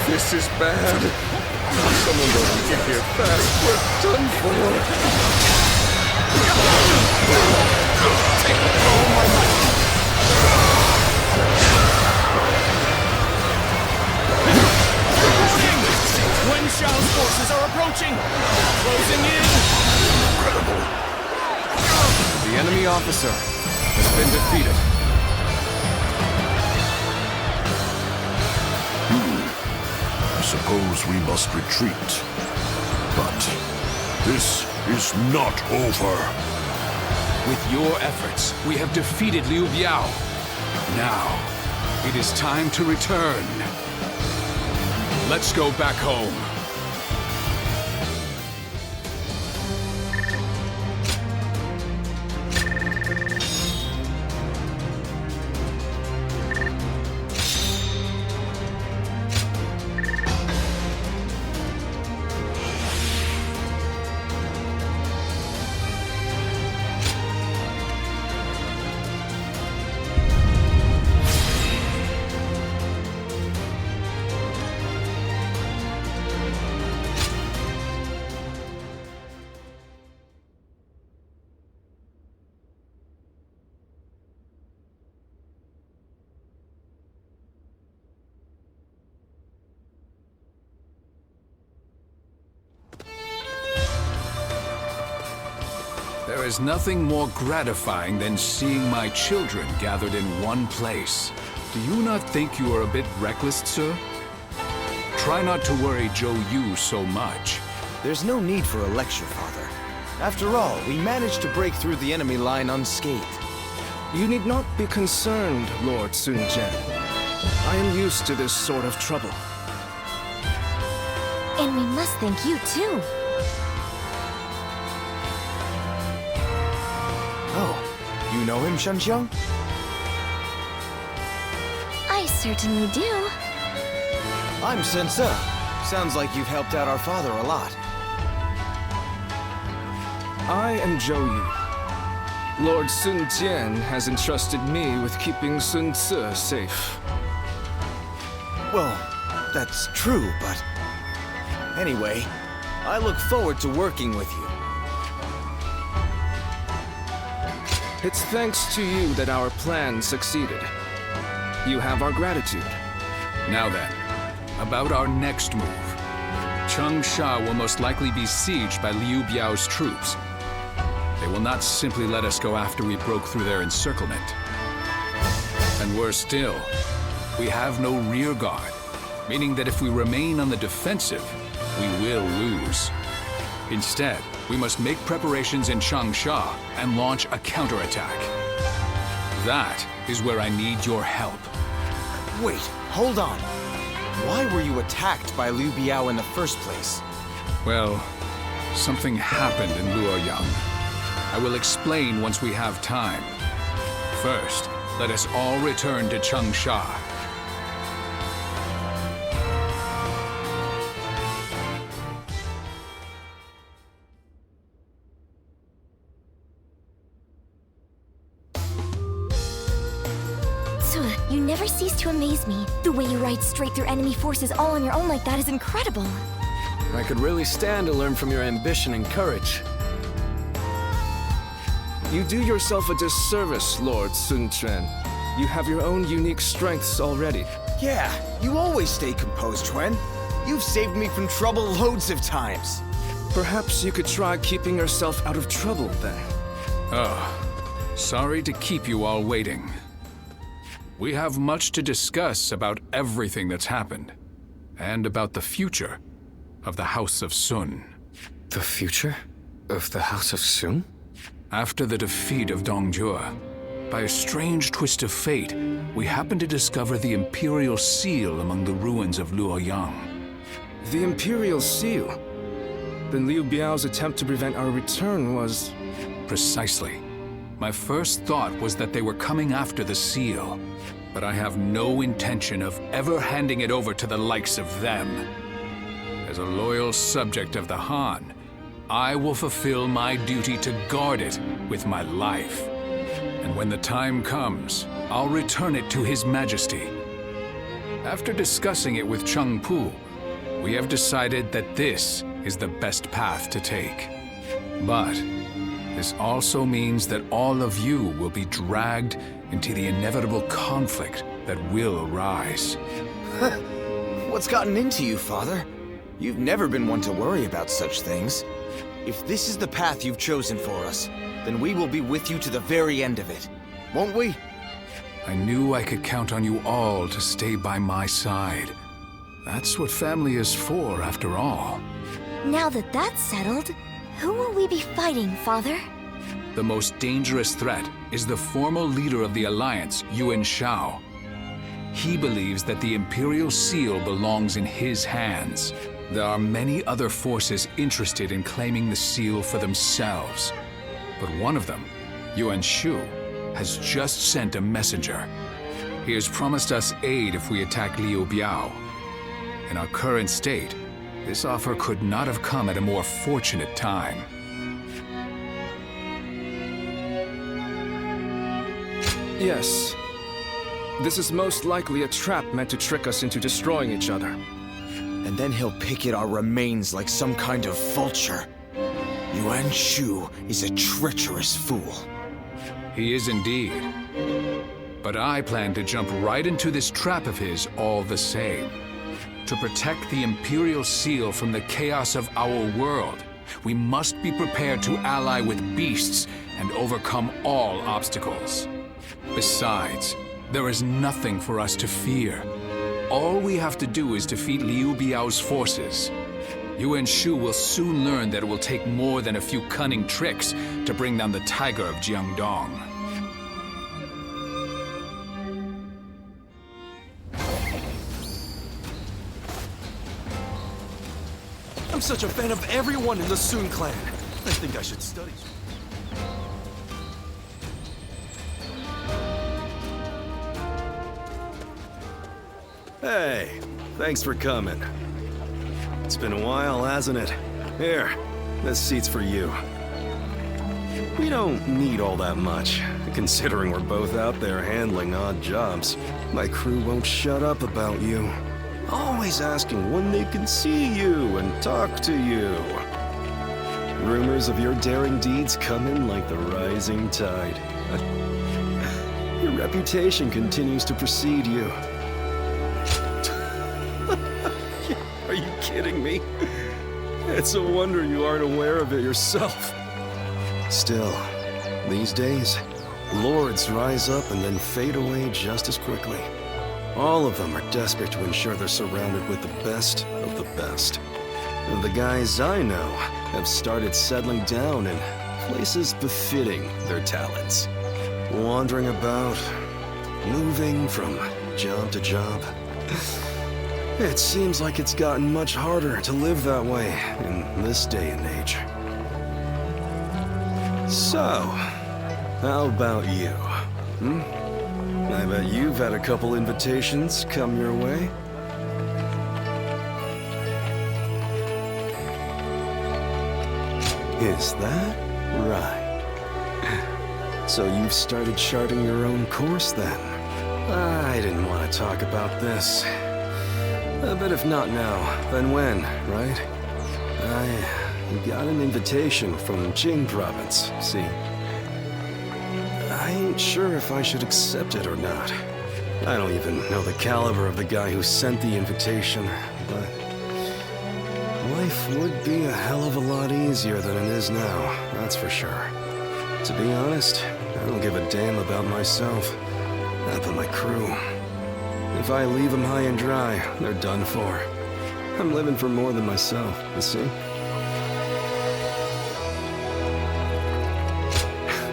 This is bad. Someone doesn't get here fast. We're done for. Wen Shao's forces are approaching! Closing in! The enemy officer has been defeated. I suppose we must retreat. But this is not over. With your efforts, we have defeated Liu Biao. Now, it is time to return. Let's go back home. is nothing more gratifying than seeing my children gathered in one place. Do you not think you are a bit reckless, sir? Try not to worry Zhou Yu so much. There's no need for a lecture, Father. After all, we managed to break through the enemy line unscathed. You need not be concerned, Lord Sun Jian. I am used to this sort of trouble. And we must thank you, too. Oh, you know him, Shenxiang? I certainly do. I'm Sensei. Sounds like you've helped out our father a lot. I am Zhou Yu. Lord Sun Jian has entrusted me with keeping Sun Ce safe. Well, that's true, but... Anyway, I look forward to working with you. It's thanks to you that our plan succeeded. You have our gratitude. Now then, about our next move. Changsha will most likely be sieged by Liu Biao's troops. They will not simply let us go after we broke through their encirclement. And worse still, we have no rear guard, meaning that if we remain on the defensive, we will lose. Instead, we must make preparations in Changsha and launch a counterattack. That is where I need your help. Wait, hold on. Why were you attacked by Liu Biao in the first place? Well, something happened in Luoyang. I will explain once we have time. First, let us all return to Changsha. You never cease to amaze me. The way you ride straight through enemy forces all on your own like that is incredible. I could really stand to learn from your ambition and courage. You do yourself a disservice, Lord Sun Quan. You have your own unique strengths already. Yeah, you always stay composed, Quan. You've saved me from trouble loads of times. Perhaps you could try keeping yourself out of trouble, then. Oh, sorry to keep you all waiting. We have much to discuss about everything that's happened, and about the future of the House of Sun. The future of the House of Sun? After the defeat of Dongjue, by a strange twist of fate, we happened to discover the Imperial Seal among the ruins of Luoyang. The Imperial Seal? Then Liu Biao's attempt to prevent our return was... Precisely. My first thought was that they were coming after the seal, but I have no intention of ever handing it over to the likes of them. As a loyal subject of the Han, I will fulfill my duty to guard it with my life. And when the time comes, I'll return it to His Majesty. After discussing it with Cheng Pu, we have decided that this is the best path to take. But this also means that all of you will be dragged into the inevitable conflict that will arise. What's gotten into you, Father? You've never been one to worry about such things. If this is the path you've chosen for us, then we will be with you to the very end of it. Won't we? I knew I could count on you all to stay by my side. That's what family is for, after all. Now that that's settled, who will we be fighting, Father? The most dangerous threat is the former leader of the Alliance, Yuan Shao. He believes that the Imperial Seal belongs in his hands. There are many other forces interested in claiming the seal for themselves. But one of them, Yuan Shu, has just sent a messenger. He has promised us aid if we attack Liu Biao. In our current state, this offer could not have come at a more fortunate time. Yes. This is most likely a trap meant to trick us into destroying each other. And then he'll pick at our remains like some kind of vulture. Yuan Shu is a treacherous fool. He is indeed. But I plan to jump right into this trap of his all the same. To protect the Imperial Seal from the chaos of our world, we must be prepared to ally with beasts and overcome all obstacles. Besides, there is nothing for us to fear. All we have to do is defeat Liu Biao's forces. Yuan Shu will soon learn that it will take more than a few cunning tricks to bring down the Tiger of Jiangdong. I'm such a fan of everyone in the Sun clan. I think I should study. Hey, thanks for coming. It's been a while, hasn't it? Here, this seat's for you. We don't need all that much, considering we're both out there handling odd jobs. My crew won't shut up about you. Always asking when they can see you and talk to you. Rumors of your daring deeds come in like the rising tide. Your reputation continues to precede you. Are you kidding me? It's a wonder you aren't aware of it yourself. Still, these days, lords rise up and then fade away just as quickly. All of them are desperate to ensure they're surrounded with the best of the best. And the guys I know have started settling down in places befitting their talents. Wandering about, moving from job to job. It seems like it's gotten much harder to live that way in this day and age. So, how about you? I bet you've had a couple invitations come your way. Is that right? So you've started charting your own course then? I didn't want to talk about this. But if not now, then when, right? I got an invitation from Jing province, see? I ain't sure if I should accept it or not. I don't even know the caliber of the guy who sent the invitation, but life would be a hell of a lot easier than it is now, that's for sure. To be honest, I don't give a damn about myself. Not but my crew. If I leave them high and dry, they're done for. I'm living for more than myself, you see?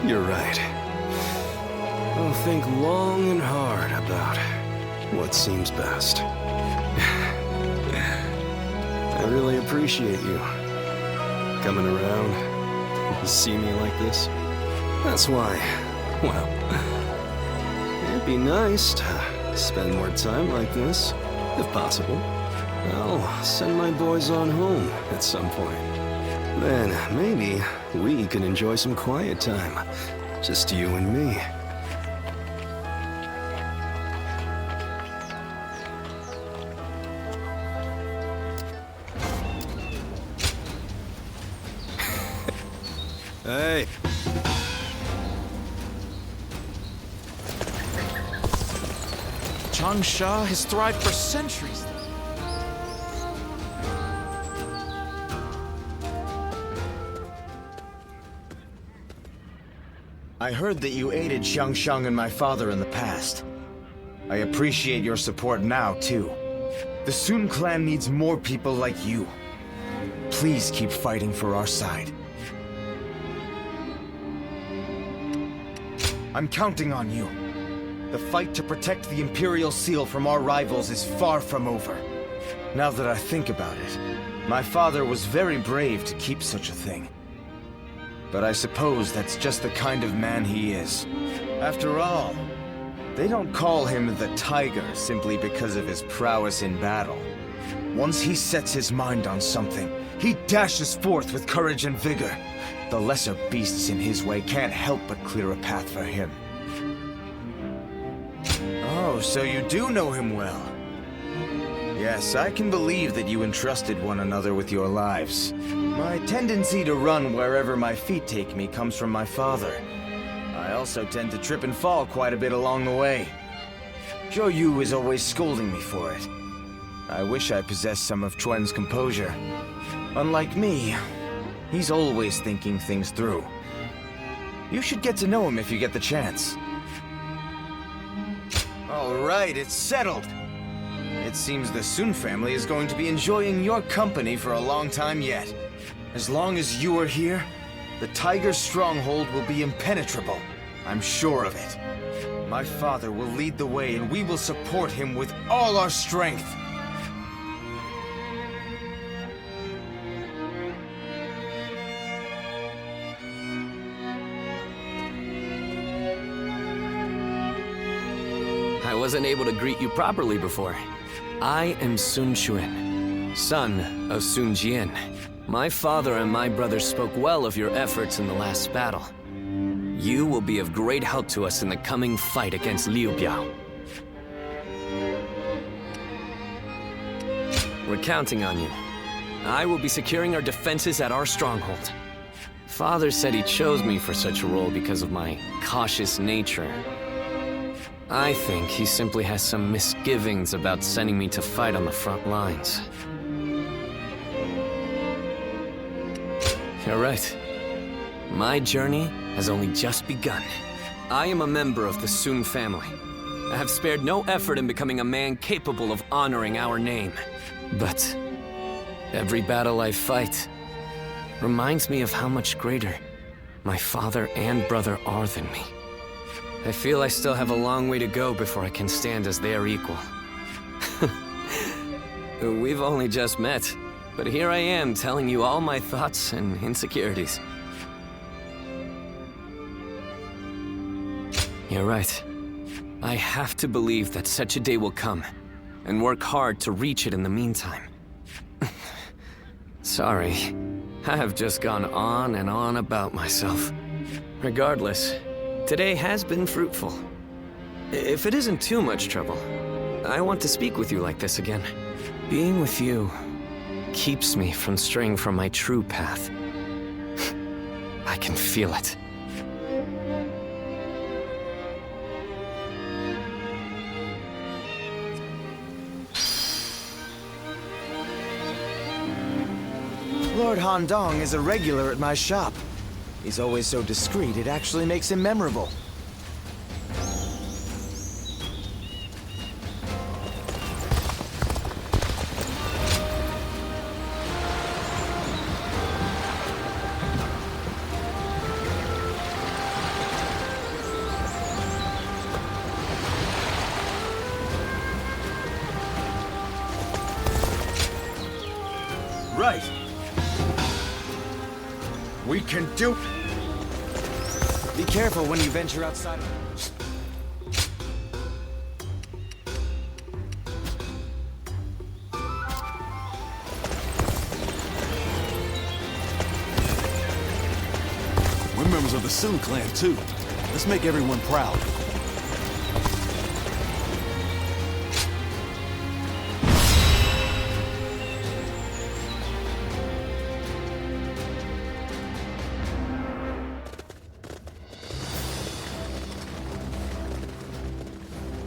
You're right. I'll think long and hard about what seems best. I really appreciate you coming around to see me like this. That's why, well, it'd be nice to spend more time like this, if possible. I'll send my boys on home at some point. Then maybe we can enjoy some quiet time, just you and me. Hey. Changsha has thrived for centuries. I heard that you aided Xiangsheng and my father in the past. I appreciate your support now, too. The Sun clan needs more people like you. Please keep fighting for our side. I'm counting on you. The fight to protect the Imperial Seal from our rivals is far from over. Now that I think about it, my father was very brave to keep such a thing. But I suppose that's just the kind of man he is. After all, they don't call him the Tiger simply because of his prowess in battle. Once he sets his mind on something, he dashes forth with courage and vigor. The lesser beasts in his way can't help but clear a path for him. Oh, so you do know him well. Yes, I can believe that you entrusted one another with your lives. My tendency to run wherever my feet take me comes from my father. I also tend to trip and fall quite a bit along the way. Zhou Yu is always scolding me for it. I wish I possessed some of Chuan's composure. Unlike me, He's always thinking things through. You should get to know him if you get the chance. All right, it's settled. It seems the Sun family is going to be enjoying your company for a long time yet. As long as you are here, the Tiger's stronghold will be impenetrable. I'm sure of it. My father will lead the way, and we will support him with all our strength. I wasn't able to greet you properly before. I am Sun Quan, son of Sun Jian. My father and my brother spoke well of your efforts in the last battle. You will be of great help to us in the coming fight against Liu Biao. We're counting on you. I will be securing our defenses at our stronghold. Father said he chose me for such a role because of my cautious nature. I think he simply has some misgivings about sending me to fight on the front lines. You're right. My journey has only just begun. I am a member of the Sun family. I have spared no effort in becoming a man capable of honoring our name. But every battle I fight reminds me of how much greater my father and brother are than me. I feel I still have a long way to go before I can stand as their equal. We've only just met, but here I am telling you all my thoughts and insecurities. You're right. I have to believe that such a day will come, and work hard to reach it in the meantime. Sorry, I have just gone on and on about myself. Regardless, today has been fruitful. If it isn't too much trouble, I want to speak with you like this again. Being with you keeps me from straying from my true path. I can feel it. Lord Han Dong is a regular at my shop. He's always so discreet, it actually makes him memorable. Right. We can do... Be careful when you venture outside of... We're members of the Sun clan, too. Let's make everyone proud.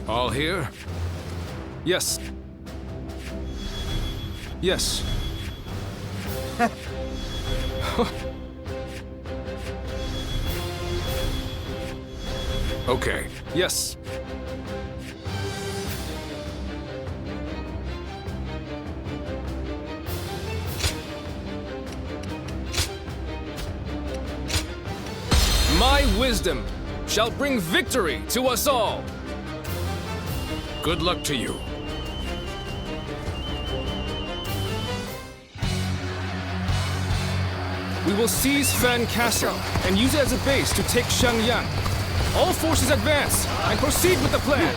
All here? Yes. Yes. Okay. Yes. My wisdom shall bring victory to us all. Good luck to you. We will seize Fan Castle and use it as a base to take Xiangyang. All forces advance and proceed with the plan.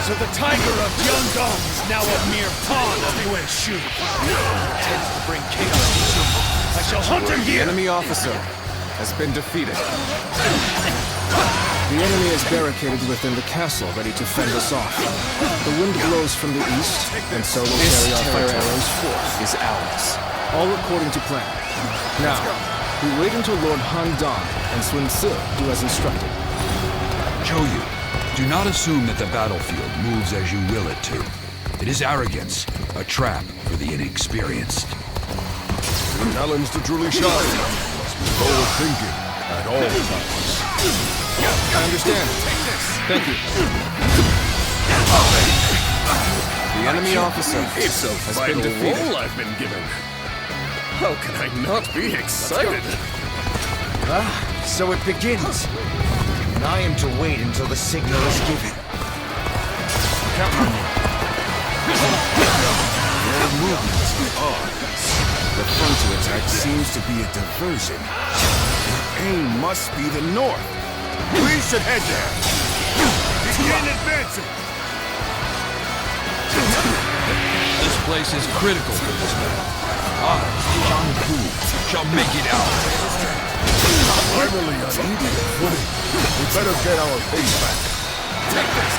So the Tiger of Jiangdong is now a mere pawn of Yuan Shu. Intends to bring chaos to Jing. I shall hunt him here! The enemy officer has been defeated. The enemy is barricaded within the castle, ready to fend us off. The wind blows from the east, and so we'll carry our fire arrows forth. Is ours. All according to plan. Now, we wait until Lord Han Dong and Sun Ce do as instructed. Zhou Yu, do not assume that the battlefield moves as you will it to. It is arrogance, a trap for the inexperienced. The talents to truly shine must be forward thinking at all times. I understand. Thank you. The enemy officer It's a has vital been defeated. role I've been given. How can I not be excited? So it begins. And I am to wait until the signal is given. Count on me. Their movements are odd. The frontal attack seems to be a diversion. Their aim must be the north. We should head there. Begin advancing. This place is critical for this battle. I, Zhang Ku, shall make it out. Finally on even footing. We better get our pace back. Take this.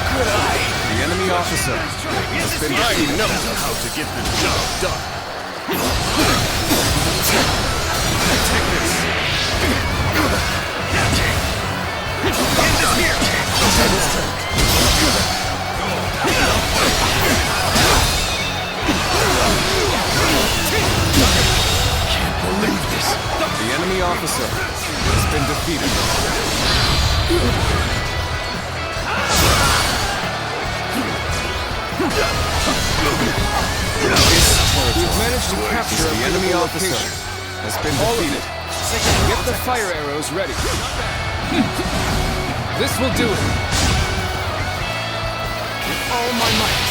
Good eye. The enemy officer has been defeated. I know how to get the job done. Take this. Can't believe this. The enemy officer has been defeated. We've managed to capture the enemy officer has been defeated. Get the fire arrows ready. This will do it. With all my might.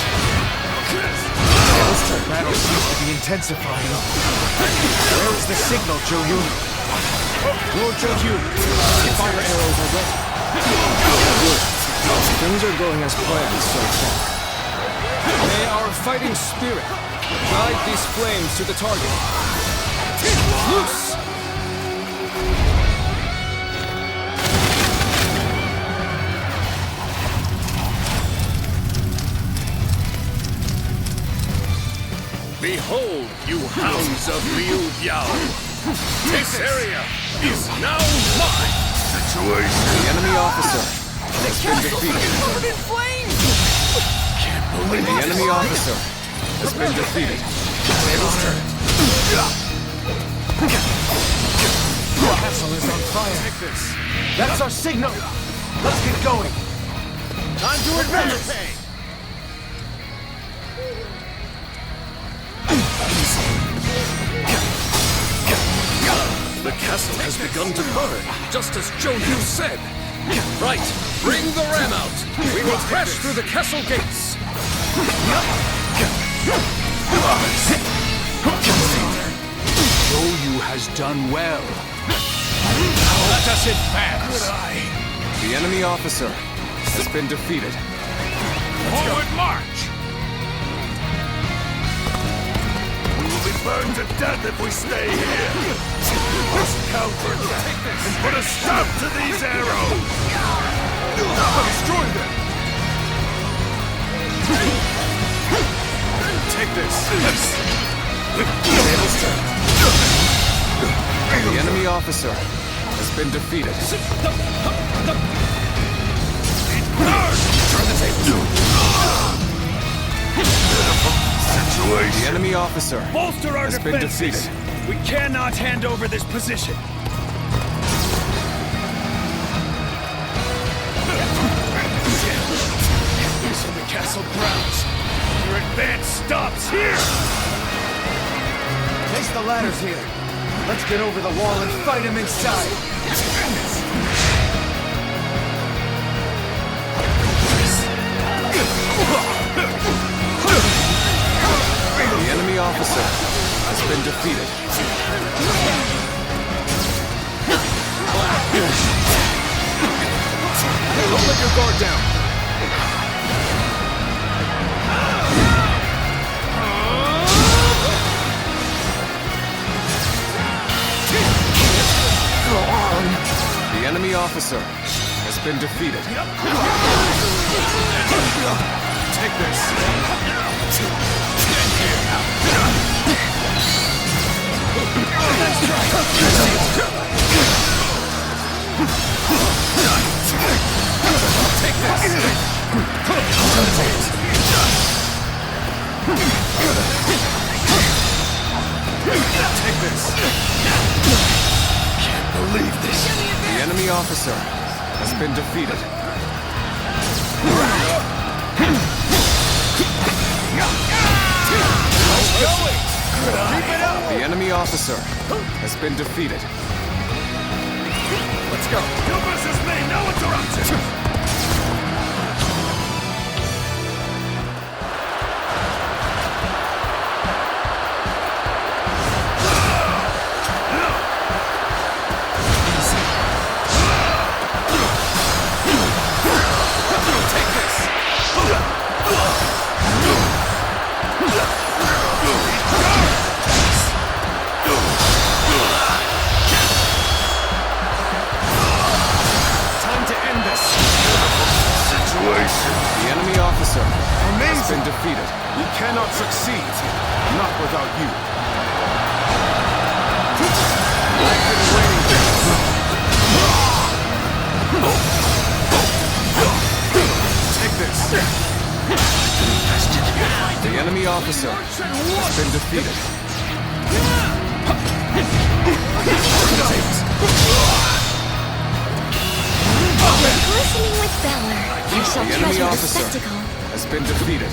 The battle seems to be intensifying. Where is the signal, Zhou? Lord Zhou, the fire arrows are ready. Good. Things are going as planned so far. May our fighting spirit guide these flames to the target. Loose! Behold, you hounds of Liu Biao! This area is now mine! Situation! The enemy officer has been defeated. Covered in flames! Can't believe the enemy officer has been defeated. The castle is on fire. Take this! That's our signal. Let's get going. Time to advance! The castle has begun to burn, just as Zhou Yu said. Right, bring the ram out. We will crash through the castle gates. Zhou Yu has done well. Let us advance. The enemy officer has been defeated. Forward march! We will be burned to death if we stay here. We must counterattack and put a stop to these arrows. Destroy them. Take this. The enemy officer has been defeated. Turn the tables. Situation. The enemy officer Bolster our has been defenses. defeated. We cannot hand over this position. These are the castle grounds. Your advance stops here. Place the ladders here. Let's get over the wall and fight him inside. The enemy officer has been defeated. Don't let your guard down. The enemy officer has been defeated. Take this. Take this. Take this. Can't believe this. The enemy officer has been defeated. Keep it up. The enemy officer has been defeated. Let's go. You versus me, no interruption. The enemy officer has been defeated. We cannot succeed. Not without you. I've been waiting for this. Take this. The enemy officer has been defeated. Glistening with valor, I shall The enemy treasure the officer spectacle. has been defeated.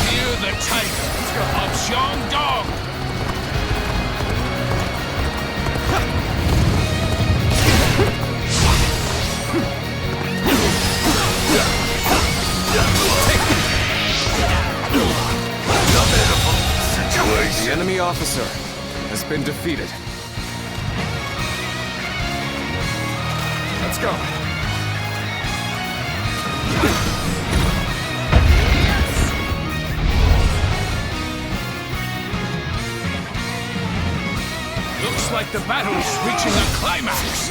Fear the tiger of Shandong! The enemy officer has been defeated. Let's go. Looks like the battle's reaching a climax.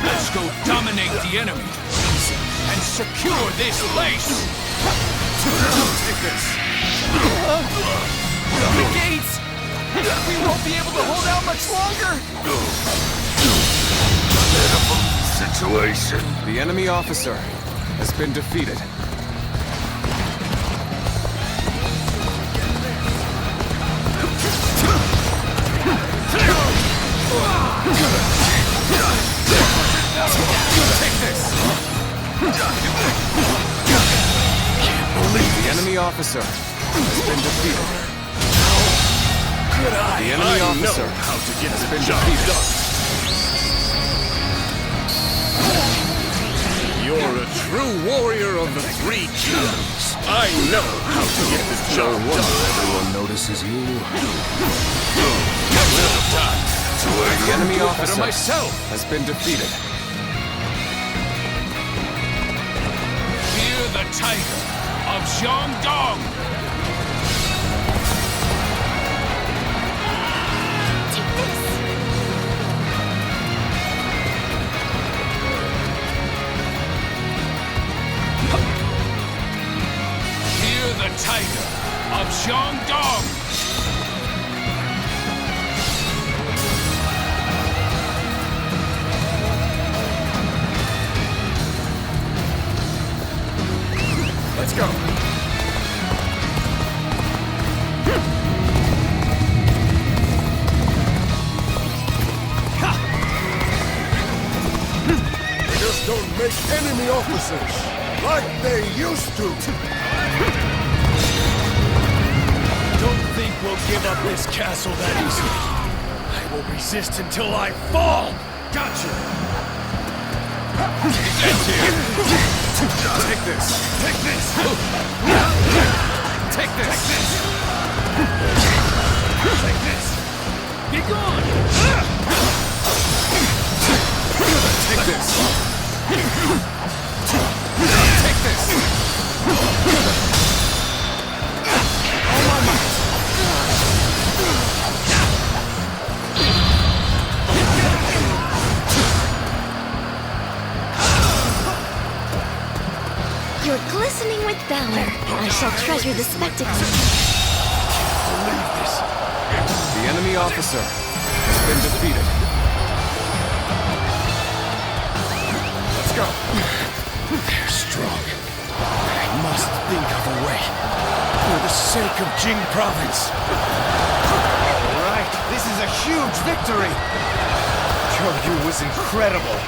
Let's go dominate the enemy and secure this place. Take this. The gates! We won't be able to hold out much longer! Situation. The enemy officer has been defeated. Take this! The enemy officer has been defeated. The enemy officer has been defeated. You're a true warrior of the three kingdoms. I know how to get the job done. Everyone notices you. Well done. The enemy Better officer myself. has been defeated. Fear the tiger of Shandong! Fear the tiger of Shandong! Let's go. They just don't make enemy officers like they used to. Don't think we'll give up this castle that easily. I will resist until I fall. Gotcha. Take this. Take this. Take this! Take this. Be gone! Take this. Take this! All my might. You're glistening with valor. I shall treasure the spectacle. Believe this. The enemy officer has been defeated. of Jing Province. All right, this is a huge victory! Yu was incredible.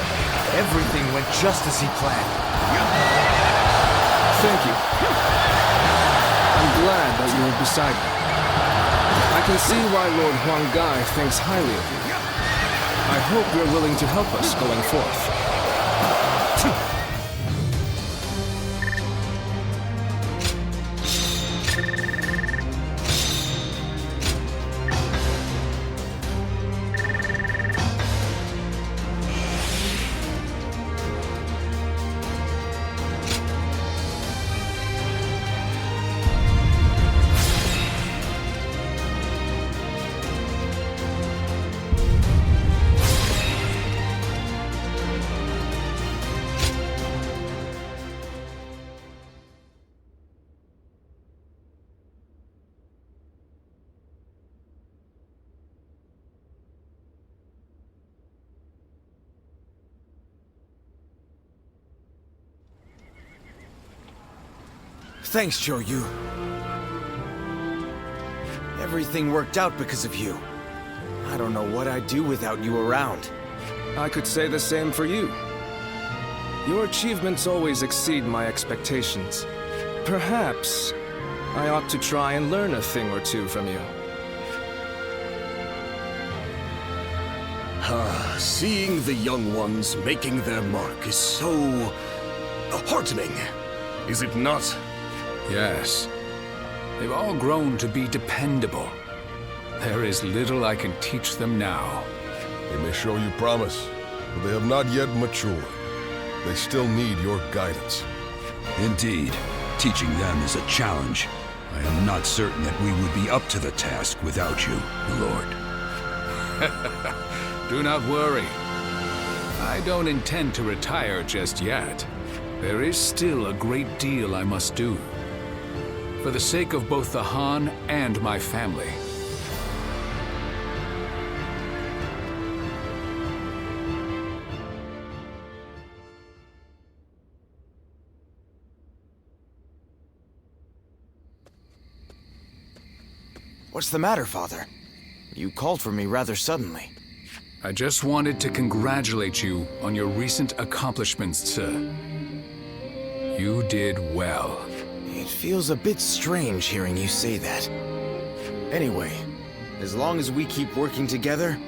Everything went just as he planned. Thank you. I'm glad that you were beside me. I can see why Lord Huang Gai thinks highly of you. I hope you're willing to help us going forth. Thanks, Yu. Everything worked out because of you. I don't know what I'd do without you around. I could say the same for you. Your achievements always exceed my expectations. Perhaps I ought to try and learn a thing or two from you. Seeing the young ones making their mark is so heartening, is it not? Yes. They've all grown to be dependable. There is little I can teach them now. They may show you promise, but they have not yet matured. They still need your guidance. Indeed. Teaching them is a challenge. I am not certain that we would be up to the task without you, Lord. Do not worry. I don't intend to retire just yet. There is still a great deal I must do. For the sake of both the Han and my family. What's the matter, Father? You called for me rather suddenly. I just wanted to congratulate you on your recent accomplishments, sir. You did well. It feels a bit strange hearing you say that. Anyway, as long as we keep working together,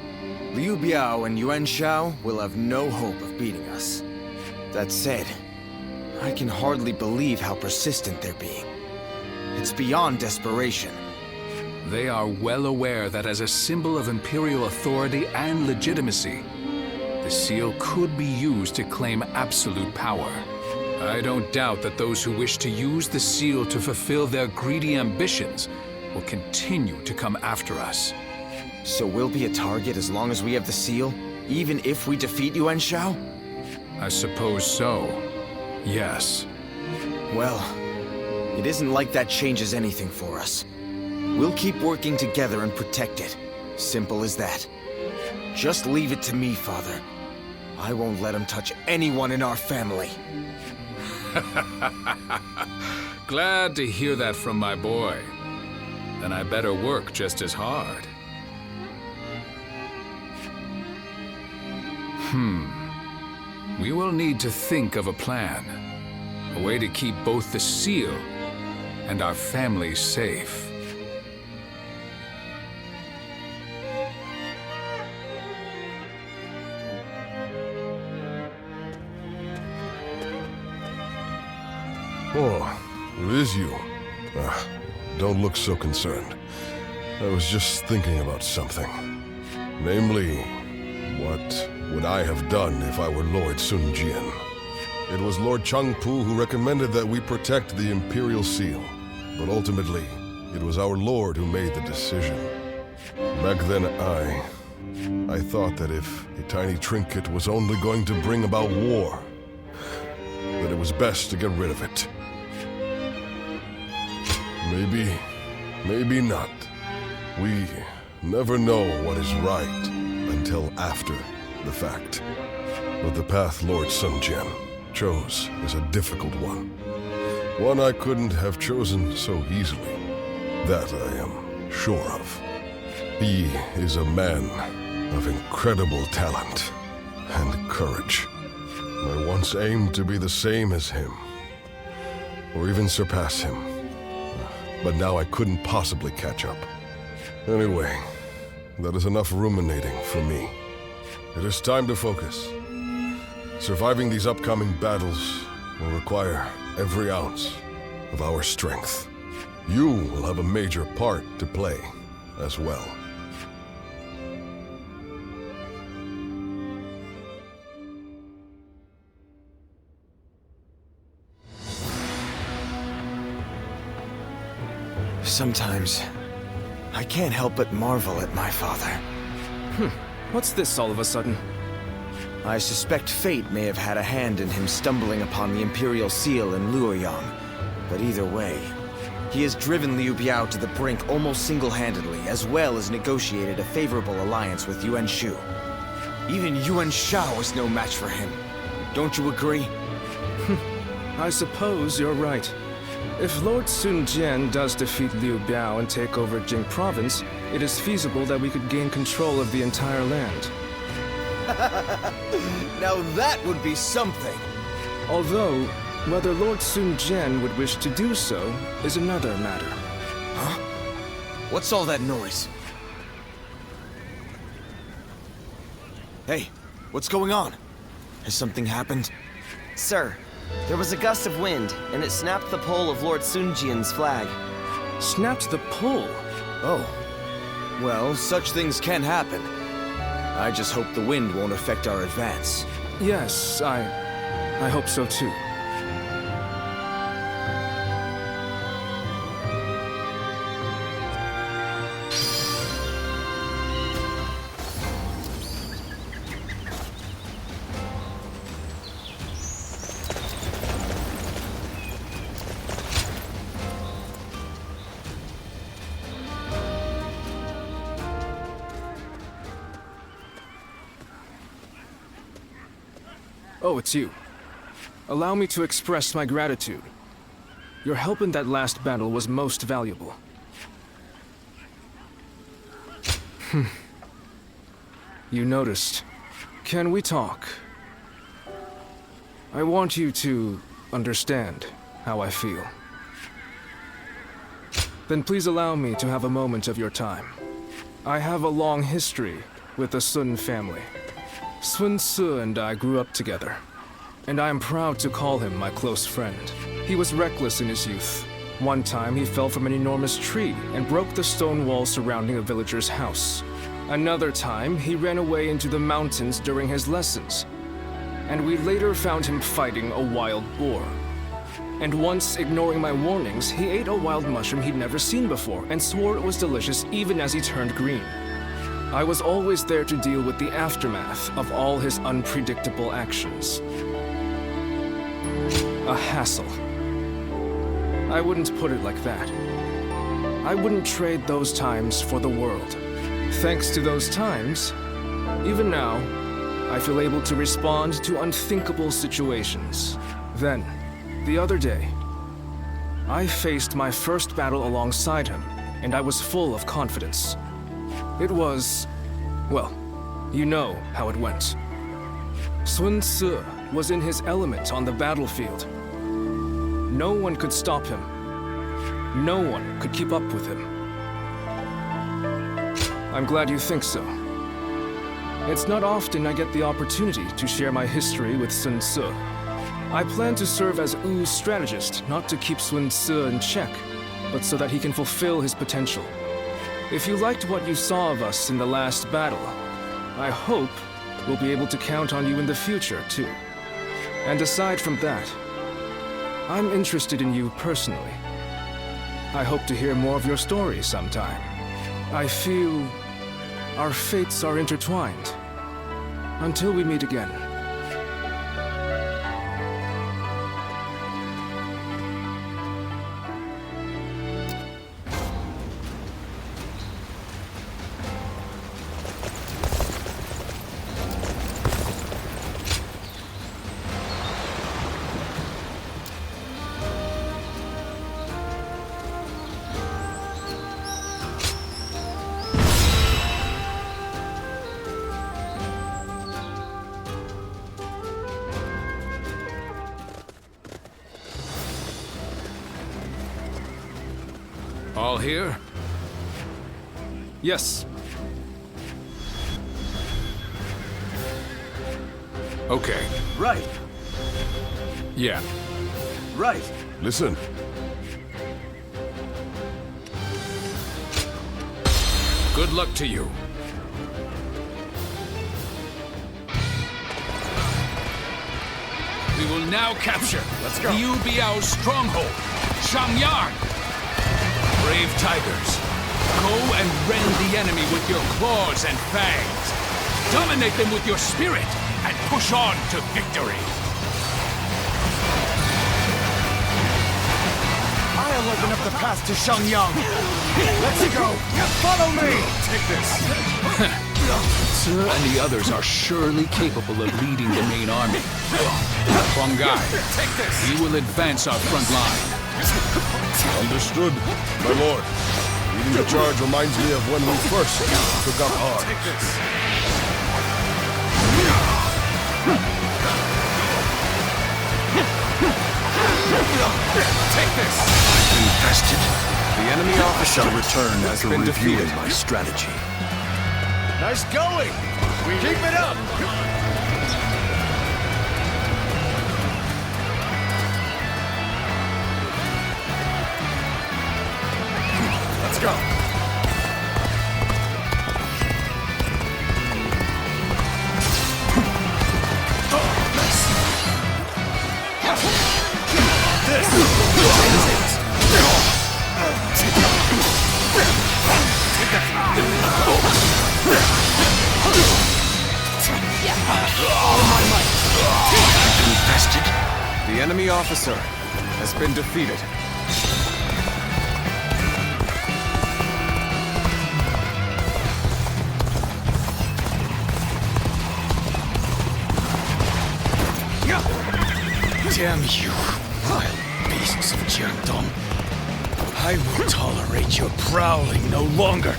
Liu Biao and Yuan Shao will have no hope of beating us. That said, I can hardly believe how persistent they're being. It's beyond desperation. They are well aware that as a symbol of Imperial authority and legitimacy, the seal could be used to claim absolute power. I don't doubt that those who wish to use the seal to fulfill their greedy ambitions will continue to come after us. So we'll be a target as long as we have the seal, even if we defeat Yuan Shao? I suppose so. Yes. Well, it isn't like that changes anything for us. We'll keep working together and protect it. Simple as that. Just leave it to me, Father. I won't let him touch anyone in our family. Glad to hear that from my boy. Then I better work just as hard. We will need to think of a plan. A way to keep both the seal and our family safe. Oh, it is you. Don't look so concerned. I was just thinking about something. Namely, what would I have done if I were Lord Sun Jian? It was Lord Changpu who recommended that we protect the Imperial Seal. But ultimately, it was our Lord who made the decision. Back then, I thought that if a tiny trinket was only going to bring about war, that it was best to get rid of it. Maybe not. We never know what is right until after the fact. But the path Lord Sun Jian chose is a difficult one. One I couldn't have chosen so easily. That I am sure of. He is a man of incredible talent and courage. I once aimed to be the same as him, or even surpass him. But now I couldn't possibly catch up. Anyway, that is enough ruminating for me. It is time to focus. Surviving these upcoming battles will require every ounce of our strength. You will have a major part to play as well. Sometimes, I can't help but marvel at my father. What's this all of a sudden? I suspect fate may have had a hand in him stumbling upon the Imperial Seal in Luoyang. But either way, he has driven Liu Biao to the brink almost single-handedly, as well as negotiated a favorable alliance with Yuan Shu. Even Yuan Shao is no match for him. Don't you agree? I suppose you're right. If Lord Sun Jian does defeat Liu Biao and take over Jing Province, it is feasible that we could gain control of the entire land. Now that would be something! Although, whether Lord Sun Jian would wish to do so is another matter. Huh? What's all that noise? Hey, what's going on? Has something happened? Sir, there was a gust of wind, and it snapped the pole of Lord Sun Jian's flag. Snapped the pole? Oh. Well, such things can happen. I just hope the wind won't affect our advance. Yes, I hope so too. Oh, it's you. Allow me to express my gratitude. Your help in that last battle was most valuable. You noticed. Can we talk? I want you to understand how I feel. Then please allow me to have a moment of your time. I have a long history with the Sun family. Sun Ce and I grew up together, and I am proud to call him my close friend. He was reckless in his youth. One time he fell from an enormous tree and broke the stone wall surrounding a villager's house. Another time he ran away into the mountains during his lessons, and we later found him fighting a wild boar. And once, ignoring my warnings, he ate a wild mushroom he'd never seen before and swore it was delicious even as he turned green. I was always there to deal with the aftermath of all his unpredictable actions. A hassle. I wouldn't put it like that. I wouldn't trade those times for the world. Thanks to those times, even now, I feel able to respond to unthinkable situations. Then, the other day, I faced my first battle alongside him, and I was full of confidence. It was, well, you know how it went. Sun Ce was in his element on the battlefield. No one could stop him. No one could keep up with him. I'm glad you think so. It's not often I get the opportunity to share my history with Sun Ce. I plan to serve as Wu's strategist, not to keep Sun Ce in check, but so that he can fulfill his potential. If you liked what you saw of us in the last battle, I hope we'll be able to count on you in the future, too. And aside from that, I'm interested in you personally. I hope to hear more of your story sometime. I feel our fates are intertwined. Until we meet again. All here? Yes. Okay. Right. Yeah. Right. Listen. Good luck to you. We will now capture Liu Biao's stronghold, Shangyang. Brave tigers, go and rend the enemy with your claws and fangs. Dominate them with your spirit and push on to victory. I'll open up the path to Shangyang. Let's go. Follow me. Take this. Sir and the others are surely capable of leading the main army. Huang Gai, he will advance our front line. Understood, my lord. Leading the charge reminds me of when we first took up arms. Take this. Take this. I've been tested. The enemy officer returned after reviewing my strategy. Nice going. Keep it up. Let's go. The enemy officer has been defeated. Damn you, wild beasts of Jiangdong. I will tolerate your prowling no longer.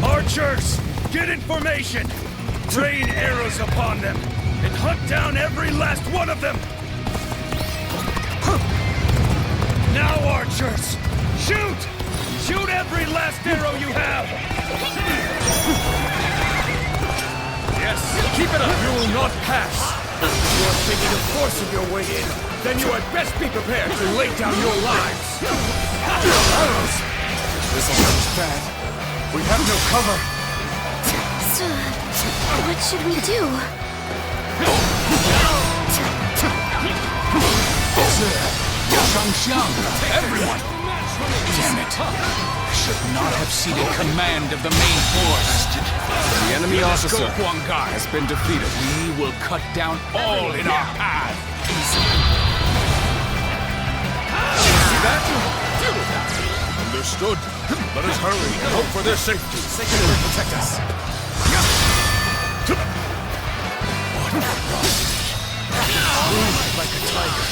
Archers, get in formation! Rain arrows upon them, and hunt down every last one of them! Now, archers, shoot! Shoot every last arrow you have! Yes, keep it up! You will not pass! You are thinking of forcing your way in, then you had best be prepared to lay down your lives! Arrows! This looks bad. We have no cover! So, what should we do? Shangxiang, everyone! Damn it! I should not have ceded command of the main force. The enemy officer Huang Gai has been defeated. We will cut down all in our path. See that? Understood. Let us hurry and hope for their safety. Sacred Earth protect us. Like a tiger.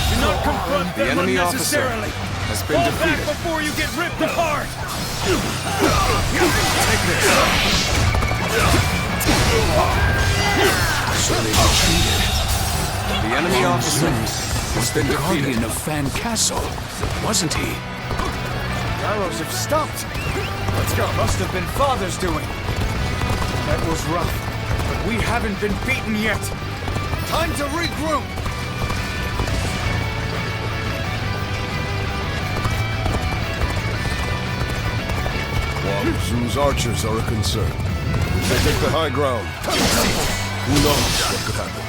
Do not confront The them enemy officer unnecessarily. has been Fall defeated. back before you get ripped apart. Take this. So they retreated. The enemy officer has been defeated. Guardian of Fan Castle, wasn't he? Arrows have stopped. Let's go. Must have been Father's doing. That was rough, but we haven't been beaten yet. Time to regroup. Wang Zu's archers are a concern. If they take the high ground, who knows what could happen?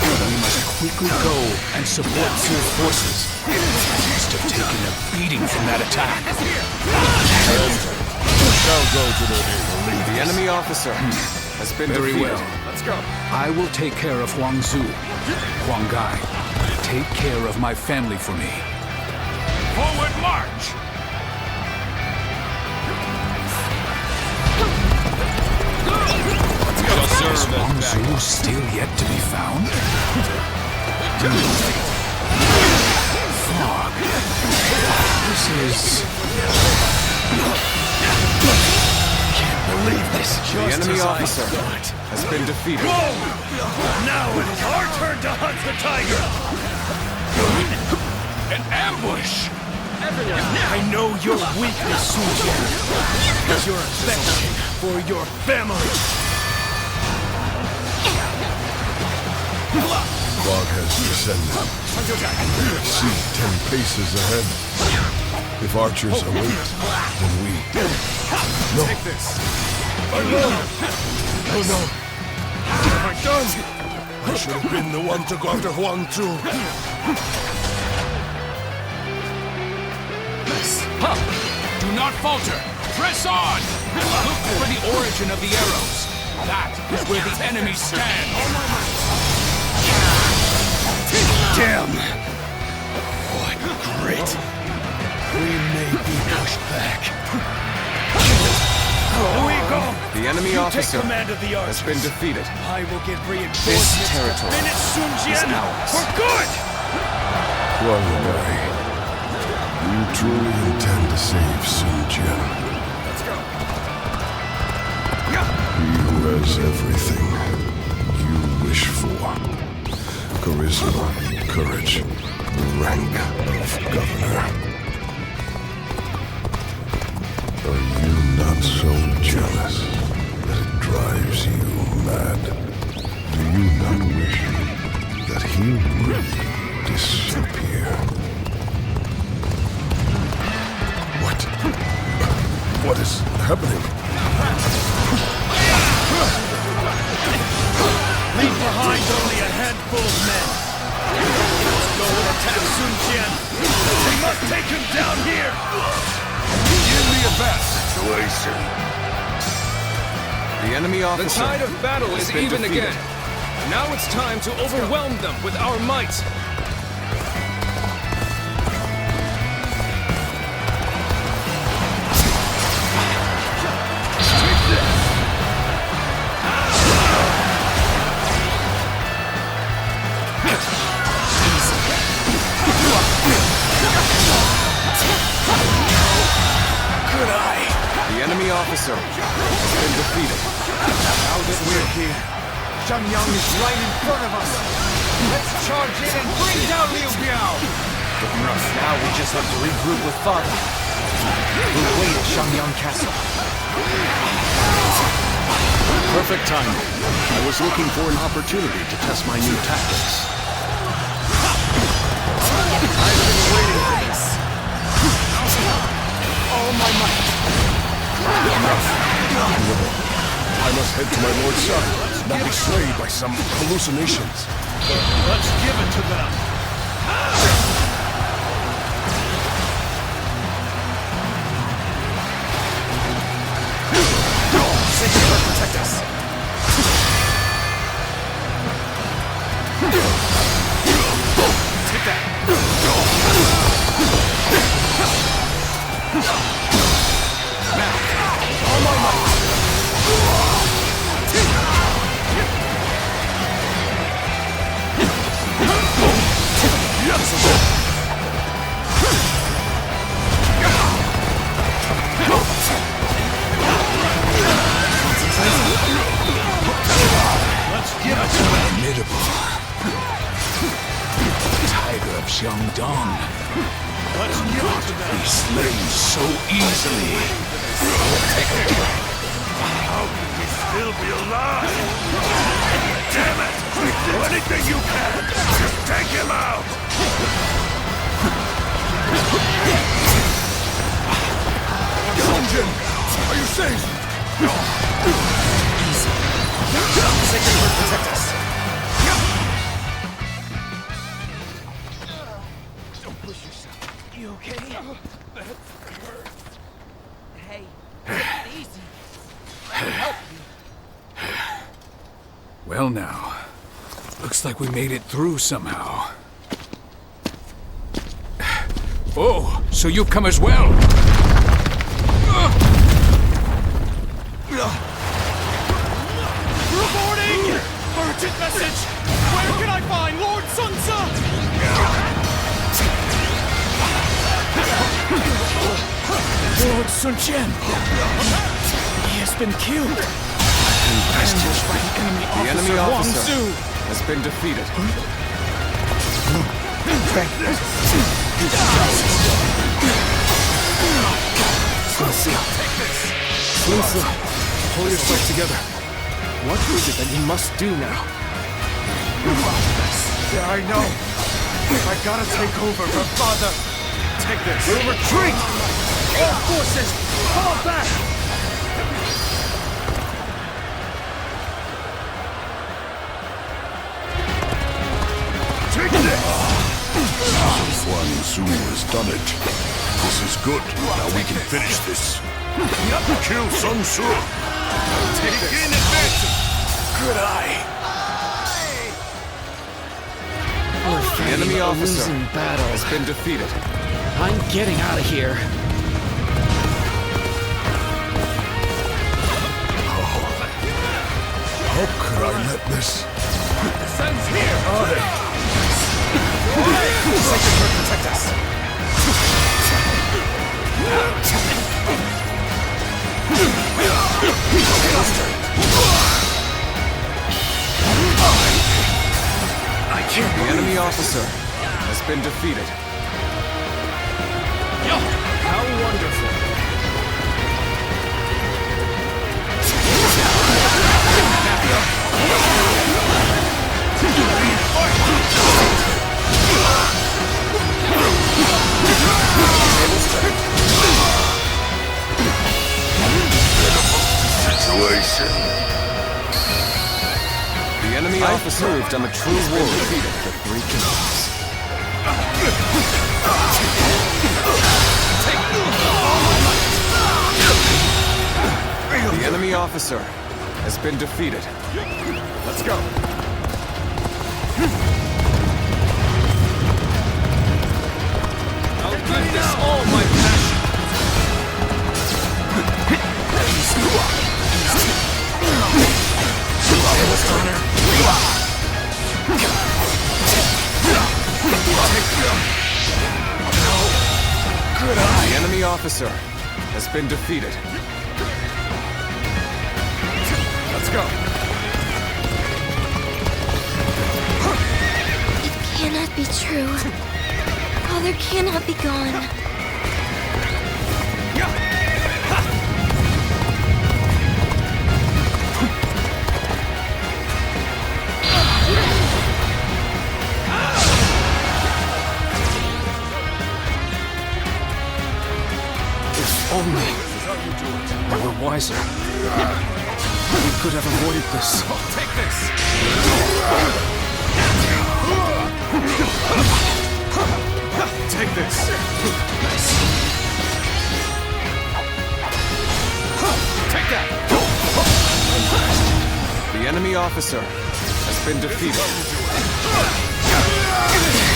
We must quickly go and support Zu's forces. They must have taken a beating from that attack. And we shall go to their aid. The enemy officer has been Very defeated. well. Let's go. I will take care of Huang Zu. Huang Gai, take care of my family for me. Forward march! Is Huang Zu still yet to be found? Fog. This is... Can't believe this. The enemy officer has been defeated. Whoa! Now it is our turn to hunt the tiger. An ambush! I know your weakness, Sun Jian. It's your affection for your family. Fog has descended. See 10 paces ahead. If archers await, then we... No. Take this. Oh no! Oh no! What have I done? I should have been the one to go after Huang Tzu. Do not falter! Press on! Look for the origin of the arrows. That is where the enemy stand. Damn! What grit! We may be pushed back. We go! The enemy You officer take command of the has been defeated. I will get reinforcements. This territory to finish Sun is Jian ours. for good! Huang Wei, you truly intend to save Sun Jian? Let's go. He who has everything you wish for. Charisma, courage, the rank of governor. Are you not so jealous that it drives you mad? Do you not wish that he would disappear? What is happening? Leave behind only a handful of men. Let's go and attack Sun Jian. We must take him down here. Give me a best situation. The enemy The officer tide of battle has is been even defeated. again. Now it's time to overwhelm them with our might. The enemy officer has been defeated. Now that we're here, Shangyang is right in front of us. Let's charge in and bring down Liu Biao. Now we just have to regroup with Father. We'll wait at Shangyang Castle. Perfect timing. I was looking for an opportunity to test my new tactics. I've been waiting for this. All my might. I must head to my lord's side, not be swayed by some hallucinations. Let's give it to them. Sacred Earth protect us. Take that. Now, all my might. Let's give it to them. Formidable. Tiger of Shandong. Let's give it to them. Be slain so easily. How can we still be alive? Damn it! Do anything you can! Just take him out! Yongjin, are you safe? Sacred Earth protect us. Don't push yourself. You okay? That hurts. Hey, easy. I'll help you. Well now, looks like we made it through somehow. Oh, so you've come as well. Reporting! Urgent message! Where can I find Lord Sun Tzu? Lord Sun Jian! He has been killed! Ambushed by the enemy The enemy officer Huang officer Tzu! has been defeated. Thank you. Slim, pull yourself together. What is it that you must do now? Yeah, I know. I gotta take over for Father. Take this. We'll retreat! All forces, fall back! Take this! One Su has done it. This is good. Now we can finish this. Kill Sun Tzu. Taking advantage. Good eye. The enemy officer has been defeated. I'm getting out of here. How could I let this? The sun's here. Sacred Earth protect us. I can't. The enemy officer has been defeated. How wonderful. Situation. The enemy officer proved I'm a true warrior. Defeated the three kingdoms. The enemy officer has been defeated. Let's go. I'll give this all my passion. Good eye. The enemy officer has been defeated. Let's go. It cannot be true. Father cannot be gone. Only we were wiser. We could have avoided this. Take this. Take this. Take that. The enemy officer has been defeated.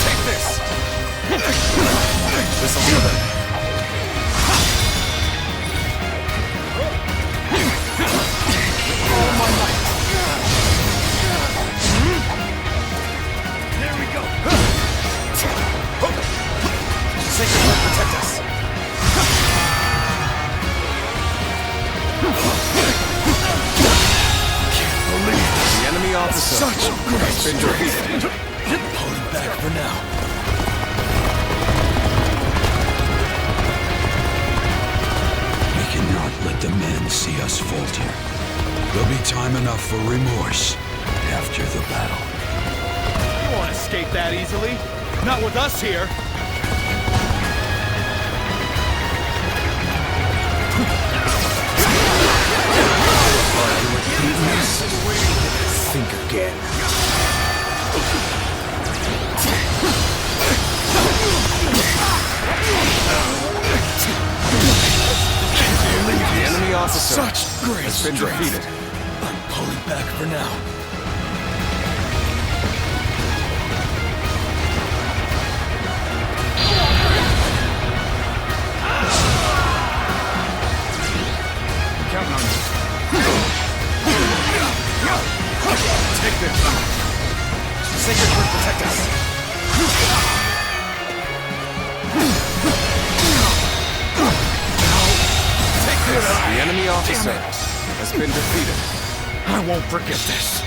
Take this. This'll do it. All my might. There we go. Sacred Earth protect us. Can't believe this. The enemy officer Such great has been defeated. Pulling back for now. We cannot let the men see us falter. There'll be time enough for remorse after the battle. You won't escape that easily. Not with us here. Think again. The enemy officer Such great has been strength. defeated. I'm pulling back for now. Counting on you. Take this. Sacred Earth protect us. Take this. The enemy officer has been defeated. I won't forget this.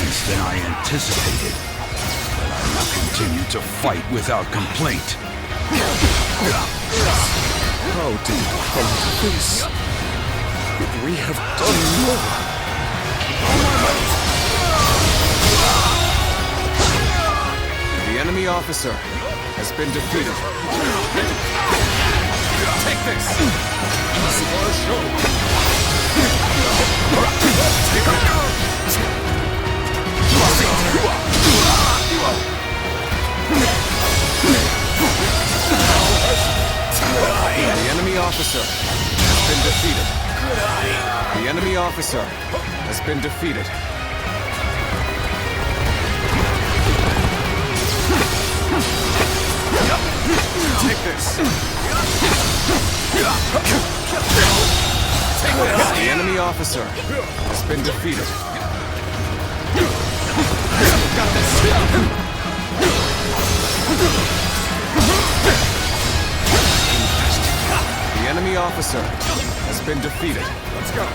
resistance than I anticipated. But I will continue to fight without complaint. How did it come to this? Could we have done more? The enemy officer has been defeated. Take this! This is our show! The enemy officer has been defeated. The enemy officer has been defeated. Take this. The enemy officer has been defeated. Got this. The enemy officer has been defeated. Let's go.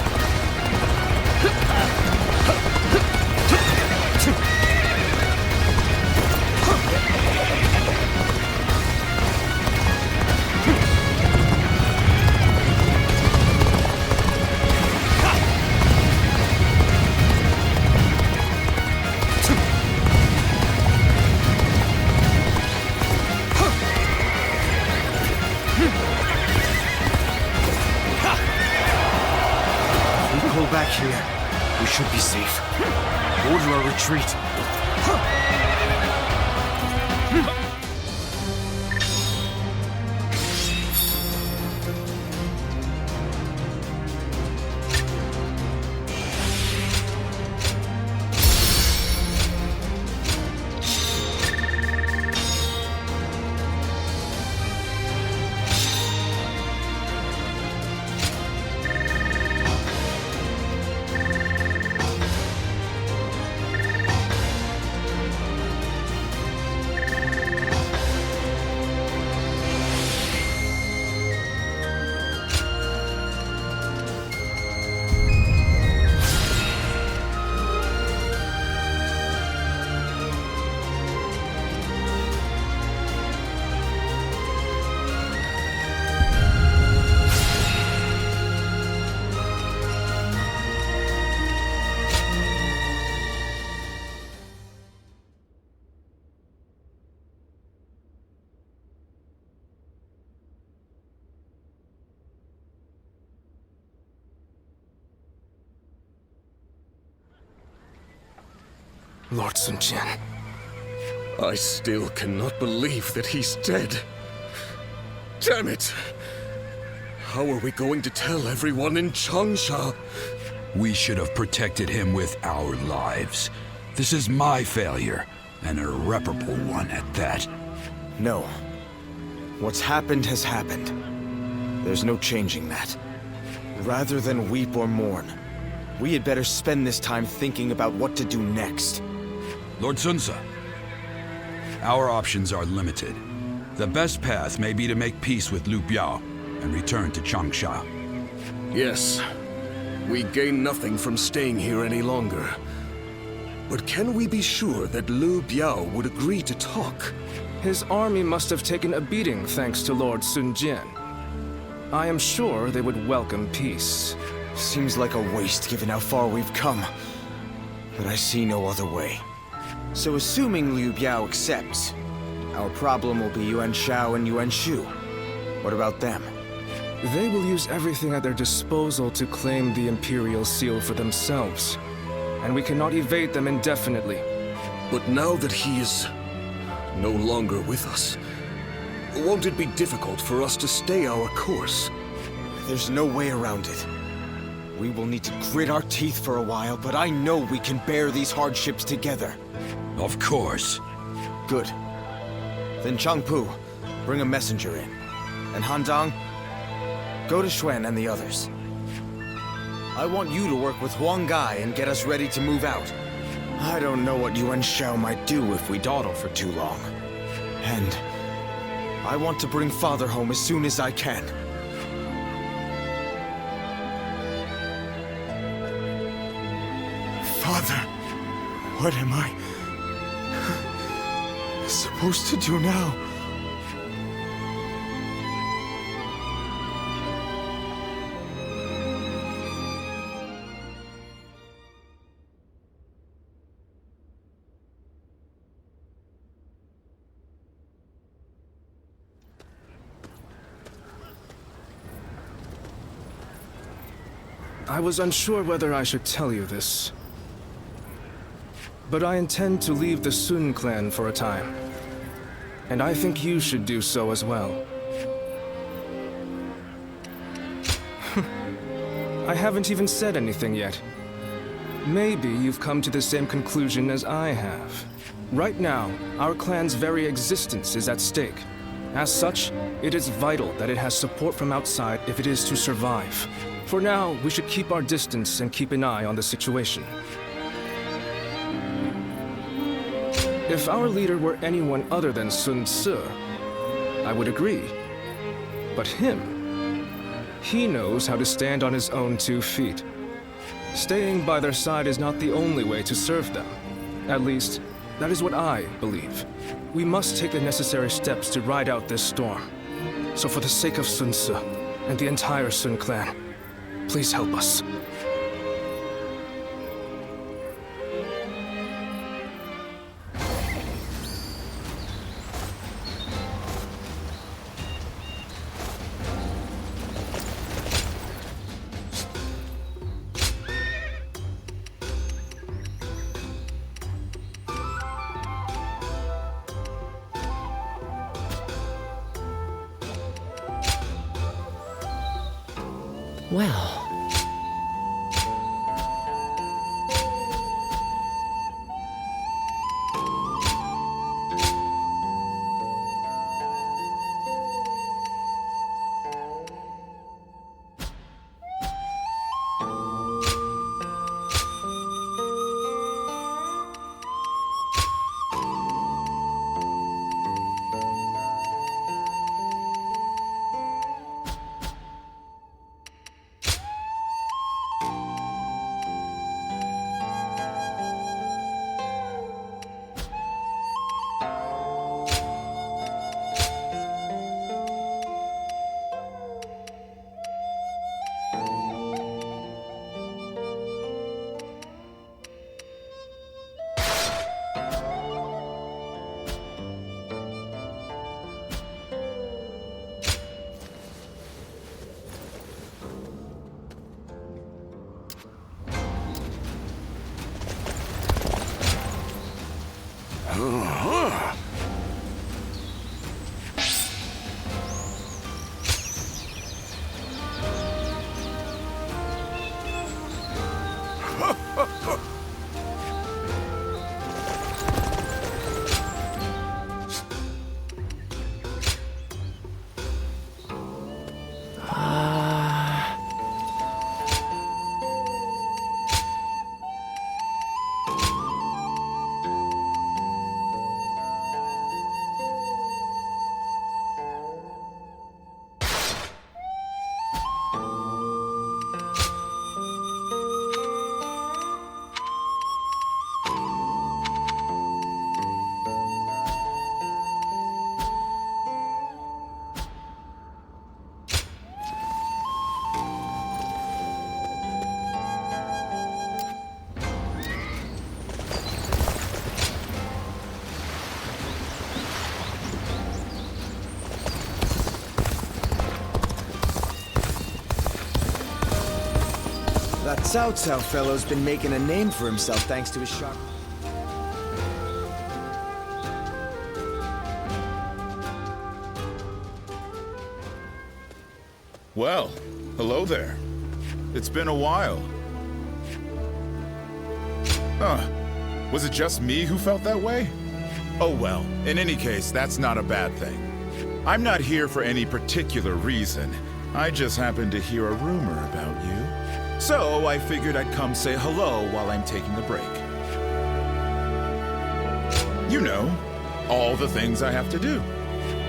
Back here, we should be safe. Order a retreat. Lord Sun Jian, I still cannot believe that he's dead. Damn it! How are we going to tell everyone in Changsha? We should have protected him with our lives. This is my failure, an irreparable one at that. No. What's happened has happened. There's no changing that. Rather than weep or mourn, we had better spend this time thinking about what to do next. Lord Sunsa, our options are limited. The best path may be to make peace with Liu Biao and return to Changsha. Yes. We gain nothing from staying here any longer. But can we be sure that Liu Biao would agree to talk? His army must have taken a beating thanks to Lord Sun Jian. I am sure they would welcome peace. Seems like a waste given how far we've come. But I see no other way. So assuming Liu Biao accepts, our problem will be Yuan Shao and Yuan Shu. What about them? They will use everything at their disposal to claim the Imperial Seal for themselves. And we cannot evade them indefinitely. But now that he is no longer with us, won't it be difficult for us to stay our course? There's no way around it. We will need to grit our teeth for a while, but I know we can bear these hardships together. Of course. Good. Then Changpu, bring a messenger in. And Handang, go to Xuan and the others. I want you to work with Huang Gai and get us ready to move out. I don't know what Yuan Shao might do if we dawdle for too long. And I want to bring Father home as soon as I can. Father, What am I supposed to do now? I was unsure whether I should tell you this, but I intend to leave the Sun clan for a time, and I think you should do so as well. I haven't even said anything yet. Maybe you've come to the same conclusion as I have. Right now, our clan's very existence is at stake. As such, it is vital that it has support from outside if it is to survive. For now, we should keep our distance and keep an eye on the situation. If our leader were anyone other than Sun Ce, I would agree. But he knows how to stand on his own 2 feet. Staying by their side is not the only way to serve them. At least, that is what I believe. We must take the necessary steps to ride out this storm. So for the sake of Sun Ce and the entire Sun clan, please help us. Well... That Cao Cao fellow's been making a name for himself thanks to his sharp... Well, hello there. It's been a while. Was it just me who felt that way? Oh well, in any case, that's not a bad thing. I'm not here for any particular reason. I just happened to hear a rumor about you. So I figured I'd come say hello while I'm taking a break. You know, all the things I have to do.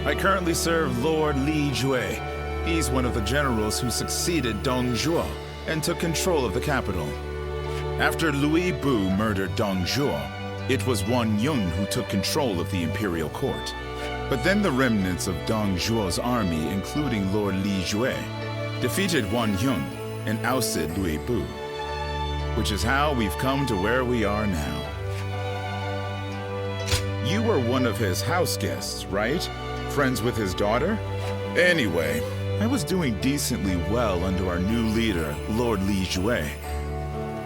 I currently serve Lord Li Jue. He's one of the generals who succeeded Dong Zhuo and took control of the capital. After Louis Bu murdered Dong Zhuo, It was Wan Yun who took control of the imperial court. But then the remnants of Dong Zhuo's army, including Lord Li Jue, defeated Wan Yun and ousted Lui Bu, which is how we've come to where we are now. You were one of his house guests, right? Friends with his daughter? Anyway, I was doing decently well under our new leader, Lord Li Jue.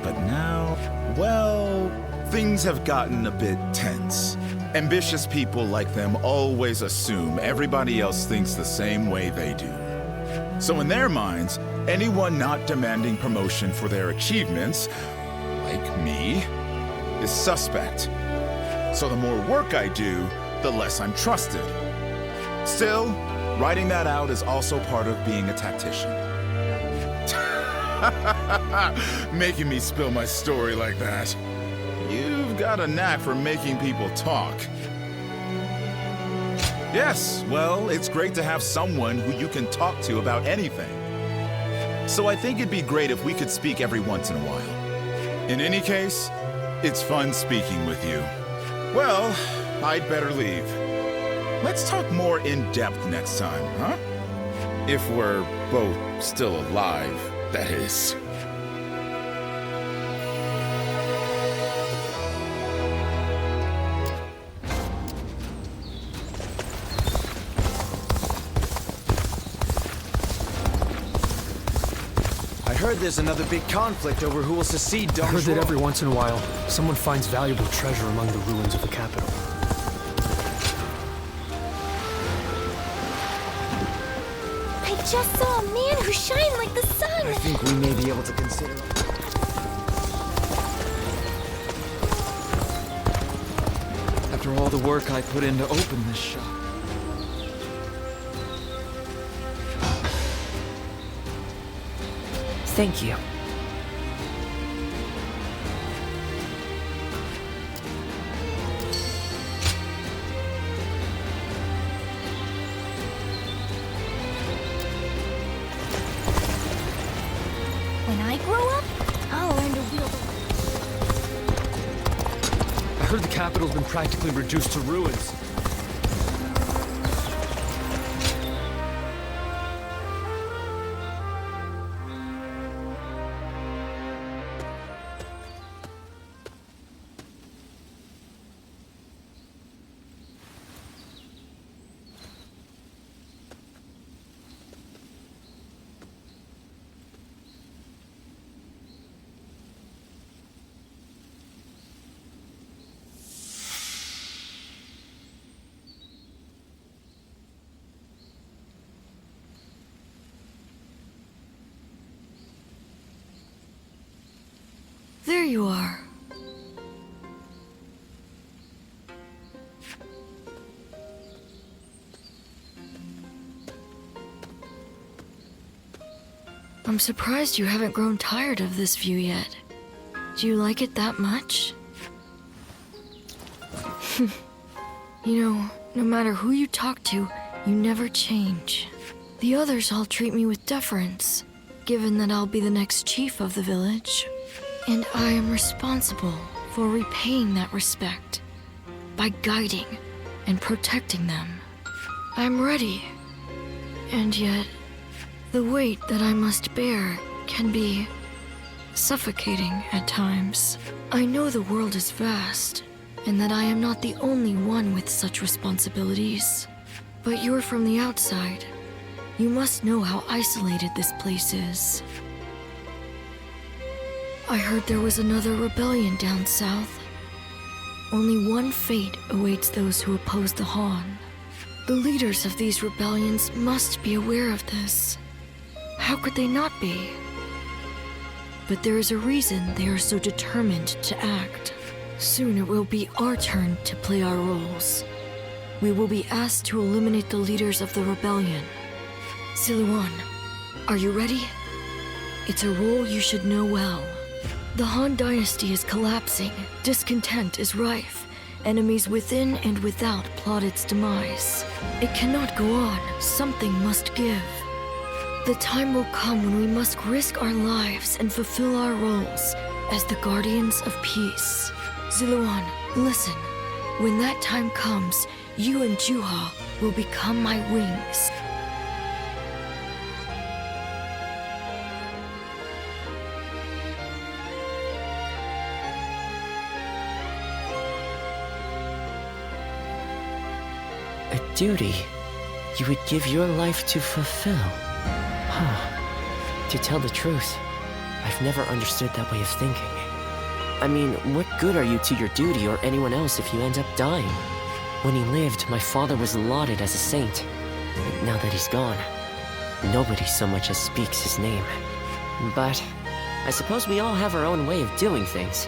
But now, well, things have gotten a bit tense. Ambitious people like them always assume everybody else thinks the same way they do. So in their minds, anyone not demanding promotion for their achievements, like me, is suspect. So the more work I do, the less I'm trusted. Still, writing that out is also part of being a tactician. Making me spill my story like that. You've got a knack for making people talk. Yes, well, it's great to have someone who you can talk to about anything. So I think it'd be great if we could speak every once in a while. In any case, it's fun speaking with you. Well, I'd better leave. Let's talk more in depth next time, huh? If we're both still alive, that is. I heard there's another big conflict over who will succeed Dong I heard that Zhuo. every once in a while, someone finds valuable treasure among the ruins of the capital. I just saw a man who shined like the sun! I think we may be able to consider... After all the work I put in to open this shop. Thank you. When I grow up, I'll learn to wield I heard the capital's been practically reduced to ruins. There you are. I'm surprised you haven't grown tired of this view yet. Do you like it that much? You know, no matter who you talk to, you never change. The others all treat me with deference, given that I'll be the next chief of the village. And I am responsible for repaying that respect by guiding and protecting them. I'm ready. And yet, the weight that I must bear can be suffocating at times. I know the world is vast, and that I am not the only one with such responsibilities. But you're from the outside. You must know how isolated this place is. I heard there was another rebellion down south. Only one fate awaits those who oppose the Han. The leaders of these rebellions must be aware of this. How could they not be? But there is a reason they are so determined to act. Soon it will be our turn to play our roles. We will be asked to eliminate the leaders of the rebellion. Siluan, are you ready? It's a role you should know well. The Han Dynasty is collapsing, discontent is rife, enemies within and without plot its demise. It cannot go on, something must give. The time will come when we must risk our lives and fulfill our roles as the guardians of peace. Siluan, Listen, when that time comes, you and Juha will become my wings. A duty you would give your life to fulfill? Huh. To tell the truth, I've never understood that way of thinking. I mean, what good are you to your duty or anyone else if you end up dying? When he lived, my father was lauded as a saint. But now that he's gone, nobody so much as speaks his name. But I suppose we all have our own way of doing things.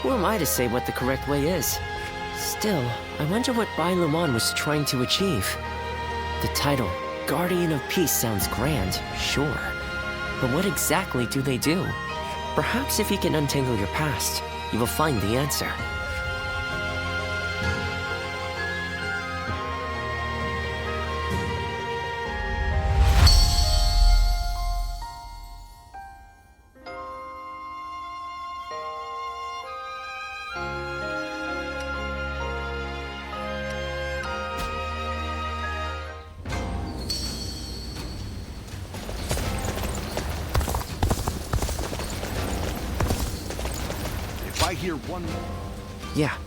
Who am I to say what the correct way is? Still, I wonder what Bai Luman was trying to achieve. The title, Guardian of Peace, sounds grand, sure. But what exactly do they do? Perhaps if you can untangle your past, you will find the answer. I hear one more. Yeah.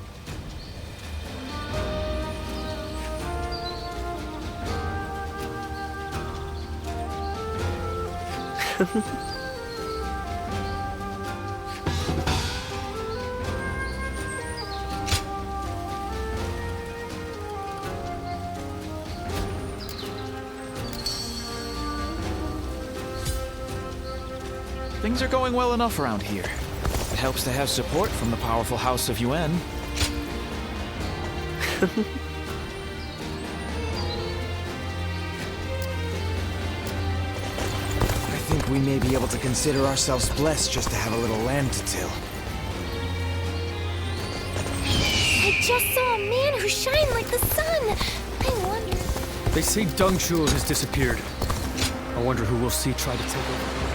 Things are going well enough around here. It helps to have support from the powerful House of Yuan. I think we may be able to consider ourselves blessed just to have a little land to till. I just saw a man who shined like the sun. I wonder... They say Dung Shul has disappeared. I wonder who we'll see try to take over.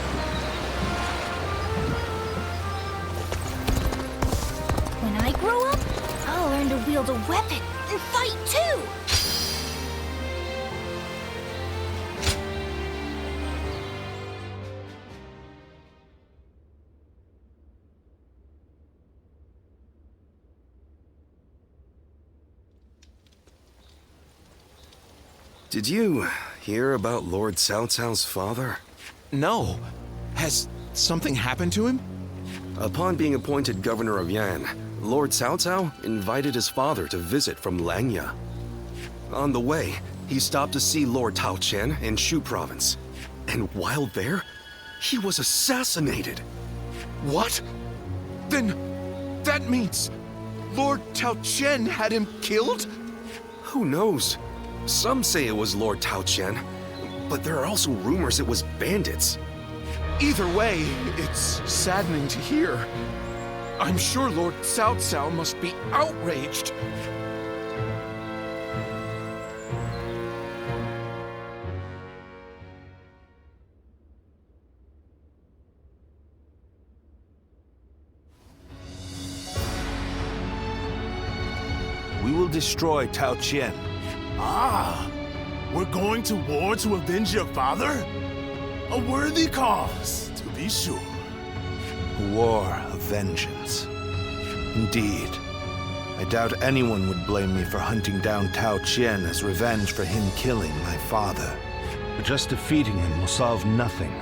When I grow up, I'll learn to wield a weapon and fight too! Did you hear about Lord Cao Cao's father? No. Has something happened to him? Upon being appointed governor of Yan, Lord Cao Cao invited his father to visit from Langya. On the way, he stopped to see Lord Tao Qian in Shu province. And while there, he was assassinated. What? Then that means Lord Tao Qian had him killed? Who knows? Some say it was Lord Tao Qian, but there are also rumors it was bandits. Either way, it's saddening to hear. I'm sure Lord Cao Cao must be outraged. We will destroy Tao Qian. Ah, we're going to war to avenge your father? A worthy cause, to be sure. A war of vengeance. Indeed. I doubt anyone would blame me for hunting down Tao Qian as revenge for him killing my father. But just defeating him will solve nothing.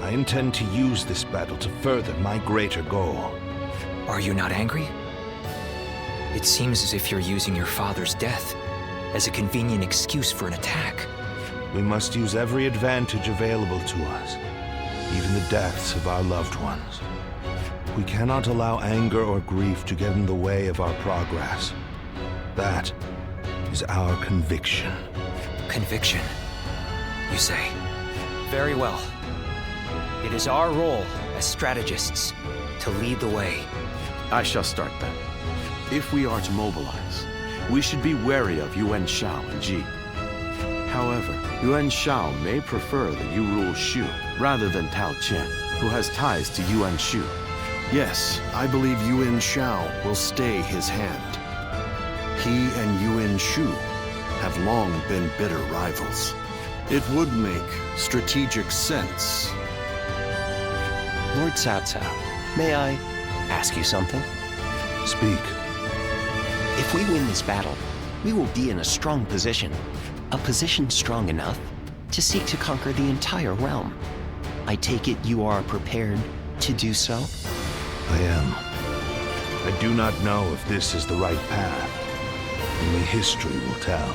I intend to use this battle to further my greater goal. Are you not angry? It seems as if you're using your father's death as a convenient excuse for an attack. We must use every advantage available to us, even the deaths of our loved ones. We cannot allow anger or grief to get in the way of our progress. That is our conviction. Conviction, you say? Very well. It is our role as strategists to lead the way. I shall start then. If we are to mobilize, we should be wary of Yuan Shao and Ji. However, Yuan Shao may prefer that you rule Shu rather than Tao Qian, who has ties to Yuan Shu. Yes, I believe Yuan Shao will stay his hand. He and Yuan Shu have long been bitter rivals. It would make strategic sense. Lord Cao Cao, may I ask you something? Speak. If we win this battle, we will be in a strong position. A position strong enough to seek to conquer the entire realm. I take it you are prepared to do so? I am. I do not know if this is the right path. Only history will tell.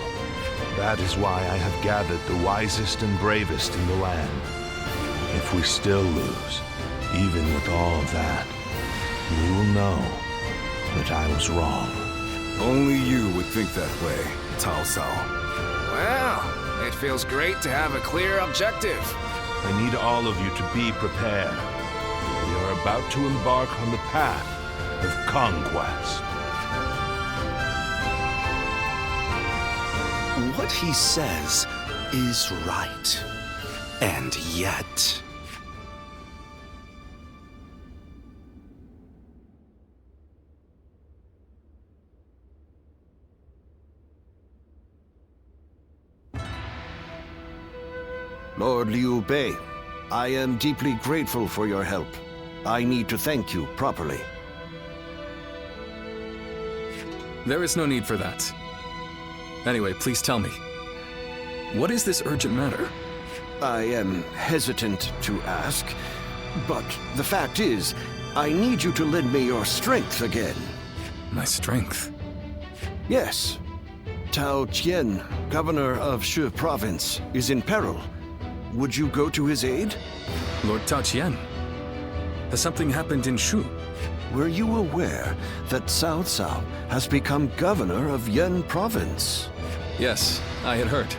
That is why I have gathered the wisest and bravest in the land. If we still lose, even with all of that, we will know that I was wrong. Only you would think that way, Cao Cao. Well, it feels great to have a clear objective. I need all of you to be prepared. We are about to embark on the path of conquest. What he says is right. And yet... Lord Liu Bei, I am deeply grateful for your help. I need to thank you properly. There is no need for that. Anyway, please tell me. What is this urgent matter? I am hesitant to ask, but the fact is, I need you to lend me your strength again. My strength? Yes. Tao Qian, governor of Shu province, is in peril. Would you go to his aid? Lord Tao Qian? Has something happened in Shu? Were you aware that Cao Cao has become governor of Yan province? Yes, I had heard.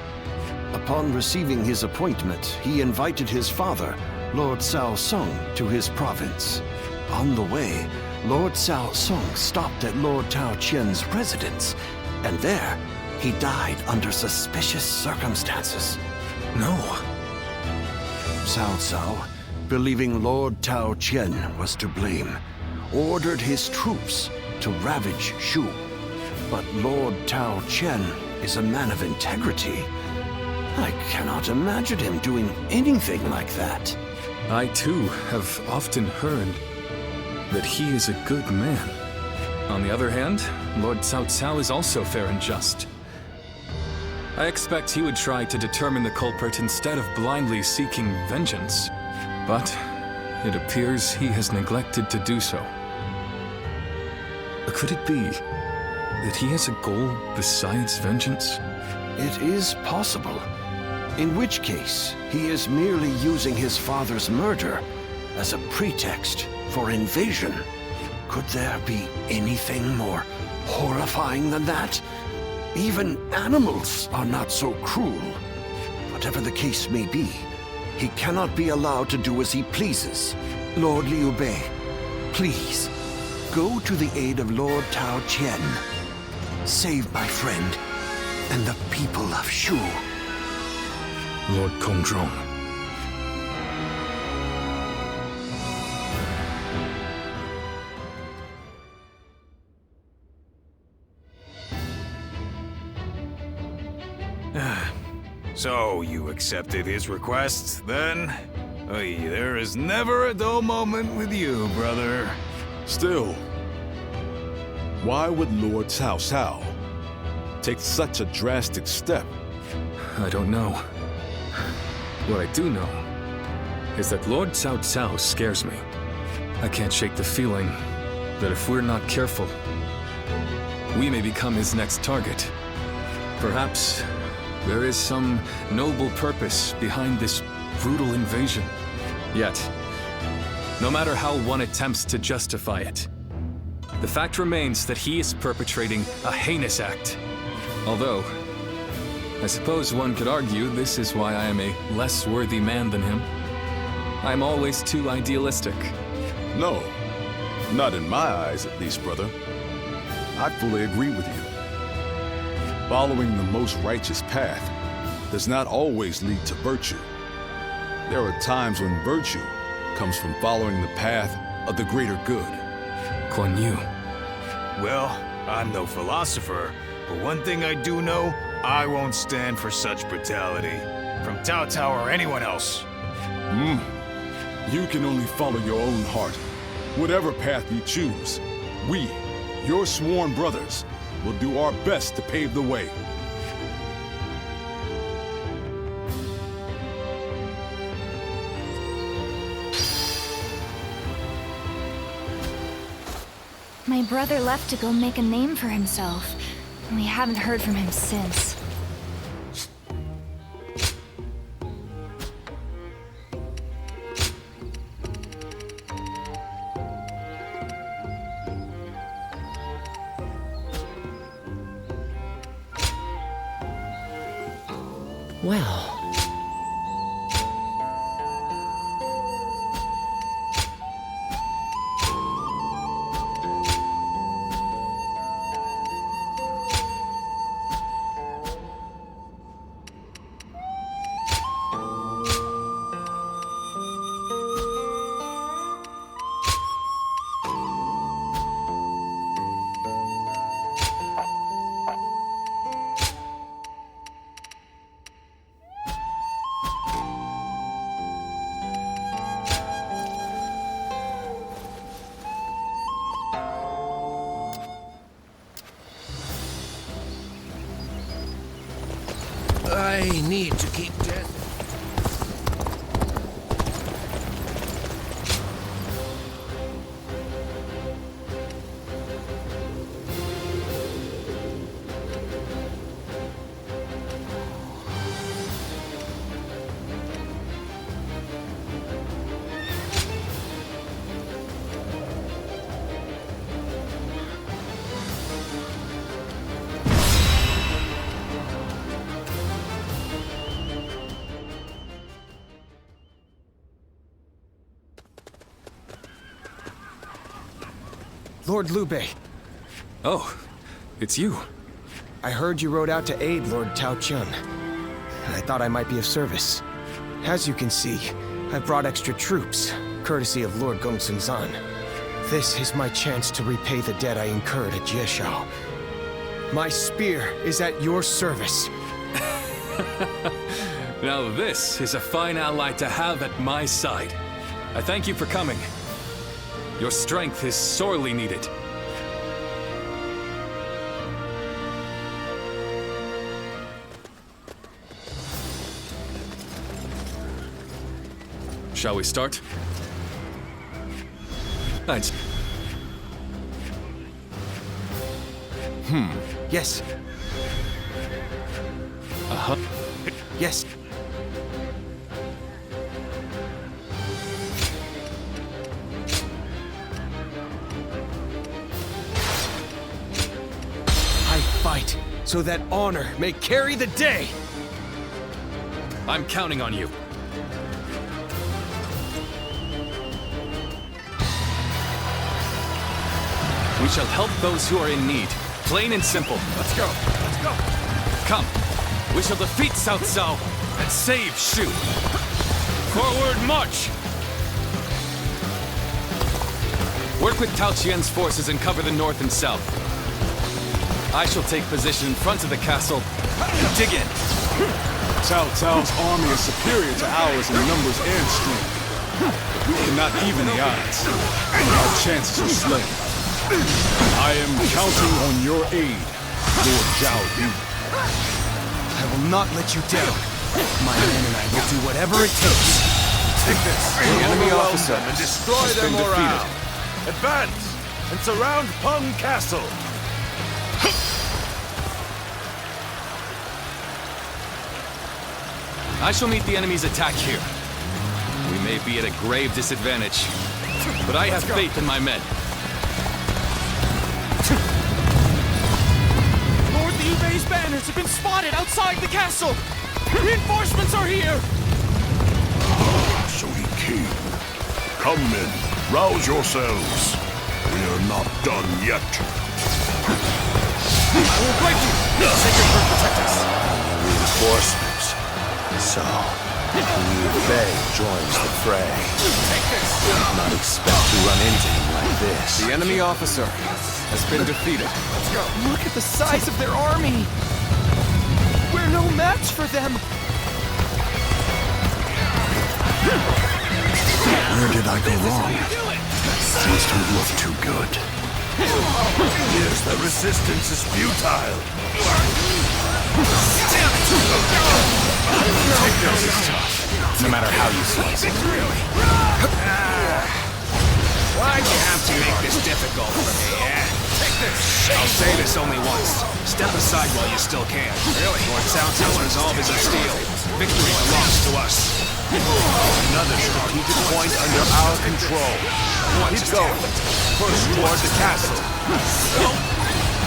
Upon receiving his appointment, he invited his father, Lord Cao Song, to his province. On the way, Lord Cao Song stopped at Lord Tao Qian's residence, and there, he died under suspicious circumstances. No. Cao Cao, believing Lord Tao Qian was to blame, ordered his troops to ravage Shu. But Lord Tao Qian is a man of integrity. I cannot imagine him doing anything like that. I too have often heard that he is a good man. On the other hand, Lord Cao Cao is also fair and just. I expect he would try to determine the culprit instead of blindly seeking vengeance. But it appears he has neglected to do so. Could it be that he has a goal besides vengeance? It is possible. In which case, he is merely using his father's murder as a pretext for invasion. Could there be anything more horrifying than that? Even animals are not so cruel. Whatever the case may be, he cannot be allowed to do as he pleases. Lord Liu Bei, please, go to the aid of Lord Tao Qian. Save my friend and the people of Shu. Lord Kongzhong. So, you accepted his request, then? Oy, there is never a dull moment with you, brother. Still, why would Lord Cao Cao take such a drastic step? I don't know. What I do know is that Lord Cao Cao scares me. I can't shake the feeling that if we're not careful, we may become his next target. Perhaps there is some noble purpose behind this brutal invasion. Yet, no matter how one attempts to justify it, the fact remains that he is perpetrating a heinous act. Although, I suppose one could argue this is why I am a less worthy man than him. I'm always too idealistic. No, not in my eyes at least, brother. I fully agree with you. Following the most righteous path does not always lead to virtue. There are times when virtue comes from following the path of the greater good. Kuan Yu. Well, I'm no philosopher, but one thing I do know, I won't stand for such brutality. From Cao Cao or anyone else. You can only follow your own heart. Whatever path you choose, we, your sworn brothers, will do our best to pave the way. My brother left to go make a name for himself. We haven't heard from him since. Well... I need to keep death. Lord Liu Bei. Oh, it's you. I heard you rode out to aid Lord Tao Chun. I thought I might be of service. As you can see, I've brought extra troops, courtesy of Lord Gongsun Zan. This is my chance to repay the debt I incurred at Jieshao. My spear is at your service. Now this is a fine ally to have at my side. I thank you for coming. Your strength is sorely needed. Shall we start? Thanks. Yes. Uh-huh. Yes. I fight so that honor may carry the day. I'm counting on you. We shall help those who are in need. Plain and simple. Let's go. Let's go. Come. We shall defeat Cao Cao and save Shu. Forward march! Work with Tao Qian's forces and cover the north and south. I shall take position in front of the castle and dig in. Cao Cao's army is superior to ours in numbers and strength. We cannot even the odds. Our chances are slim. I am counting on your aid, Lord Zhao Yu. I will not let you down. My men and I will do whatever it takes. Take this. The enemy officer and destroy their morale. Advance and surround Peng Castle. I shall meet the enemy's attack here. We may be at a grave disadvantage, but I have faith in my men. Lord Liu Bei's banners have been spotted outside the castle! Reinforcements are here! So he came. Come men, rouse yourselves. We are not done yet. I will break you! Sacred Bird protect us! Reinforcements. So, Liu Bei joins the fray. Did not expect to run into him like this. The enemy officer has been defeated. Look at the size of their army! We're no match for them! Where did I go wrong? Things don't look too good. Here's the resistance is futile. This is tough, no matter how you slice it. Why'd you have to make this difficult for me, eh? I'll say this only once. Step aside while you still can. Really? Lord Cao Cao's resolve isn't steel. Victory belongs to us. Another strategic point under our control. Keep going. Push toward the castle.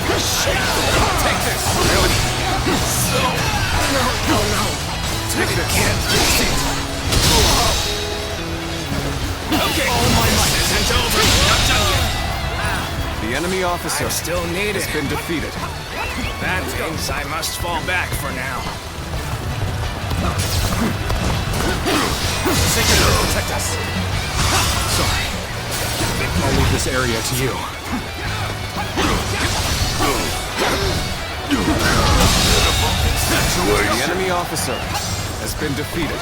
Take this! Really? No. Take it again. Okay. All my might isn't over. Not done yet. The enemy officer still need has been defeated. That means I must fall back for now. Sacred Earth, protect us. Sorry. I'll leave this area to you. The enemy officer has been defeated.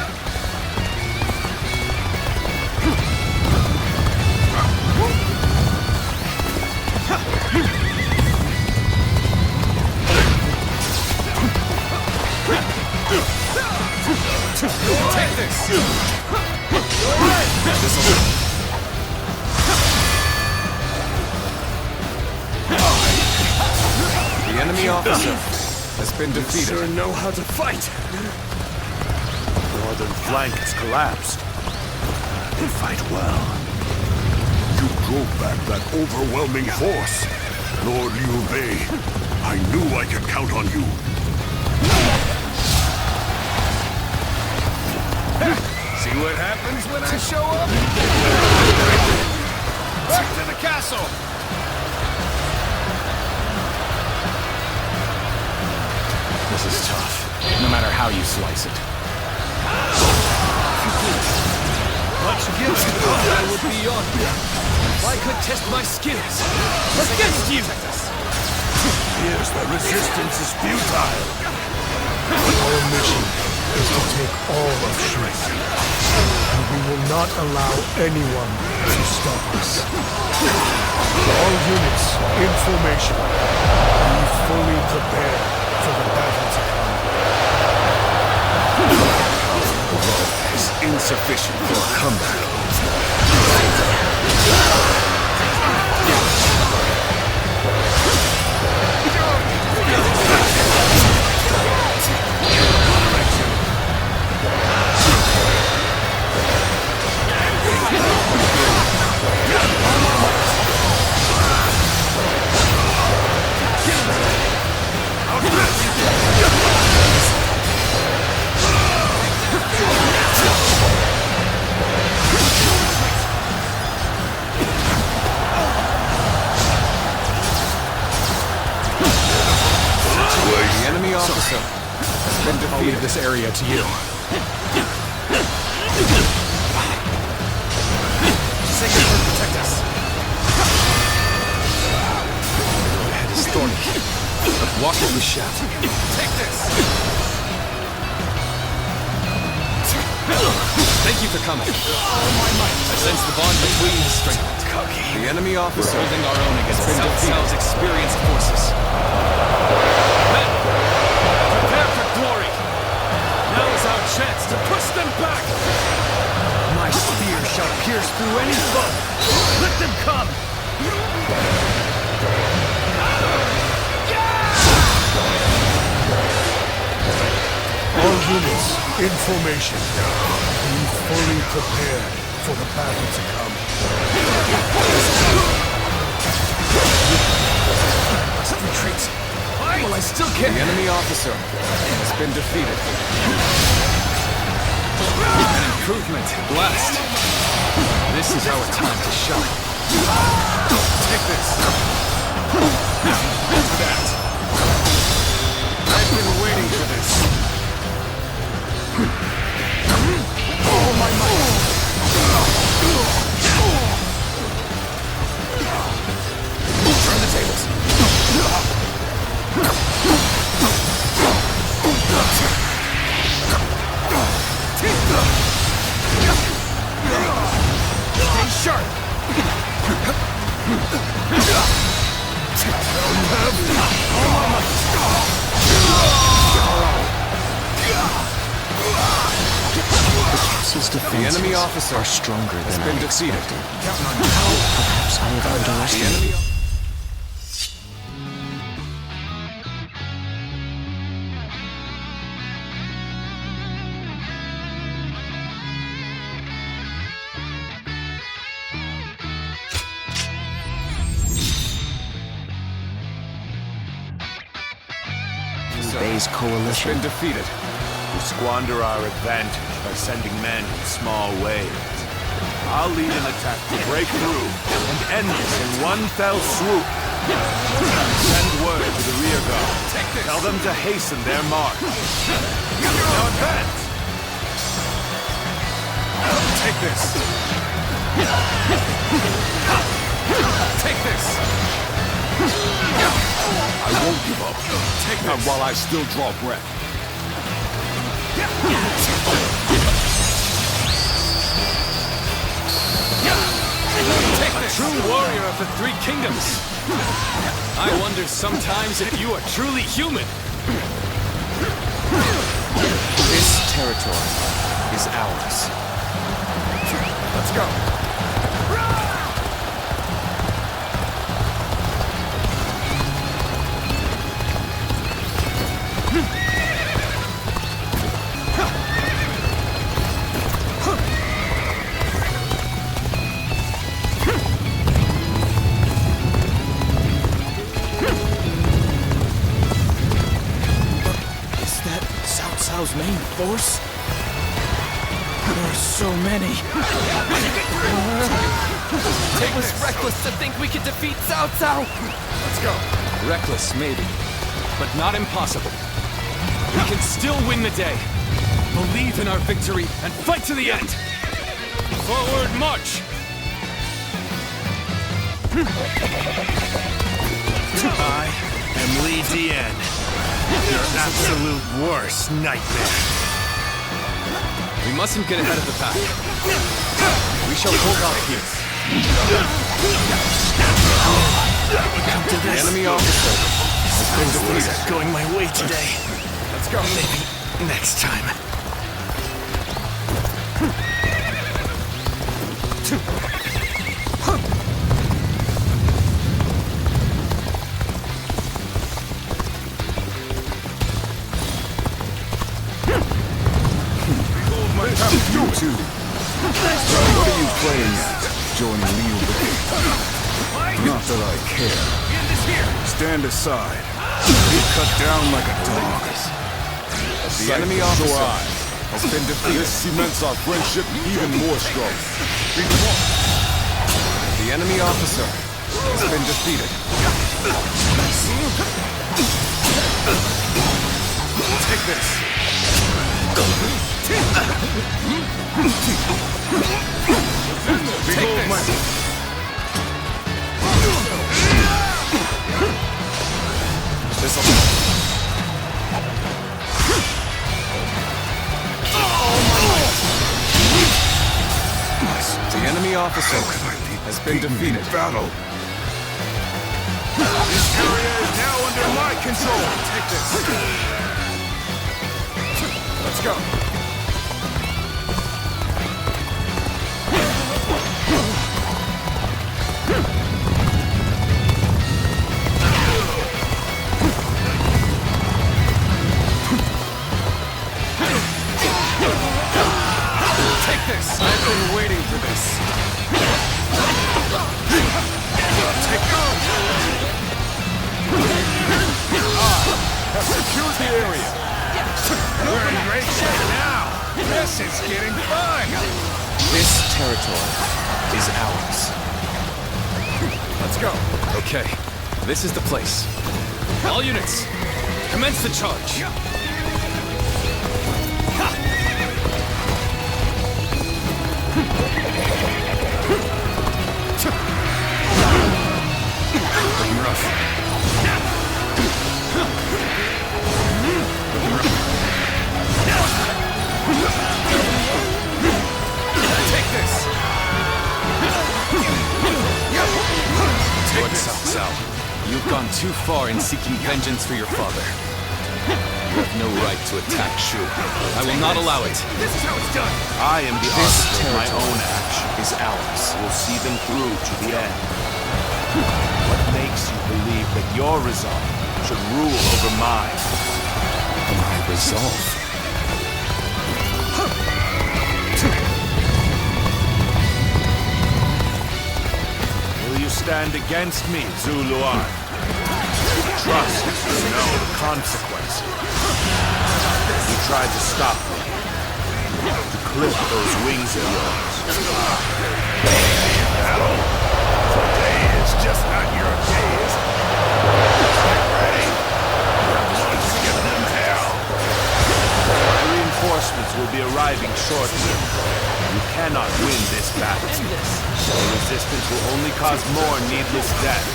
Take this! The enemy officer has been defeated. You sure know how to fight. The northern flank has collapsed. They fight well. You drove back that overwhelming force. Lord Liu Bei, I knew I could count on you. See what happens when I show up? Back to the castle! This is tough, no matter how you slice it. Much given, I would be on you. If I could test my skills against you! Here's the resistance is futile. Our mission is to take all of Shu, and we will not allow anyone to stop us. All units in formation, be fully prepared for the battle to come. The road is insufficient for a comeback. The enemy officer has been defeated. I'll leave this area to you. Sacred Earth, protect us! The road ahead is stormy. Walk as we shout. Take this! Thank you for coming. All my might! I sense the bond between us strengthened. The enemy officer We're holding our own against Cao Cao's experienced forces. Men, prepare for glory! Now is our chance to push them back! My spear shall pierce through any foe! Let them come! All units in formation, be fully prepared for the battle to come. Must retreat. Well, I still can. The enemy officer has been defeated. An improvement at last. This is our time to shine. Take this. That. I've been waiting for this. sharp! His defenses enemy officer are stronger has than been I defeated. expected. Perhaps I have underestimated. Bay's coalition been defeated. We squander our advantage by sending men in small waves. I'll lead an attack to break through and end this in one fell swoop. Send word to the rear guard. Tell them to hasten their march. Now advance! Take this! Take this! I won't give up. Not while I still draw breath. A true warrior of the Three Kingdoms! I wonder sometimes if you are truly human! This territory is ours. Let's go! Cao's main force? There are so many. It was reckless to think we could defeat Cao Cao. Let's go. Reckless, maybe, but not impossible. We can still win the day. Believe in our victory and fight to the end. Forward march! I am Li Dian, your absolute worst nightmare. We mustn't get ahead of the pack. We shall hold out here. Come to The this. enemy officer has been Things defeated. aren't going my way today. Let's go. Maybe next time. You two. What are you playing at? Joining Liu Bei? Not that I care. Stand aside. Be cut down like a dog. The enemy officer has been defeated. This cements our friendship even more strong. The enemy officer has been defeated. Take this. Behold my... The enemy officer has been defeated. Battle. This area is now under my control. Take this. Let's go. Take this. I've been waiting for this. Take have secured the area. We're in great shape now. This is getting fun. This territory is ours. Let's go. Okay, this is the place. All units, commence the charge. Looking rough. Take this. You've gone too far in seeking vengeance for your father. You have no right to attack Shu. I will not allow it. This is how it's done! I am the arbiter of my territory own action. is ours. We'll see them through to the end. What makes you believe that your resolve should rule over mine? My resolve. Will you stand against me, Zuluan? Trust to know the consequences. You tried to stop me. To clip those wings of yours. Battle? Today is just not your days. Ready? Let's give them hell. My reinforcements will be arriving shortly. You cannot win this battle. The resistance will only cause more needless death.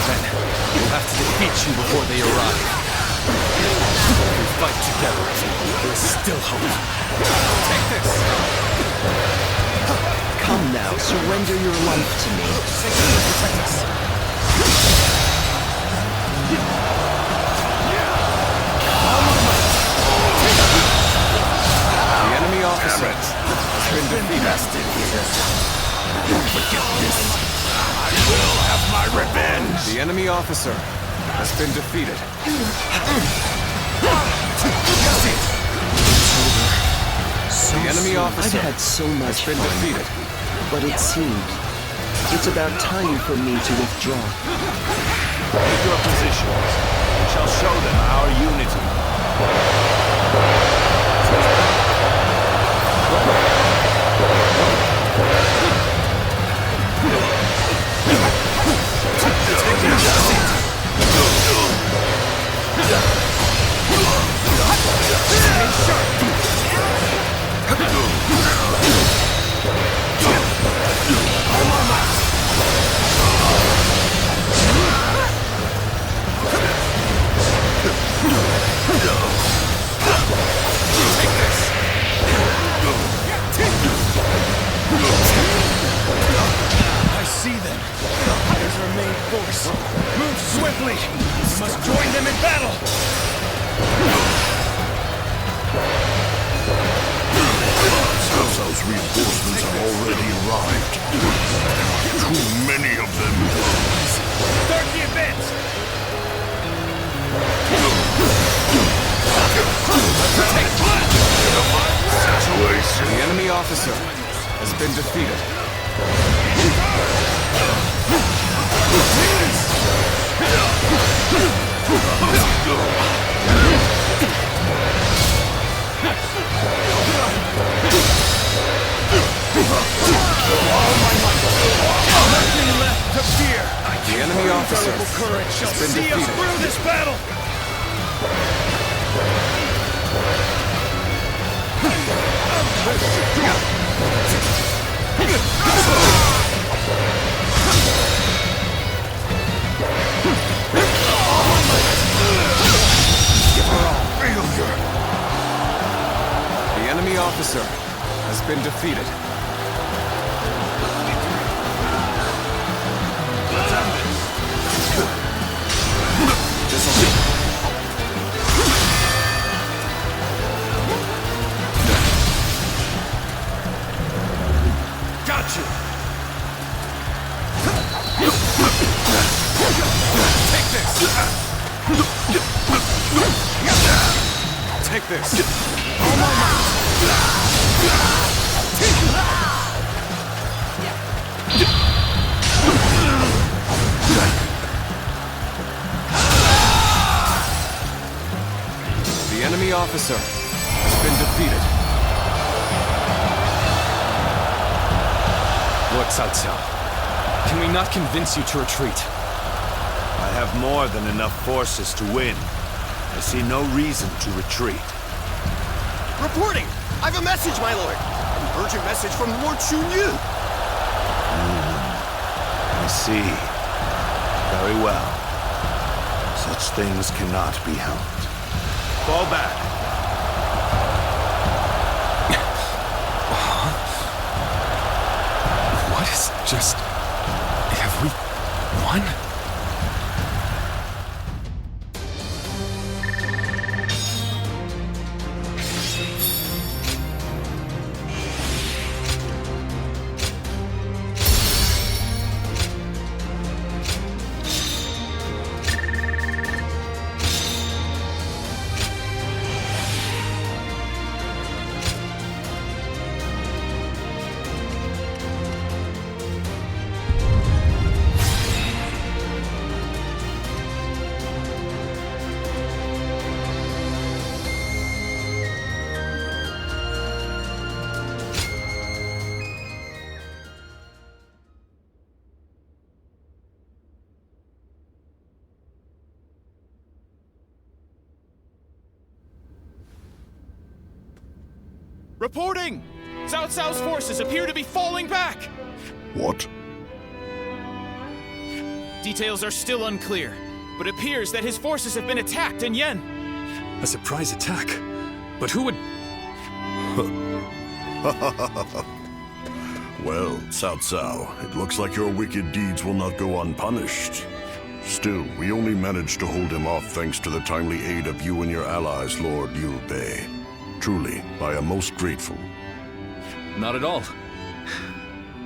Then, we'll have to defeat you before they arrive. If we fight together, there's still hope. Take this! Come now, surrender your life to me. Protect us. The enemy officer has been defeated. Don't forget this. I will have my revenge. The enemy officer has been defeated. The enemy officer I've had so much has been fun, defeated. but it seemed it's about time for me to withdraw. Take your positions. We shall show them our unity. I see them. There's our main force. Move swiftly. We must join them in battle. Those reinforcements have already arrived. Too many of them. Start the advance. Situation. The enemy officer has been defeated. Nothing left to fear. The enemy officer Terrible courage shall has been see us defeated. through this battle. The enemy officer has been defeated. This'll do. Got you. Take this. Take this. The enemy officer has been defeated. Lord Cao Cao, can we not convince you to retreat? I have more than enough forces to win. I see no reason to retreat. Reporting! I've a message, my lord! An urgent message from Lord Chunyu! I see. Very well. Such things cannot be helped. Fall back. Just... have we won? Reporting! Cao Cao's forces appear to be falling back! What? Details are still unclear, but it appears that his forces have been attacked in Yen. A surprise attack? But who would... Well, Cao Cao, it looks like your wicked deeds will not go unpunished. Still, we only managed to hold him off thanks to the timely aid of you and your allies, Lord Liu Bei. Truly, I am most grateful. Not at all.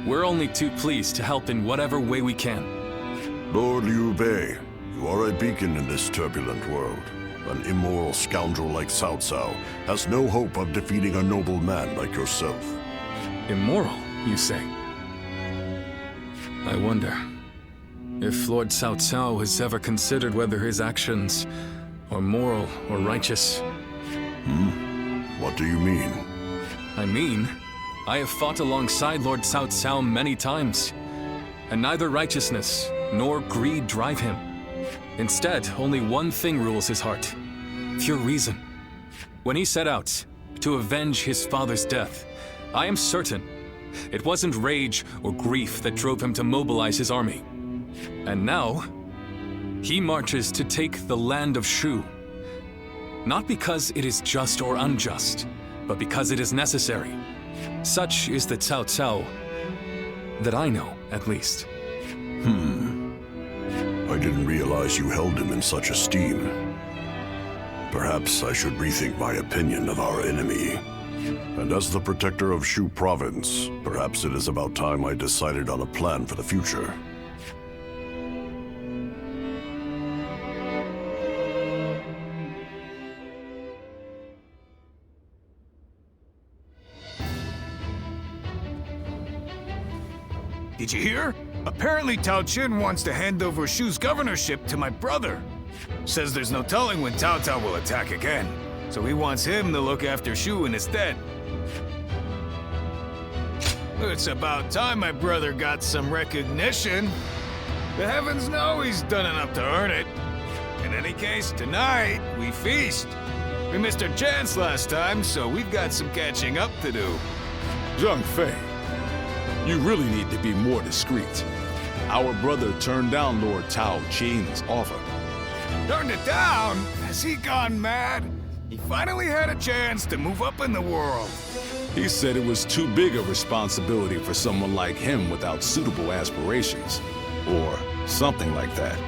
We're only too pleased to help in whatever way we can. Lord Liu Bei, you are a beacon in this turbulent world. An immoral scoundrel like Cao Cao has no hope of defeating a noble man like yourself. Immoral, you say? I wonder if Lord Cao Cao has ever considered whether his actions are moral or righteous. What do you mean? I mean, I have fought alongside Lord Cao Cao many times, and neither righteousness nor greed drive him. Instead, only one thing rules his heart: pure reason. When he set out to avenge his father's death, I am certain it wasn't rage or grief that drove him to mobilize his army. And now, he marches to take the land of Shu. Not because it is just or unjust, but because it is necessary. Such is the Cao Cao that I know, at least. I didn't realize you held him in such esteem. Perhaps I should rethink my opinion of our enemy. And as the protector of Shu province, perhaps it is about time I decided on a plan for the future. Did you hear? Apparently Tao Qin wants to hand over Shu's governorship to my brother. Says there's no telling when Cao Cao will attack again, so he wants him to look after Shu in his stead. It's about time my brother got some recognition. The heavens know he's done enough to earn it. In any case, tonight, we feast. We missed our chance last time, so we've got some catching up to do. Zhang Fei, you really need to be more discreet. Our brother turned down Lord Tao Qin's offer. Turned it down? Has he gone mad? He finally had a chance to move up in the world. He said it was too big a responsibility for someone like him without suitable aspirations. Or something like that.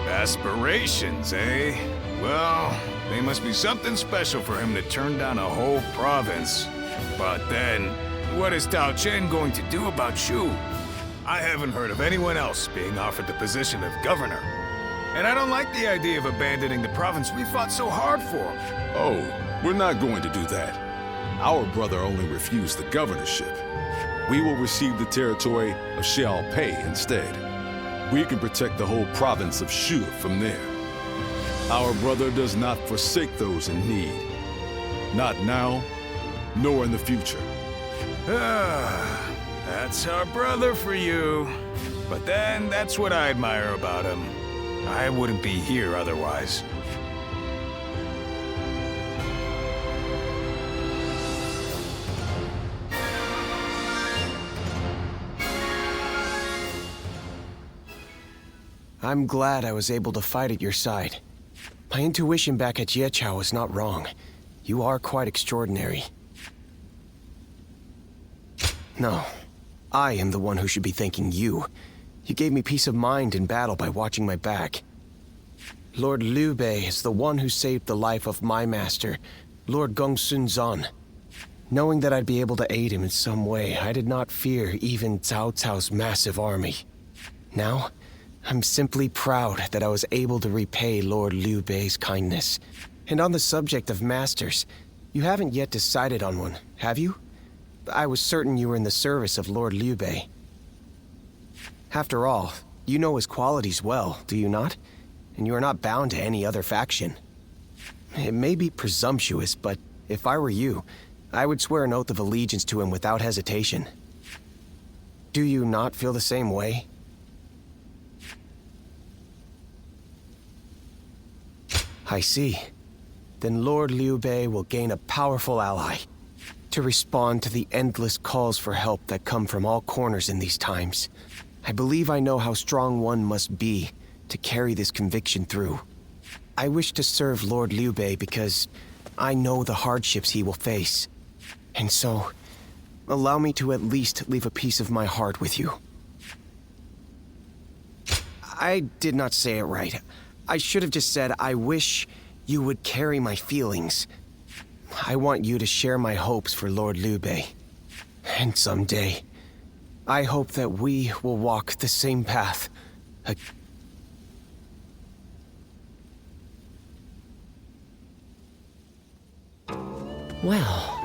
Aspirations, eh? Well, they must be something special for him to turn down a whole province. But then, what is Tao Qin going to do about Shu? I haven't heard of anyone else being offered the position of governor. And I don't like the idea of abandoning the province we fought so hard for. Oh, we're not going to do that. Our brother only refused the governorship. We will receive the territory of Xiaopei instead. We can protect the whole province of Shu from there. Our brother does not forsake those in need. Not now, nor in the future. That's our brother for you. But then, that's what I admire about him. I wouldn't be here otherwise. I'm glad I was able to fight at your side. My intuition back at Jieqiao was not wrong. You are quite extraordinary. No, I am the one who should be thanking you. You gave me peace of mind in battle by watching my back. Lord Liu Bei is the one who saved the life of my master, Lord Gongsun Zan. Knowing that I'd be able to aid him in some way, I did not fear even Cao Cao's massive army. Now, I'm simply proud that I was able to repay Lord Liu Bei's kindness. And on the subject of masters, you haven't yet decided on one, have you? I was certain you were in the service of Lord Liu Bei. After all, you know his qualities well, do you not? And you are not bound to any other faction. It may be presumptuous, but if I were you, I would swear an oath of allegiance to him without hesitation. Do you not feel the same way? I see. Then Lord Liu Bei will gain a powerful ally to respond to the endless calls for help that come from all corners in these times. I believe I know how strong one must be to carry this conviction through. I wish to serve Lord Liu Bei because I know the hardships he will face. And so, allow me to at least leave a piece of my heart with you. I did not say it right. I should have just said, I wish you would carry my feelings. I want you to share my hopes for Lord Liu Bei. And someday, I hope that we will walk the same path. Well...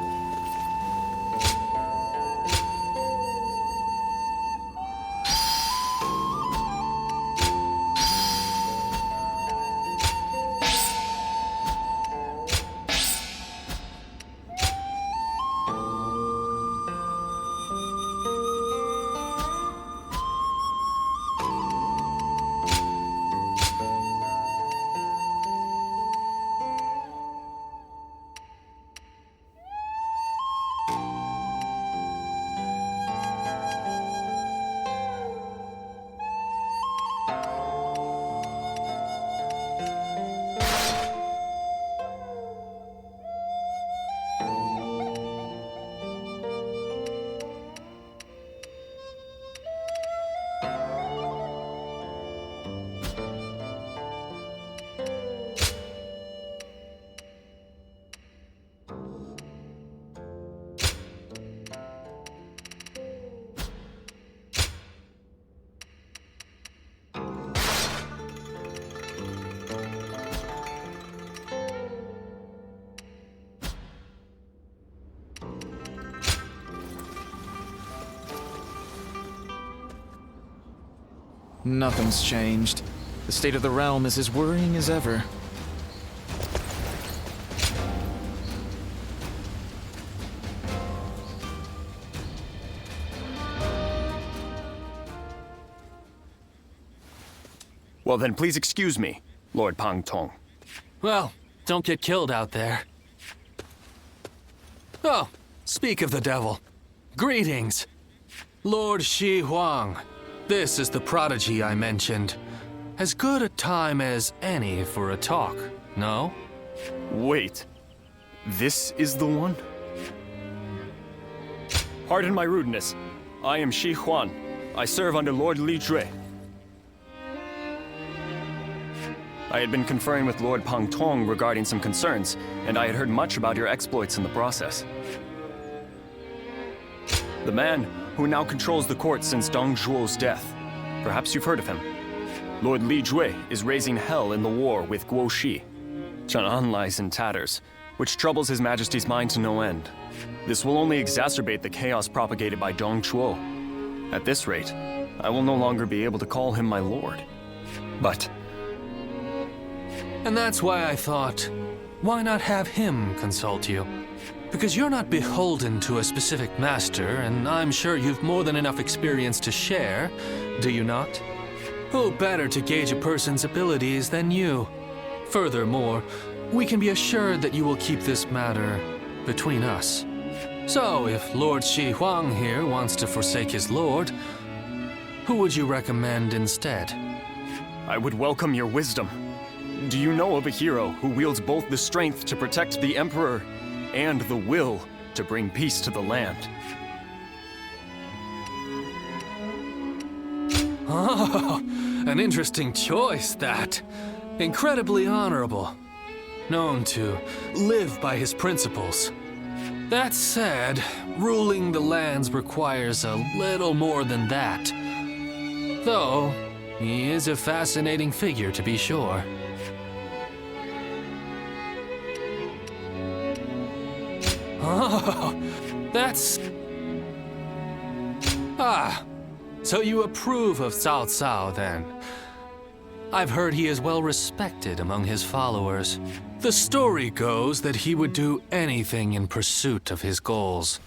Nothing's changed. The state of the realm is as worrying as ever. Well then, please excuse me, Lord Pang Tong. Well, don't get killed out there. Oh, speak of the devil. Greetings. Lord Shi Huang. This is the prodigy I mentioned. As good a time as any for a talk, no? Wait. This is the one? Pardon my rudeness. I am Shi Huan. I serve under Lord Li Jue. I had been conferring with Lord Pang Tong regarding some concerns, and I had heard much about your exploits in the process. The man who now controls the court since Dong Zhuo's death. Perhaps you've heard of him. Lord Li Jue is raising hell in the war with Guo Shi. Chang'an lies in tatters, which troubles His Majesty's mind to no end. This will only exacerbate the chaos propagated by Dong Zhuo. At this rate, I will no longer be able to call him my lord. But... And that's why I thought, why not have him consult you? Because you're not beholden to a specific master, and I'm sure you've more than enough experience to share, do you not? Who better to gauge a person's abilities than you? Furthermore, we can be assured that you will keep this matter between us. So, if Lord Shi Huang here wants to forsake his lord, who would you recommend instead? I would welcome your wisdom. Do you know of a hero who wields both the strength to protect the Emperor and the will to bring peace to the land? Oh, an interesting choice, that. Incredibly honorable. Known to live by his principles. That said, ruling the lands requires a little more than that. Though, he is a fascinating figure to be sure. Oh, that's... Ah, so you approve of Cao Cao, then? I've heard he is well respected among his followers. The story goes that he would do anything in pursuit of his goals.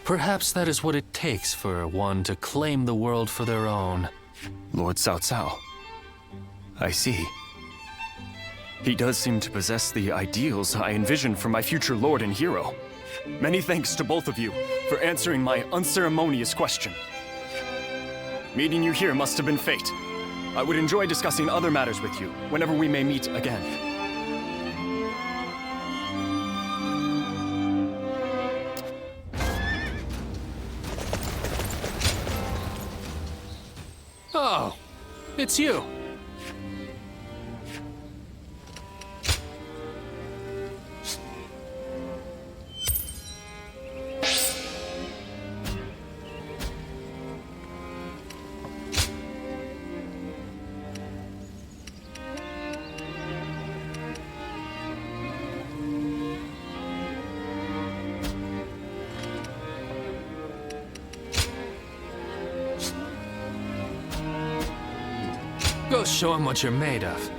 Perhaps that is what it takes for one to claim the world for their own. Lord Cao Cao. I see. He does seem to possess the ideals I envisioned for my future lord and hero. Many thanks to both of you for answering my unceremonious question. Meeting you here must have been fate. I would enjoy discussing other matters with you whenever we may meet again. Oh, it's you. Go show him what you're made of.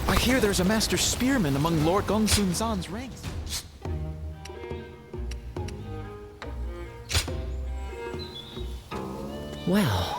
I hear there's a master spearman among Lord Gongsun Zan's ranks. Well...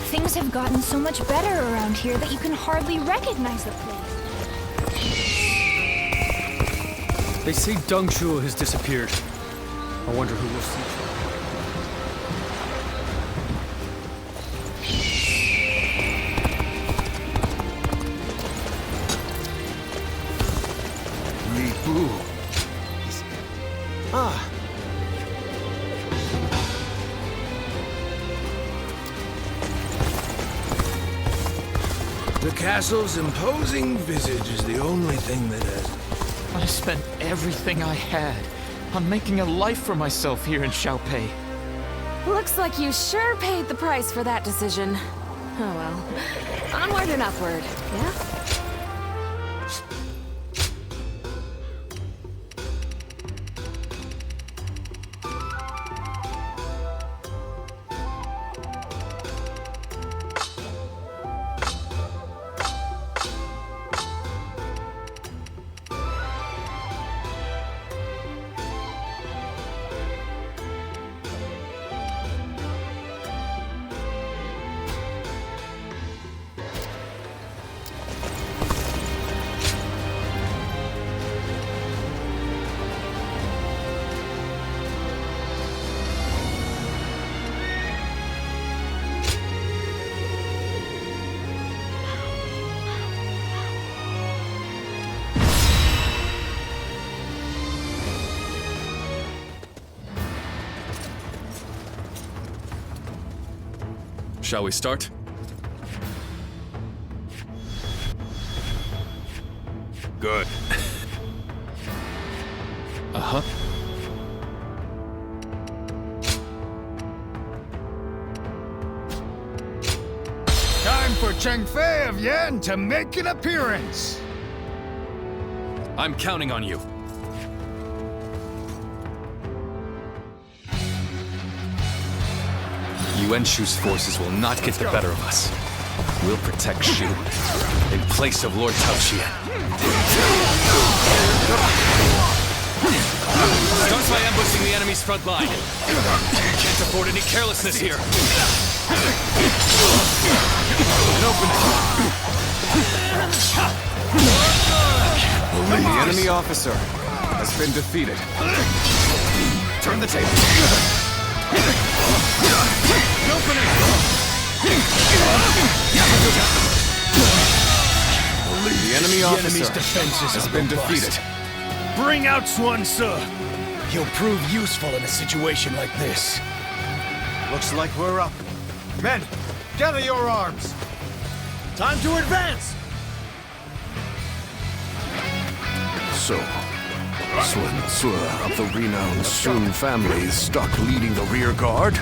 Things have gotten so much better around here that you can hardly recognize the place. They say Deng Zhuo has disappeared. I wonder who will see. Ah. The castle's imposing visage is the only thing that has... I spent everything I had on making a life for myself here in Xiaopei. Looks like you sure paid the price for that decision. Oh well. Onward and upward, yeah? Shall we start? Good. Uh-huh. Time for Cheng Fei of Yan to make an appearance! I'm counting on you. Yuan Shu's forces will not get the better of us. We'll protect Shu in place of Lord Tao Xian. Start by ambushing the enemy's front line. Can't afford any carelessness here. An opening. The enemy officer has been defeated. Turn the table. An opening. The enemy officer has been defeated. Bring out Xuan Ce. He'll prove useful in a situation like this. Looks like we're up. Men, gather your arms. Time to advance! So, Xuan Ce of the renowned Sun family is stuck leading the rear guard?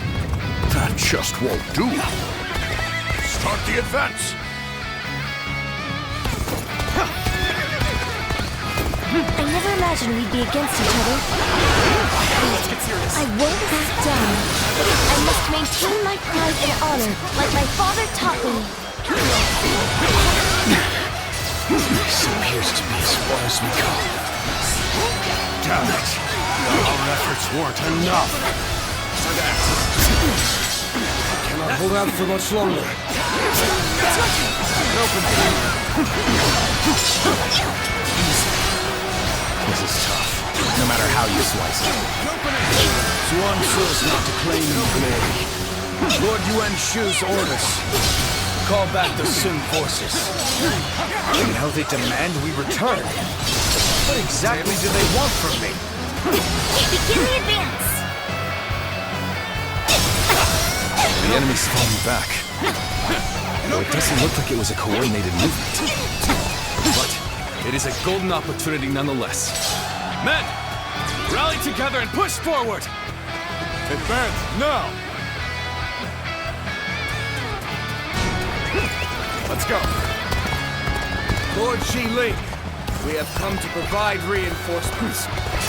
That just won't do. Start the advance! I never imagined we'd be against each other. I won't back down. I must maintain my pride and honor, like my father taught me. This appears to be as far as we go. Damn it! Our efforts weren't enough. Cannot hold out for much longer. This is tough, no matter how you slice it. Xuan Ce's not to claim any glory. Lord Yuan Shu's orders. Call back the Sun forces. And now they demand we return. What exactly do they want from me? Begin the advance! The enemy's falling back. Though it doesn't look like it was a coordinated movement. But it is a golden opportunity nonetheless. Men, rally together and push forward. Advance now! Let's go. Lord Xi Ling, we have come to provide reinforcements.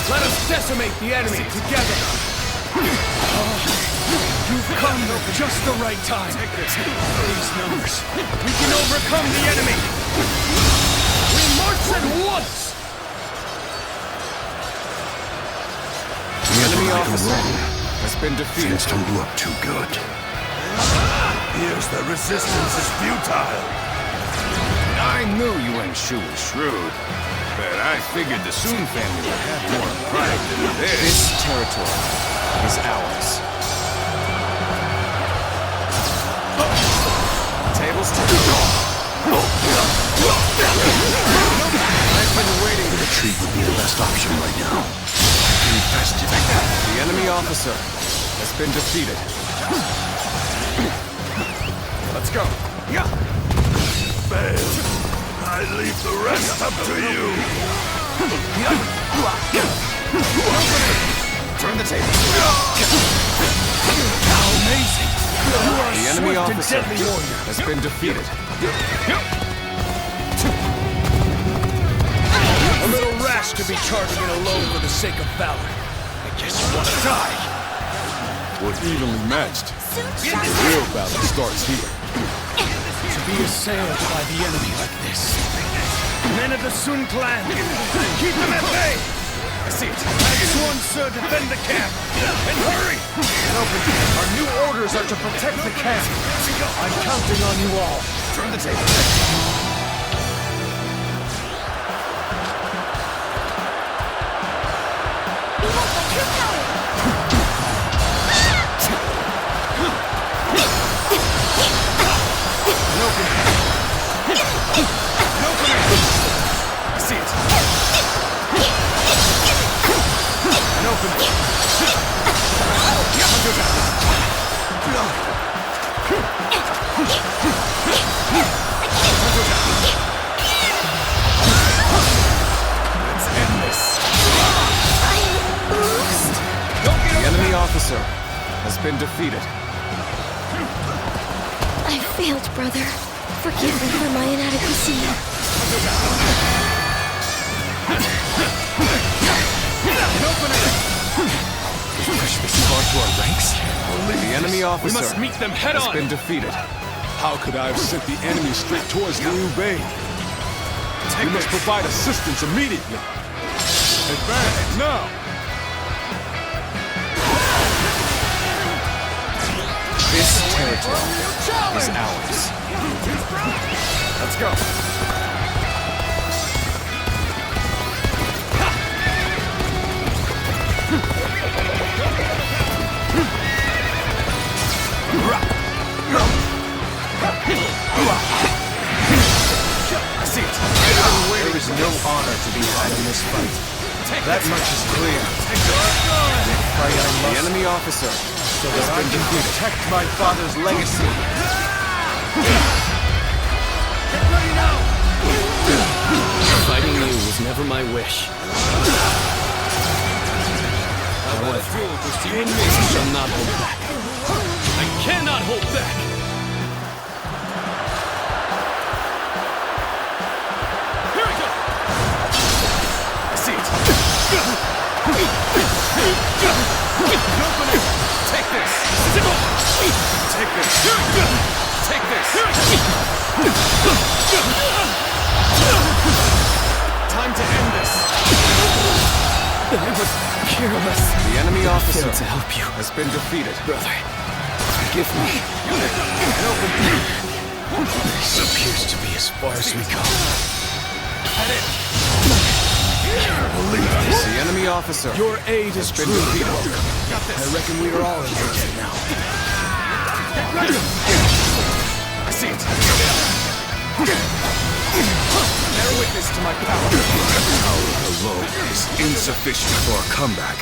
Let us decimate the enemy together. You've come at just the right time. These numbers. We can overcome the enemy. We march at once. The enemy officer has been defeated. Things don't look too good. Here's the resistance is futile. I knew Yuan Shu was shrewd, but I figured the Sun family would have more pride than this. This territory is ours. Tables I've been waiting. Retreat would be the best option right now. The enemy officer has been defeated. Let's go. Yeah. Fail. I leave the rest up to you. Turn the table. How amazing! You are The enemy swift and officer deadly warrior. has been defeated. A little rash to be charging in alone for the sake of valor. I guess you want to die. We're evenly matched. The real battle starts here. To be assailed by the enemy like this. Men of the Sun clan, keep them at bay! I see it. Have Xuan Ce defend the camp. And hurry! Our new orders are to protect the camp. I'm counting on you all. Turn the table. Behold my true power! I see it. An opening. Let's end this. I am lost. The enemy officer has been defeated. I failed, brother. Forgive me for my inadequacy. push this far to our ranks? The enemy officer We must meet them head has on! been defeated. How could I have sent the enemy straight towards Liu Bei? We must provide assistance immediately. Advance now! This territory is ours. Let's go. I see it. There is no honor to be had in this fight. That much is clear. The enemy officer So that I can protect my father's legacy. Fighting you was never my wish. However, I shall not hold back. I cannot hold back! Here we go! I see it. Take this! Take this! Take this! Time to end this! I was careless. The enemy officer failed to help you. has been defeated. Brother, forgive me. This appears to be as far as we go. The enemy officer Your aid is been truly defeated. welcome. I reckon we are all in your debt now. I see it. Bear witness to my power. Power alone is insufficient for a comeback.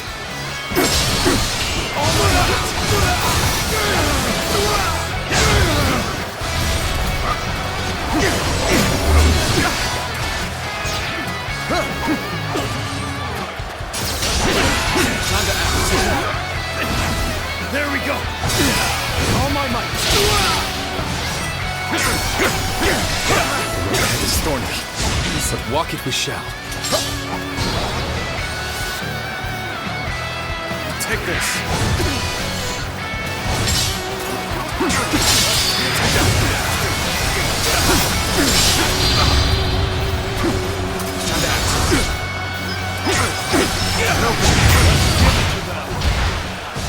Time to act. There we go. All my might. The head is thorny, but walk it we shall. Take this.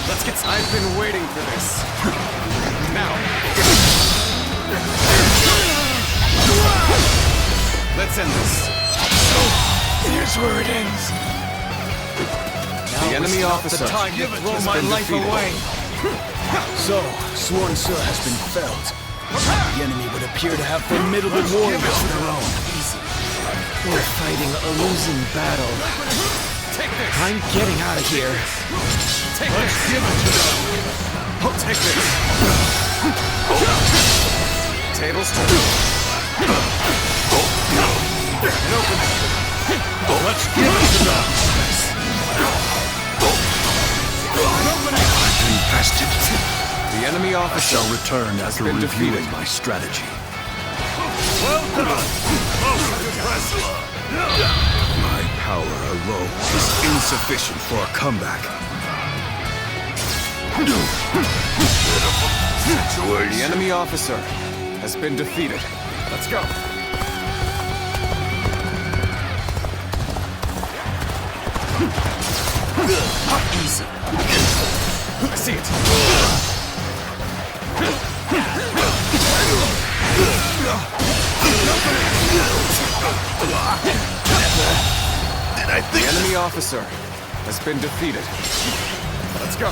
Let's get. I've been waiting for this. Now. Let's end this. Here's where it ends. The enemy officer The time to throw has my been life defeated. away. So, Sworn Sur has been felled. The enemy would appear to have formidable warriors of their own. We're fighting a losing battle. Take this. I'm getting out of here. Take this. Give it to them. Oh, take this. Tables turn. Let's give it to them. The enemy officer Shall return has after been reviewing defeated. my strategy. Well done! Most impressive! My power alone is insufficient for a comeback. The enemy officer has been defeated. Let's go. Easy. I see it. The enemy officer has been defeated. Let's go.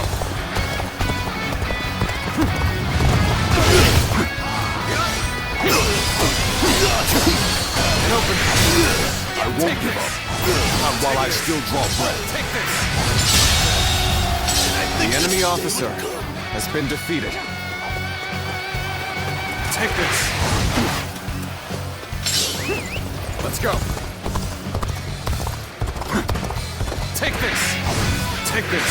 I won't give up. Not while I still draw breath. The enemy officer has been defeated. Take this. Let's go. Take this. Take this.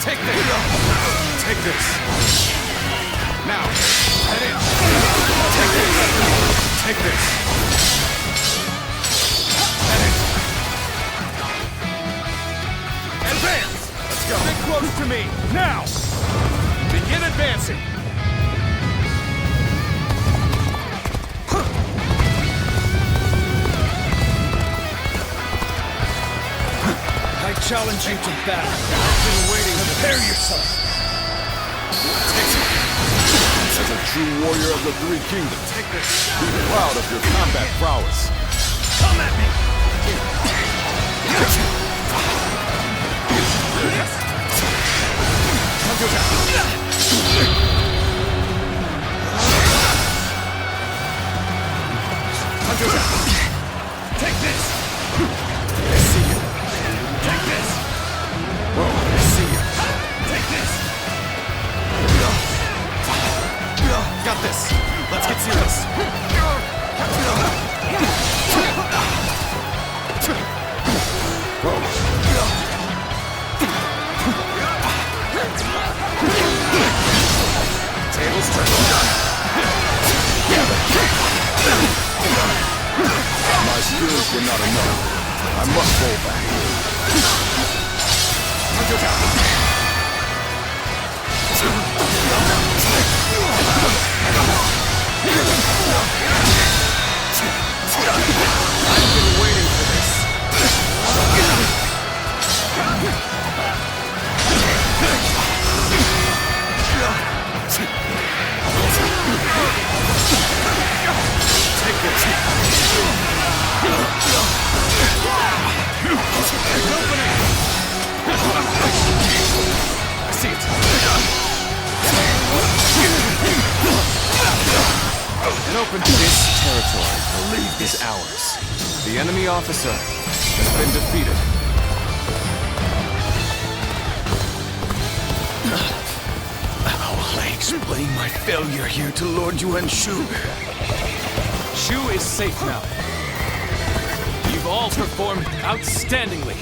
Take this. Take this. Now, head in. Take this. Take this. Head in. go! Get close to me, now! Begin advancing! I challenge you to battle. I've been waiting. Prepare yourself. As a true warrior of the Three Kingdoms, be proud of your combat prowess. Come at me! Take this! I see you. Take this! Whoa, I see you. Take this! Got this! Let's get serious! Tables turn. My skills were not enough. I must fall back. I've been waiting for this. Take this. There's opening. I see it. An open this territory is ours. The enemy officer has been defeated. How will I explain my failure here to Lord Yuan Shu? Shu is safe now. You've all performed outstandingly.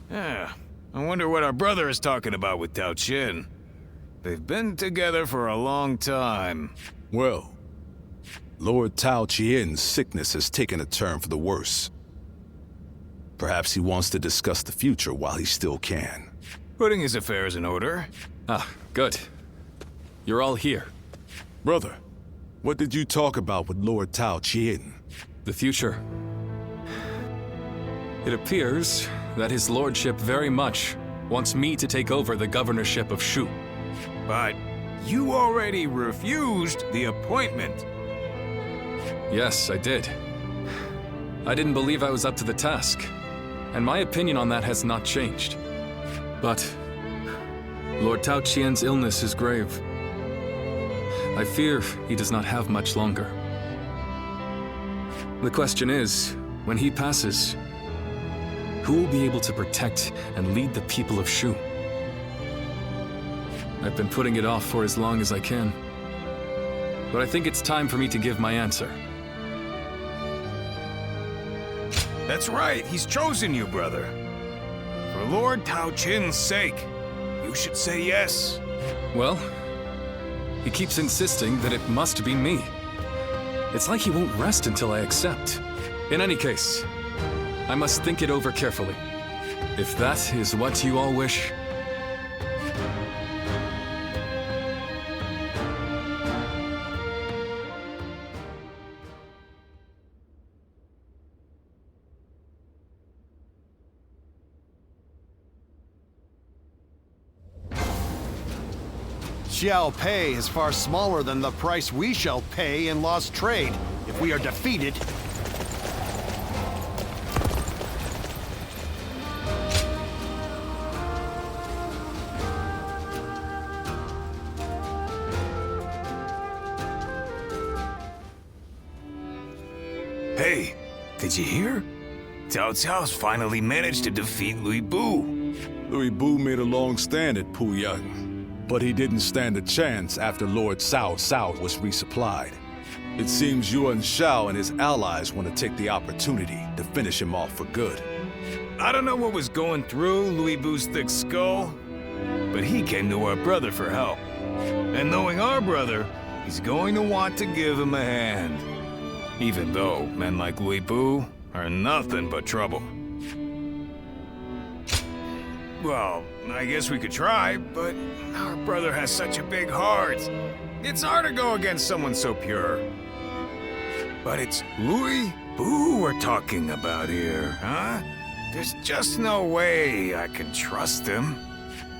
Yeah, I wonder what our brother is talking about with Tao Qin. They've been together for a long time. Well, Lord Tao Qian's sickness has taken a turn for the worse. Perhaps he wants to discuss the future while he still can. Putting his affairs in order. Ah, good. You're all here. Brother, what did you talk about with Lord Tao Qian? The future. It appears that his lordship very much wants me to take over the governorship of Shu. But you already refused the appointment. Yes, I did. I didn't believe I was up to the task, and my opinion on that has not changed. But Lord Tao Qian's illness is grave. I fear he does not have much longer. The question is, when he passes, who will be able to protect and lead the people of Shu? I've been putting it off for as long as I can. But I think it's time for me to give my answer. That's right, he's chosen you, brother. For Lord Tao Qin's sake, you should say yes. Well, he keeps insisting that it must be me. It's like he won't rest until I accept. In any case, I must think it over carefully. If that is what you all wish. shall pay is far smaller than the price we shall pay in lost trade if we are defeated. Hey, did you hear? Cao Cao's finally managed to defeat Louis Bu. Louis Bu made a long stand at Puyang, but he didn't stand a chance after Lord Cao Cao was resupplied. It seems Yuan Shao and his allies want to take the opportunity to finish him off for good. I don't know what was going through Louis Bu's thick skull, but he came to our brother for help. And knowing our brother, he's going to want to give him a hand. Even though men like Louis Bu are nothing but trouble. Well, I guess we could try, but our brother has such a big heart. It's hard to go against someone so pure. But it's Louis Bu we're talking about here, huh? There's just no way I can trust him.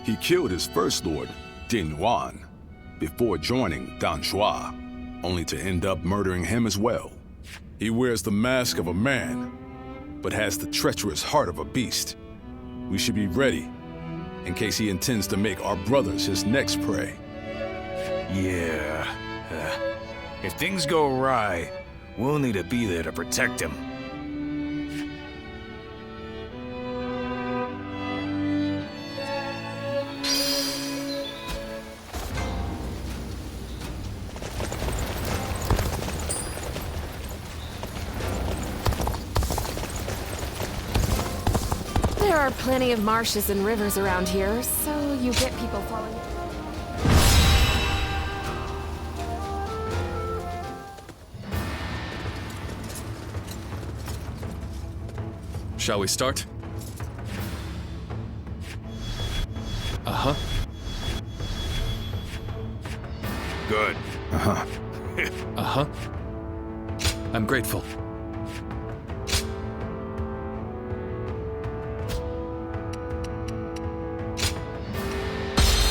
He killed his first lord, Din Yuan, before joining Dan Shuo, only to end up murdering him as well. He wears the mask of a man, but has the treacherous heart of a beast. We should be ready, in case he intends to make our brothers his next prey. Yeah. If things go awry, we'll need to be there to protect him. There are plenty of marshes and rivers around here, so you get people falling. Shall we start? Uh-huh. Good. Uh-huh. Uh-huh. I'm grateful.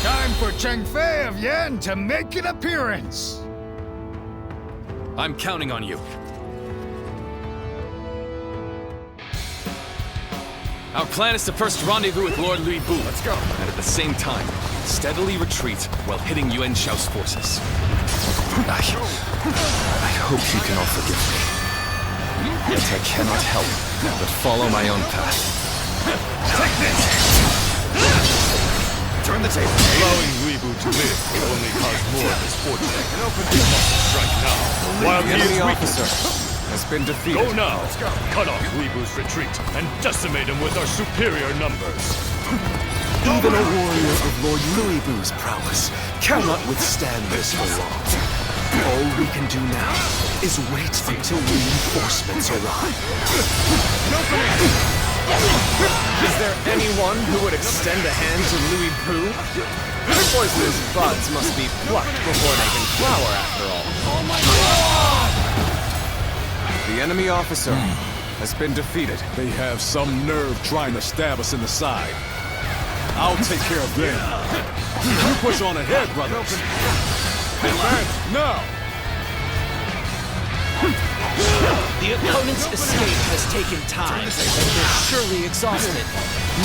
Time for Cheng Fei of Yan to make an appearance! I'm counting on you. Our plan is to first rendezvous with Lord Louis Bu. Let's go. And at the same time, steadily retreat while hitting Yuan Shao's forces. I hope you can all forgive me. Yet I cannot help but follow my own path. Take this! Turn the table. Allowing Louis Bu to live will only cause more misfortune. We must strike now, while The he is enemy weak. officer has been defeated. Go now! Cut off Louis Bu's retreat and decimate him with our superior numbers. Even a warrior of Lord Louis Bu's prowess cannot withstand this for long. All we can do now is wait until reinforcements arrive. Is there anyone who would extend a hand to Louis Bu? The poisonous buds must be plucked before they can flower, after all. Oh my God! The enemy officer has been defeated. They have some nerve trying to stab us in the side. I'll take care of them. You push on ahead, brothers. Advance now! The opponent's escape has taken time, and they're surely exhausted.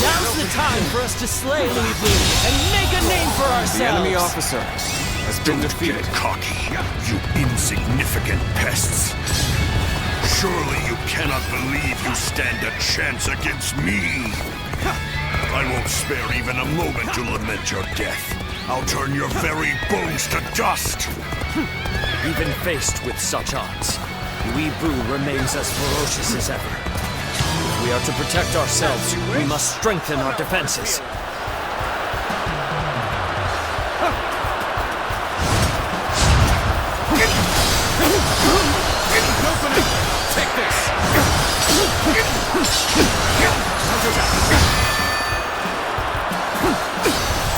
Now's the time for us to slay Louis Bu and make a name for ourselves! The enemy officer has been defeated. Get cocky, you insignificant pests. Surely you cannot believe you stand a chance against me. I won't spare even a moment to lament your death. I'll turn your very bones to dust. Even faced with such odds, Louis Bu remains as ferocious as ever. If we are to protect ourselves, we must strengthen our defenses. Take this!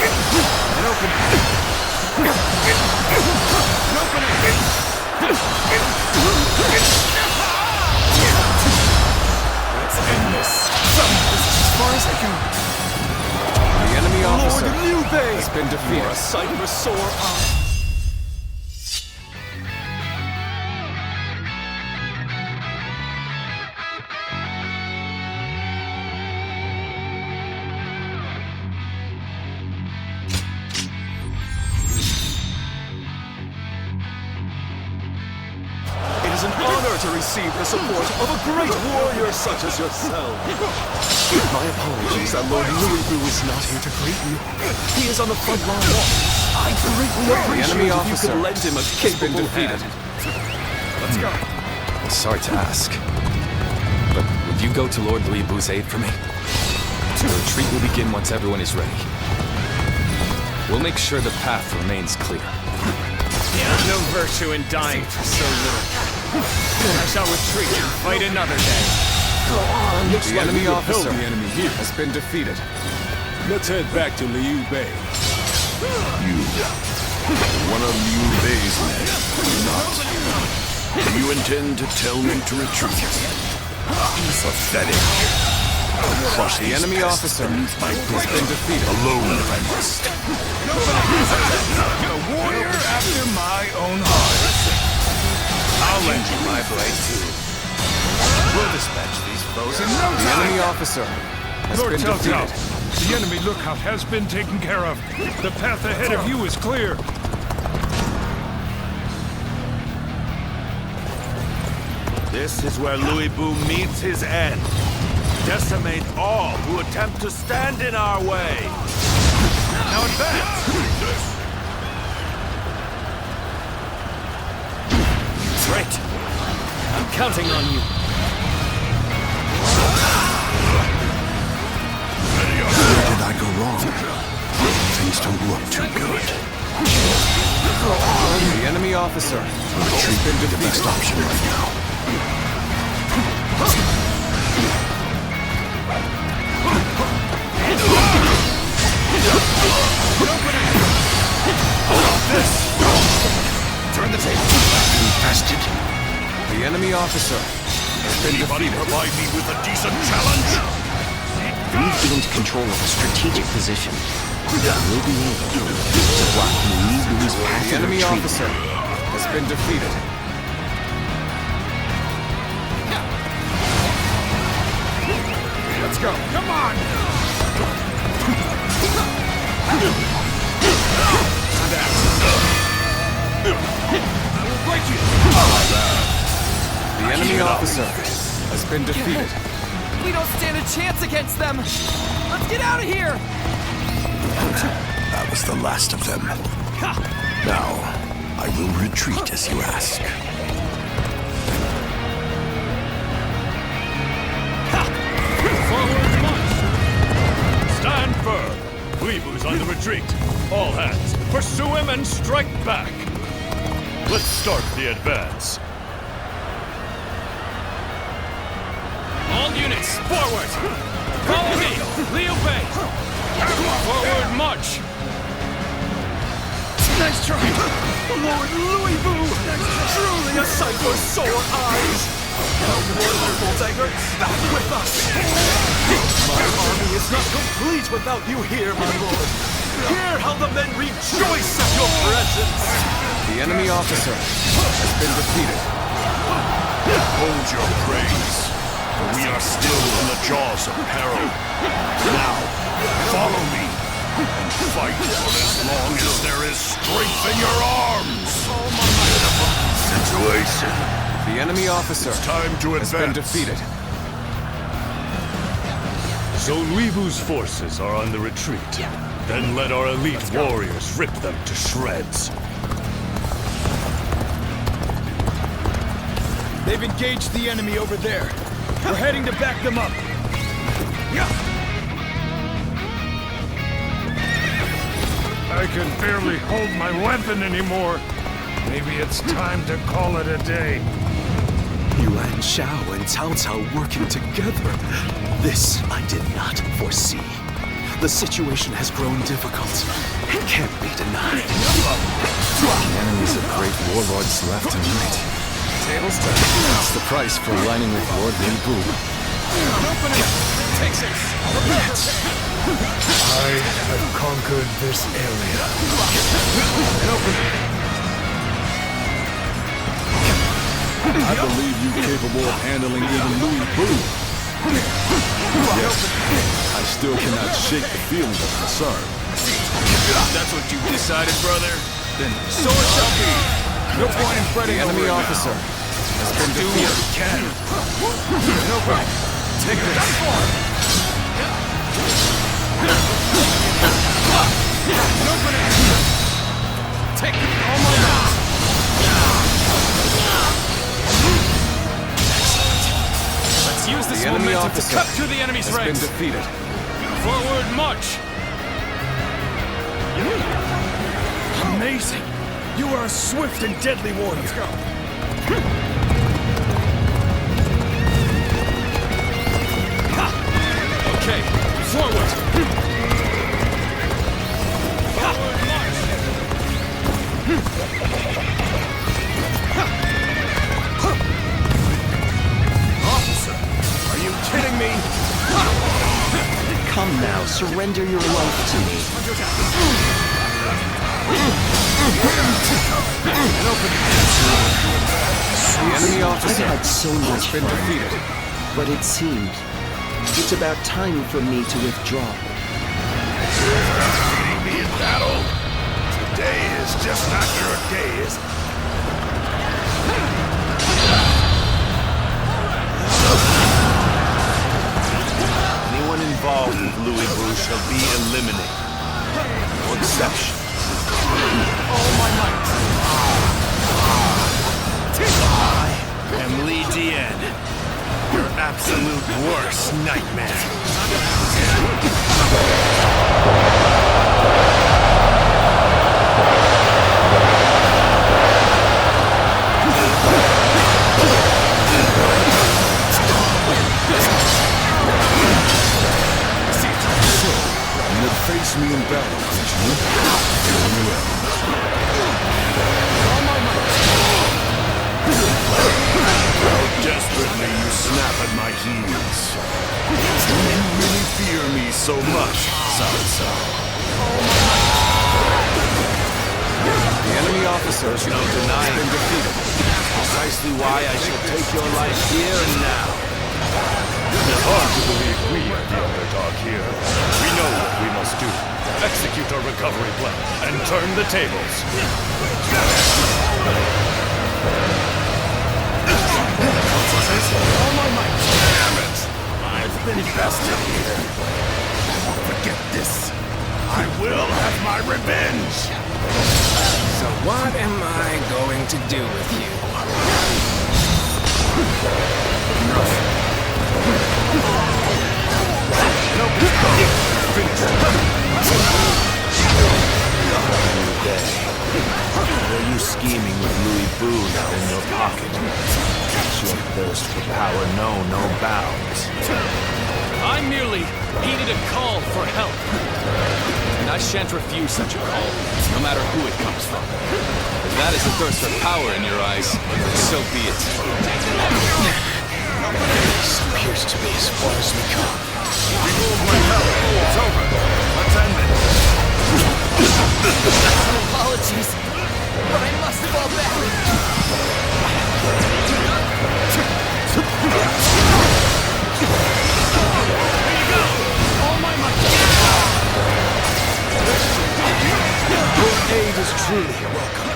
An Let's end this. This is as far as I go. Bei has been defeated. You are a sight for sore eyes. It is an honor to receive the support of a great warrior such as yourself. My apologies that Lord Louis is not here to greet you. He is on the front line. I greatly appreciate if you could lend him a capable hand. Let's go. Sorry to ask, but would you go to Lord Louis Bu's aid for me? The retreat will begin once everyone is ready. We'll make sure the path remains clear. There's no virtue in dying for so little. I shall retreat and fight another day. Go on. The enemy officer the enemy here has been defeated. Let's head back to Liu Bei. You, one of Liu Bei's men, not. Do you intend to tell me to retreat? Pathetic. I'll crush the enemy officer beneath my has been defeated. Alone if I must. A warrior after my own heart. I'll lend you my blade too. We'll dispatch these foes in no time. The enemy officer has Lord been Telltale, defeated. the enemy lookout has been taken care of. The path ahead of you is clear. This is where Louis Bu meets his end. Decimate all who attempt to stand in our way. Now advance! Great. I'm counting on you. Where did I go wrong? Things don't look too good. The enemy officer Retreat has been the defeated. best option right now. Turn the table. Infested. The enemy officer has been Anybody defeated. provide me with a decent challenge? We've gained control of a strategic position. We'll be able to block Louis' path The of enemy retreat. officer has been defeated. Let's go. Come on! I will break you! The enemy officer has been defeated. We don't stand a chance against them! Let's get out of here! That was the last of them. Now, I will retreat as you ask. Forward march! Stand firm! Weebu's on the retreat. All hands, pursue him and strike back! Let's start the advance. All units, forward! Follow me! Liu Bei! Forward march! Nice try! Lord Louis Bu! Truly a sight for sore eyes! How wonderful to you're back with us! My army is not complete without you here, my lord! Hear how the men rejoice at your presence! The enemy officer has been defeated. Hold your praise, for we are still in the jaws of peril. Now, follow me, and fight for as long as there is strength in your arms! Situation. The enemy officer Time to has advance. been defeated. So Weebu's forces are on the retreat. Then let our elite warriors rip them to shreds. They've engaged the enemy over there. We're heading to back them up. I can barely hold my weapon anymore. Maybe it's time to call it a day. Yuan Shao and Cao Cao working together. This I did not foresee. The situation has grown difficult. It can't be denied. The enemies of great warlords left and right. Tables turn. That's the price for aligning with Lord Louis Bu. Open it! Takes it! I have conquered this area. I believe you capable of handling even Louis Boo. Yes, I still cannot shake the feeling of concern. That's what you decided, brother? Then so it shall be. No point in fretting over Enemy it officer now. has been Do what defeated. you can. No problem. Take this. Take all my might. Let's use this The enemy momentum to officer cut through the enemy's has ranks. been defeated. Forward march. Amazing! You are a swift and deadly warrior. Let's go. Okay, forward. Forward march. Officer, are you kidding me? Come now, surrender your life to me. The enemy officer I've had so much has been fun, defeated. but it seems it's about time for me to withdraw. Beating me in battle? Today is just not your day, is it? Anyone involved with Louis Boo shall be eliminated. No exception. All my might. I am Li Dian, your absolute worst nightmare. You would face me in battle, could you? Very well. How desperately you snap at my heels. Do you really fear me so much, Cao? The enemy officer has been defeated. Precisely why I shall take your life here and now. It's hard to believe we are the underdog here. We know what we must do. Execute our recovery plan and turn the tables. All my might. Damn it! I've been bested here. I won't forget this. I will have my revenge! So what am I going to do with you? Were you scheming with Louis Boo now in your pocket? Your thirst for power know no bounds. I merely heeded a call for help. And I shan't refuse such a call, no matter who it comes from. If that is a thirst for power in your eyes, so be it. This appears to be as far as we come. Remove my help. It's over. Let's end it. Apologies, but I must fall back. Your aid is truly welcome.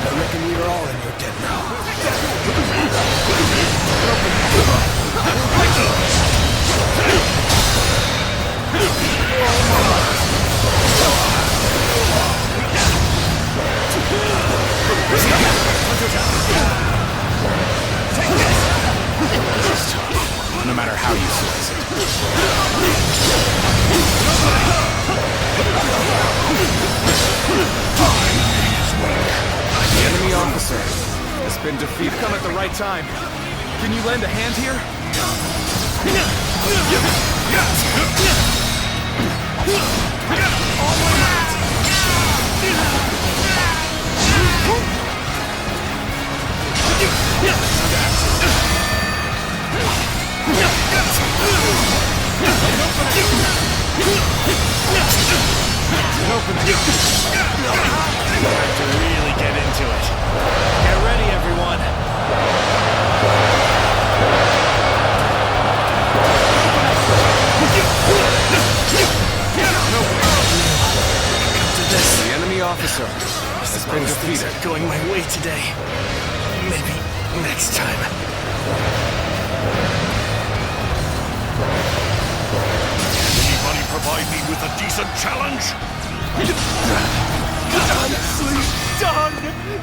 I reckon we are all in your debt now. No matter how you slice it. The enemy officer has been defeated. Come at the right time. Can you lend a hand here? Have to really get into it. Get ready, everyone. The enemy officer has been defeated. Going my way today. Maybe next time. Anybody provide me with a decent challenge? Nicely done!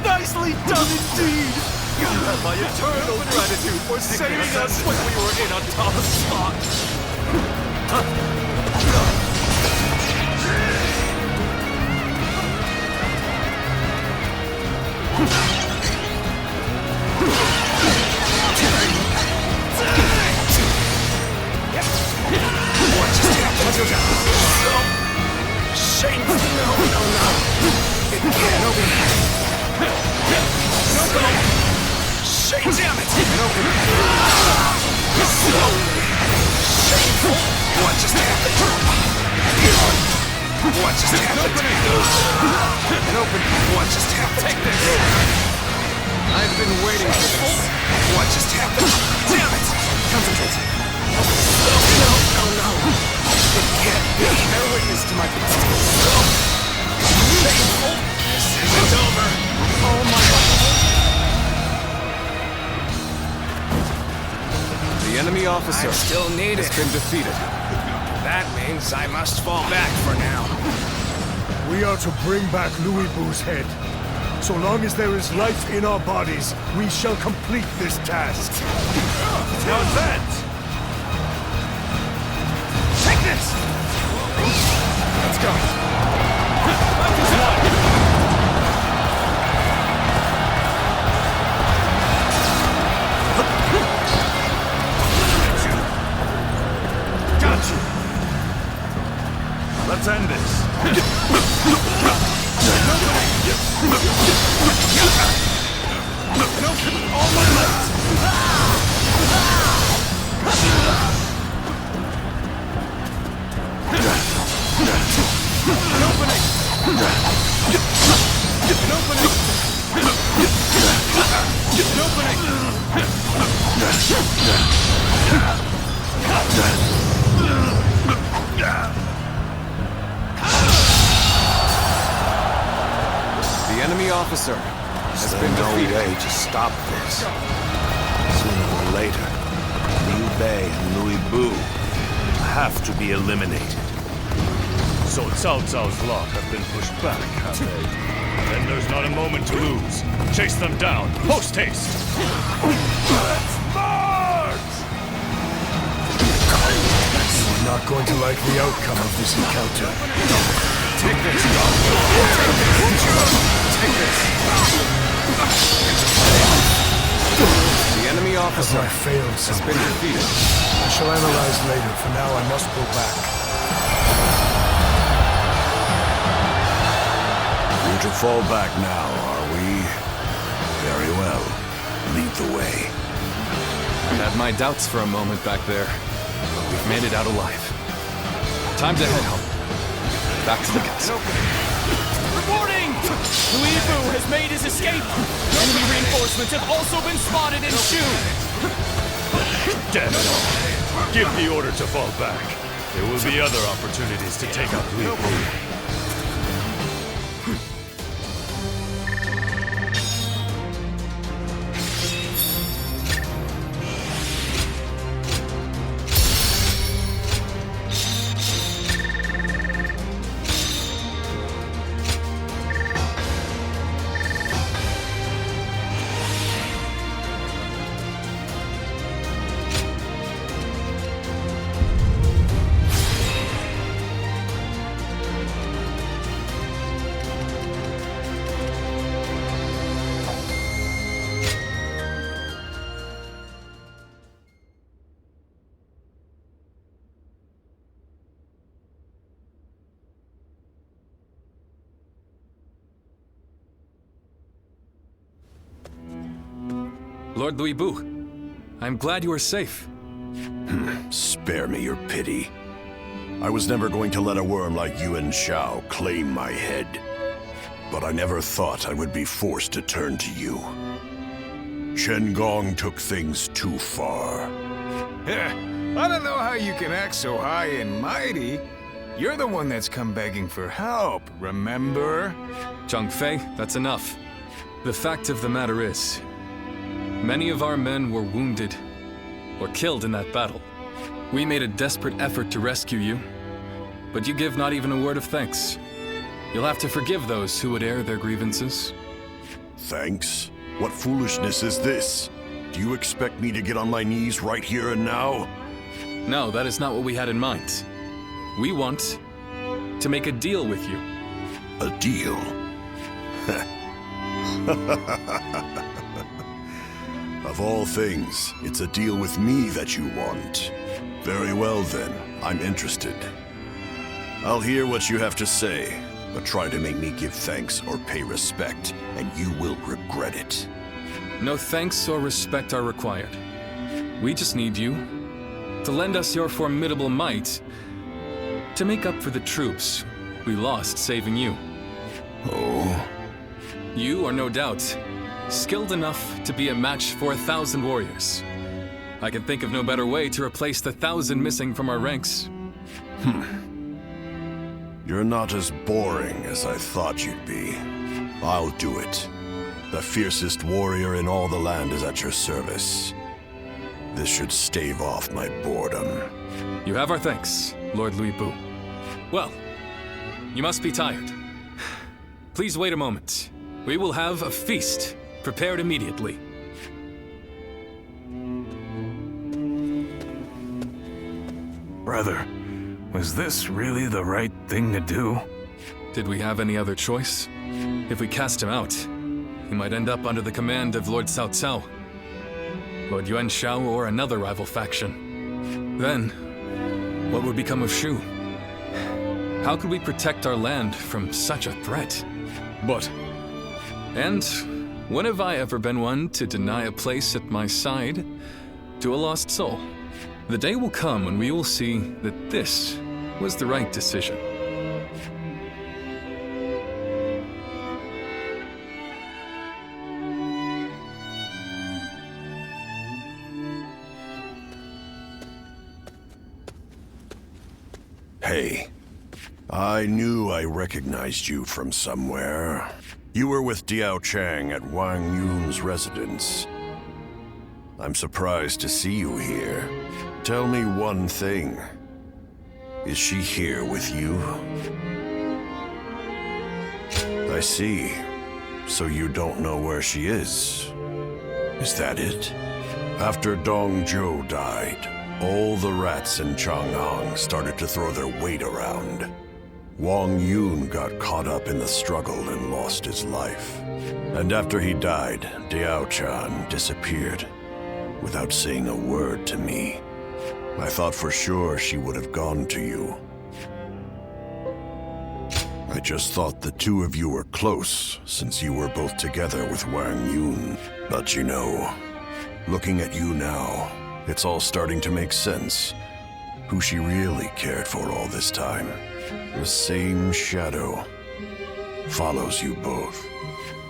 Nicely done indeed! You have my eternal gratitude for saving us when we were in a tough spot! Shameful! No. It can't open. No. Shame, damn it! Shameful! What just happened? What just happened? What just happened? Take this! I've been waiting for this. What just happened? Damn it! Concentrate. No. It can't be. Bear witness to my Shameful! This isn't over. Oh my God. The enemy officer I still need has been defeated. That means I must fall back for now. We are to bring back Louis Boo's head. So long as there is life in our bodies, we shall complete this task. Now advance! Take this! Let's go. Got you! Let's end this. All my might! The enemy officer has been defeated. No way to stop this. Sooner or later, Liu Bei and Louis Bu have to be eliminated. So Cao Cao's lot have been pushed back, have they? Then there's not a moment to lose. Chase them down, post haste! Let's march! We're not going to like the outcome of this encounter. Take this! Take this! The enemy officer I failed has been defeated. I shall analyze later. For now, I must go back. We're to fall back now, are we? Very well. Lead the way. I had my doubts for a moment back there, but we've made it out alive. Time to head home. Back to the castle. Reporting! Louis Bu has made his escape! Enemy reinforcements have also been spotted in Shu! Damn it all. Give the order to fall back. There will be other opportunities to take out Liu Bu. Lord Louis Bu, I'm glad you are safe. Spare me your pity. I was never going to let a worm like Yuan Shao claim my head. But I never thought I would be forced to turn to you. Shen Gong took things too far. I don't know how you can act so high and mighty. You're the one that's come begging for help, remember? Zhang Fei, that's enough. The fact of the matter is, many of our men were wounded or killed in that battle. We made a desperate effort to rescue you, but you give not even a word of thanks. You'll have to forgive those who would air their grievances. Thanks? What foolishness is this? Do you expect me to get on my knees right here and now? No, that is not what we had in mind. We want to make a deal with you. A deal? Of all things, it's a deal with me that you want. Very well then, I'm interested. I'll hear what you have to say, but try to make me give thanks or pay respect, and you will regret it. No thanks or respect are required. We just need you to lend us your formidable might to make up for the troops we lost saving you. Oh? You are no doubt skilled enough to be a match for 1,000 warriors. I can think of no better way to replace the 1,000 missing from our ranks. You're not as boring as I thought you'd be. I'll do it. The fiercest warrior in all the land is at your service. This should stave off my boredom. You have our thanks, Lord Louis Bu. Well, you must be tired. Please wait a moment. We will have a feast prepared immediately. Brother, was this really the right thing to do? Did we have any other choice? If we cast him out, he might end up under the command of Lord Cao Cao, Lord Yuan Shao, or another rival faction. Then, what would become of Shu? How could we protect our land from such a threat? And when have I ever been one to deny a place at my side to a lost soul? The day will come when we will see that this was the right decision. Hey, I knew I recognized you from somewhere. You were with Diao Chang at Wang Yun's residence. I'm surprised to see you here. Tell me one thing. Is she here with you? I see. So you don't know where she is. Is that it? After Dong Zhou died, all the rats in Chang'an started to throw their weight around. Wang Yun got caught up in the struggle and lost his life. And after he died, Diao Chan disappeared without saying a word to me. I thought for sure she would have gone to you. I just thought the two of you were close, since you were both together with Wang Yun. But you know, looking at you now, it's all starting to make sense. Who she really cared for all this time. The same shadow follows you both.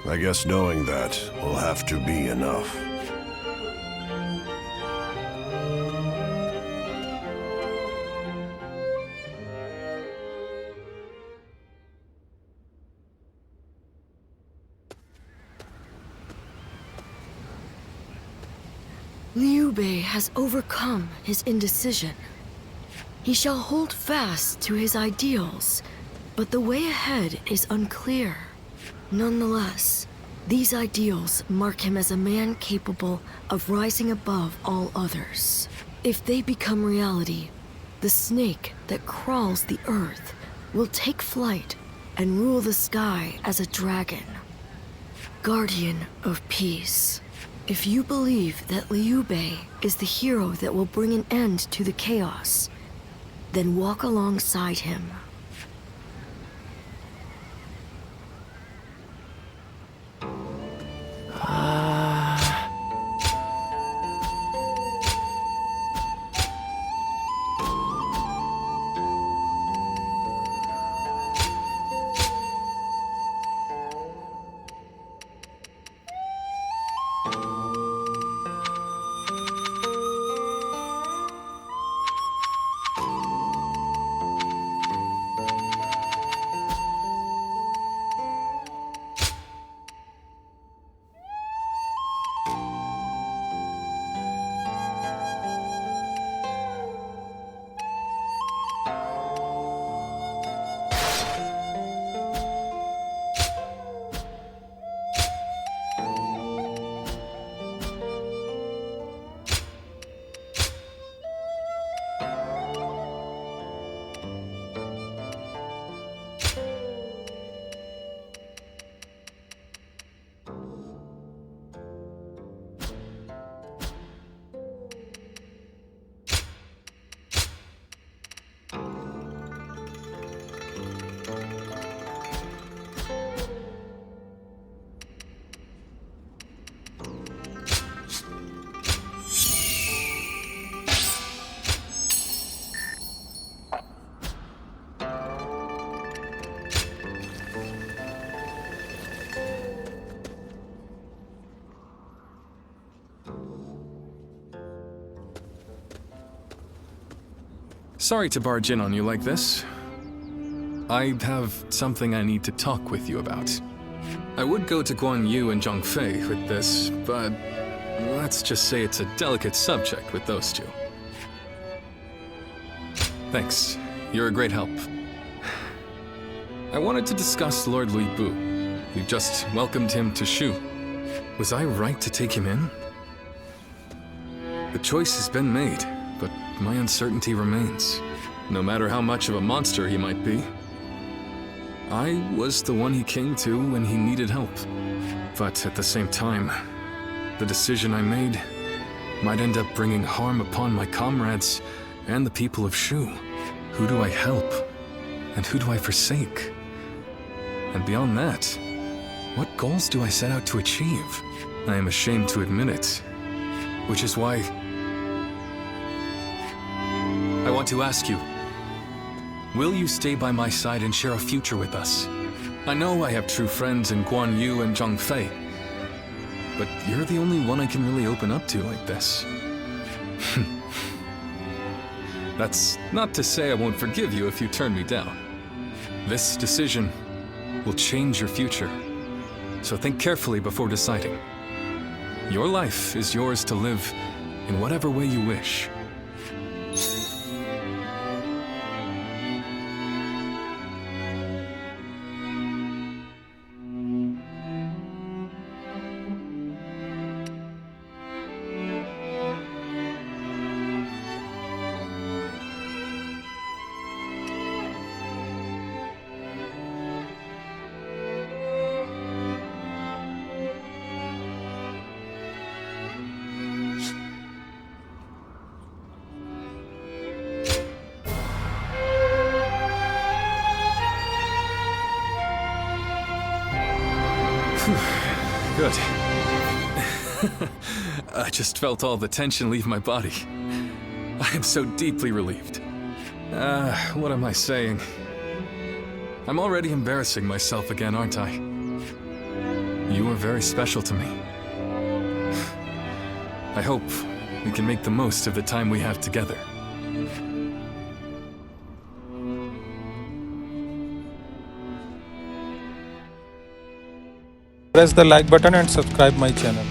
I guess knowing that will have to be enough. Liu Bei has overcome his indecision. He shall hold fast to his ideals, but the way ahead is unclear. Nonetheless, these ideals mark him as a man capable of rising above all others. If they become reality, the snake that crawls the earth will take flight and rule the sky as a dragon. Guardian of peace. If you believe that Liu Bei is the hero that will bring an end to the chaos, then walk alongside him. Sorry to barge in on you like this. I have something I need to talk with you about. I would go to Guan Yu and Zhang Fei with this, but let's just say it's a delicate subject with those two. Thanks. You're a great help. I wanted to discuss Lord Lui Bu. We've just welcomed him to Shu. Was I right to take him in? The choice has been made, but my uncertainty remains. No matter how much of a monster he might be, I was the one he came to when he needed help. But at the same time, the decision I made might end up bringing harm upon my comrades and the people of Shu. Who do I help? And who do I forsake? And beyond that, what goals do I set out to achieve? I am ashamed to admit it, which is why I want to ask you, will you stay by my side and share a future with us? I know I have true friends in Guan Yu and Zhang Fei, but you're the only one I can really open up to like this. That's not to say I won't forgive you if you turn me down. This decision will change your future, so think carefully before deciding. Your life is yours to live in whatever way you wish. Good. I just felt all the tension leave my body. I am so deeply relieved. What am I saying? I'm already embarrassing myself again, aren't I? You are very special to me. I hope we can make the most of the time we have together. Press the like button and subscribe my channel.